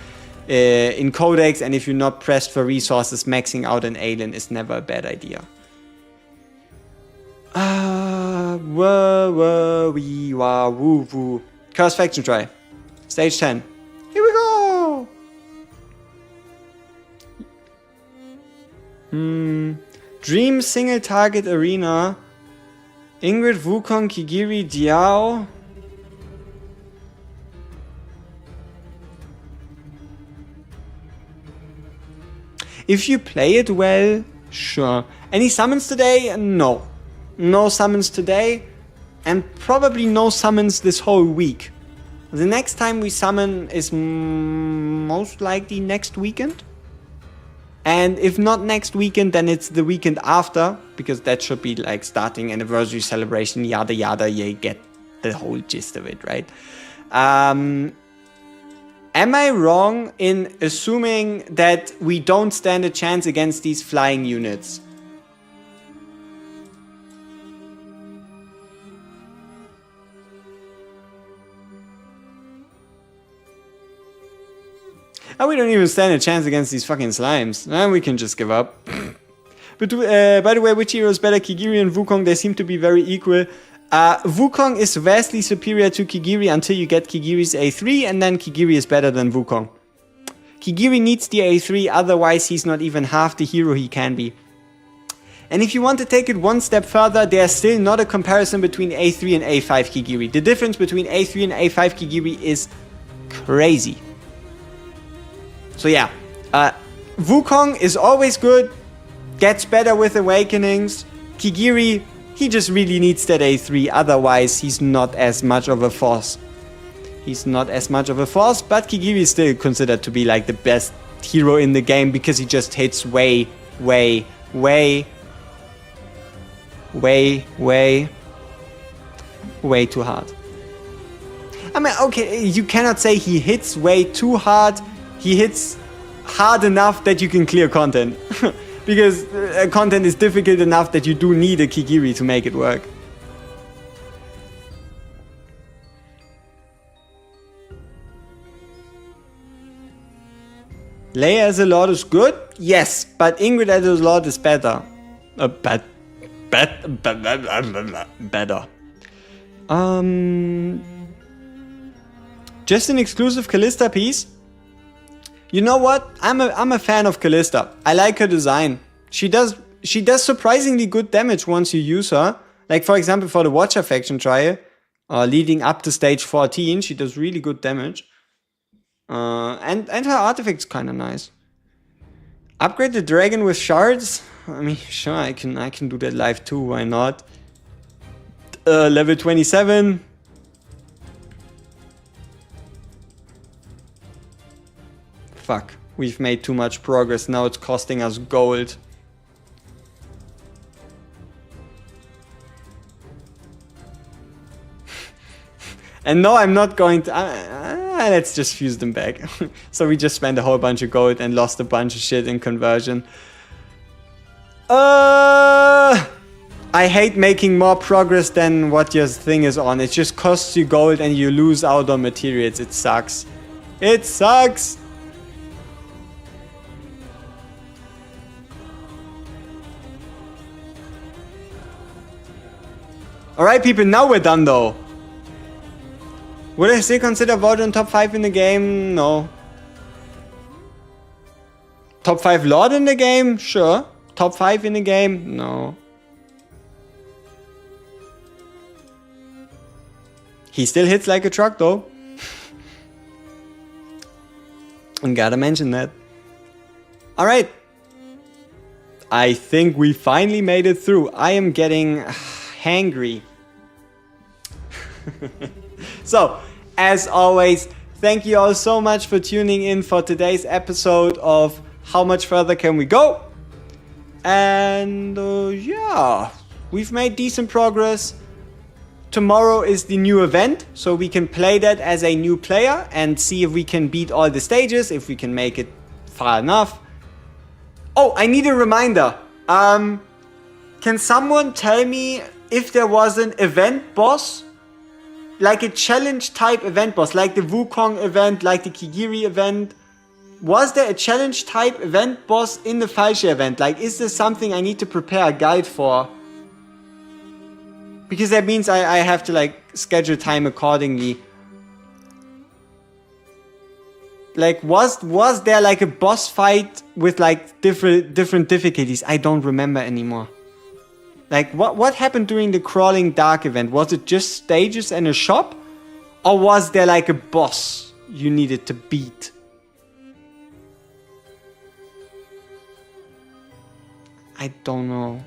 [SPEAKER 1] Codex, and if you're not pressed for resources, maxing out an Aelin is never a bad idea. Curse Faction Try. Stage 10. Here we go! Dream Single Target Arena. Ingrid, Wukong, Kigiri, Diao. If you play it well, sure. Any summons today? No. No summons today. And probably no summons this whole week. The next time we summon is most likely next weekend. And if not next weekend, then it's the weekend after. Because that should be like starting anniversary celebration, yada yada. You get the whole gist of it, right? Am I wrong in assuming that we don't stand a chance against these flying units? Oh, we don't even stand a chance against these fucking slimes. We can just give up. But by the way, which hero is better, Kigiri and Wukong? They seem to be very equal. Wukong is vastly superior to Kigiri until you get Kigiri's A3, and then Kigiri is better than Wukong. Kigiri needs the A3, otherwise he's not even half the hero he can be. And if you want to take it one step further, there's still not a comparison between A3 and A5 Kigiri. The difference between A3 and A5 Kigiri is crazy. So yeah, Wukong is always good, gets better with Awakenings. Kigiri, he just really needs that A3, otherwise he's not as much of a force. He's not as much of a force, but Kigiri is still considered to be like the best hero in the game because he just hits way too hard. I mean, okay, you cannot say he hits way too hard. He hits hard enough that you can clear content. Because content is difficult enough that you do need a Kigiri to make it work. Leia as a Lord is good? Yes, but Ingrid as a Lord is better. Better. Just an exclusive Callista piece? You know what? I'm a fan of Callista. I like her design. She does surprisingly good damage once you use her. Like for example for the Watcher faction trial, leading up to stage 14, she does really good damage. And her artifact's kinda nice. Upgrade the dragon with shards? I mean, sure, I can do that live too, why not? Level 27. Fuck, we've made too much progress, now it's costing us gold. And no, I'm not going to... let's just fuse them back. So we just spent a whole bunch of gold and lost a bunch of shit in conversion. I hate making more progress than what your thing is on. It just costs you gold and you lose out on materials. It sucks. It sucks! Alright people, now we're done though. Would I still consider Vaudron top 5 in the game? No. Top 5 Lord in the game? Sure. Top 5 in the game? No. He still hits like a truck though. And gotta mention that. Alright. I think we finally made it through. I am getting hangry. So, as always, thank you all so much for tuning in for today's episode of How Much Further Can We Go? And yeah, we've made decent progress. Tomorrow is the new event, so we can play that as a new player and see if we can beat all the stages, if we can make it far enough. Oh, I need a reminder. Can someone tell me if there was an event boss? Like a challenge type event boss, like the Wukong event, like the Kigiri event. Was there a challenge type event boss in the Falsche event? Like, is this something I need to prepare a guide for? Because that means I have to like schedule time accordingly. Like, was there like a boss fight with like different difficulties? I don't remember anymore. Like, what happened during the Crawling Dark event? Was it just stages and a shop? Or was there like a boss you needed to beat? I don't know.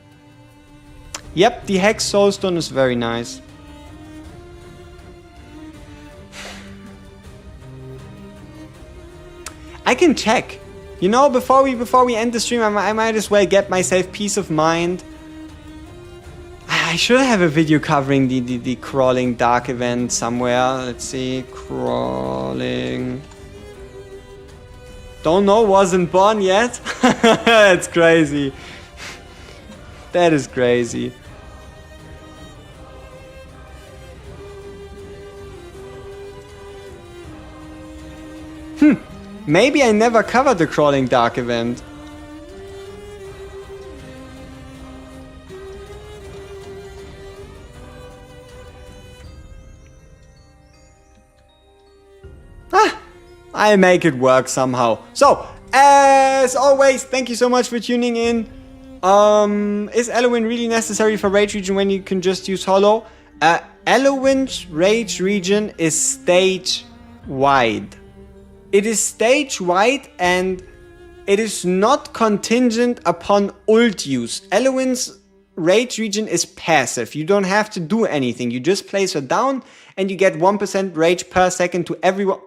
[SPEAKER 1] Yep, the Hex Soulstone is very nice. I can check. You know, before we end the stream, I might as well get myself peace of mind. I should have a video covering the Crawling Dark event somewhere. Let's see. Crawling. Don't know, wasn't born yet. That's crazy. That is crazy. Maybe I never covered the Crawling Dark event. I'll make it work somehow. So, as always, thank you so much for tuning in. Is Elowen really necessary for Rage Region when you can just use Hollow? Elowen's Rage Region is stage-wide. It is stage-wide and it is not contingent upon ult use. Elowen's Rage Region is passive. You don't have to do anything. You just place her down and you get 1% rage per second to everyone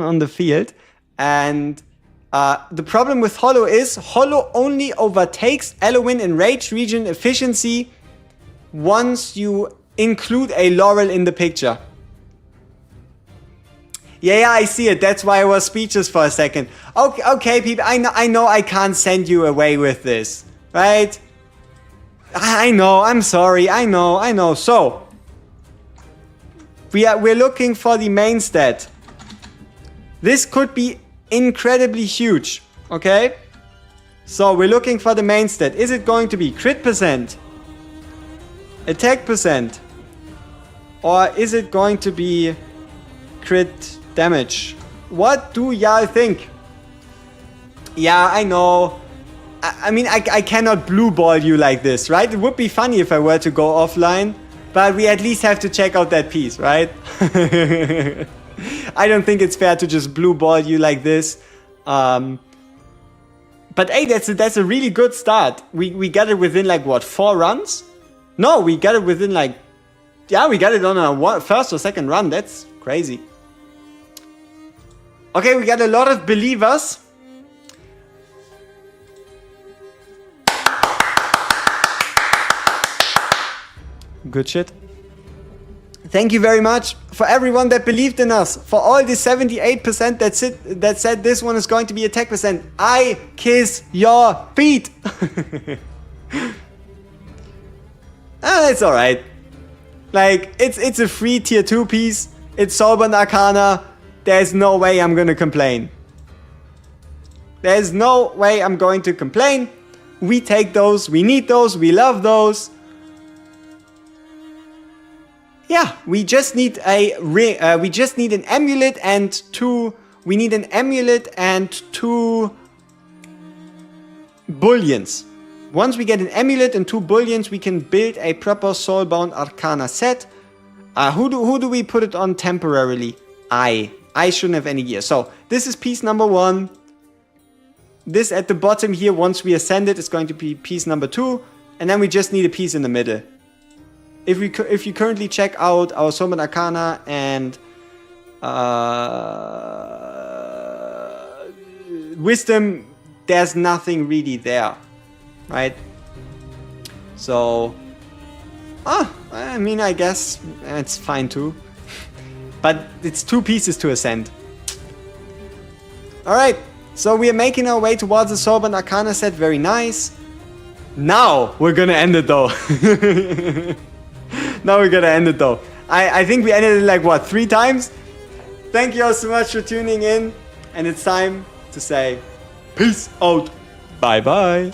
[SPEAKER 1] on the field. And the problem with Hollow is Hollow only overtakes Elowen in Rage Region efficiency once you include a Laurel in the picture. Yeah, I see it. That's why I was speechless for a second. Okay, people. I know I can't send you away with this, right? I know. I'm sorry. I know. So we're looking for the main stat. This could be incredibly huge, okay? So we're looking for the main stat. Is it going to be crit percent, attack percent, or is it going to be crit damage? What do y'all think? Yeah, I know. I mean, I cannot blue ball you like this, right? It would be funny if I were to go offline, but we at least have to check out that piece, right? I don't think it's fair to just blue ball you like this. But hey, that's a really good start. We got it within like what, 4 runs? No, we got it within like, yeah, we got it on a first or second run. That's crazy. Okay, we got a lot of believers. Good shit. Thank you very much for everyone that believed in us. For all the 78% that said this one is going to be attack percent. I kiss your feet. It's alright. Like, it's a free tier 2 piece. It's Soulbound Arcana. There's no way I'm gonna complain. There's no way I'm going to complain. We take those. We need those. We love those. Yeah, we just need a we just need an amulet and 2. We need an amulet and 2 bullions. Once we get an amulet and 2 bullions, we can build a proper Soulbound Arcana set. Who do we put it on temporarily? I shouldn't have any gear. So this is piece number 1. This at the bottom here, once we ascend it, is going to be piece number 2, and then we just need a piece in the middle. If you currently check out our Soulbound Arcana and Wisdom, there's nothing really there, right? So, I mean, I guess it's fine too. But it's 2 pieces to ascend. Alright, so we are making our way towards the Soulbound Arcana set, very nice. Now we're gonna end it though. Now we're gonna end it though. I think we ended it like what, 3 times? Thank you all so much for tuning in. And it's time to say peace out. Bye bye.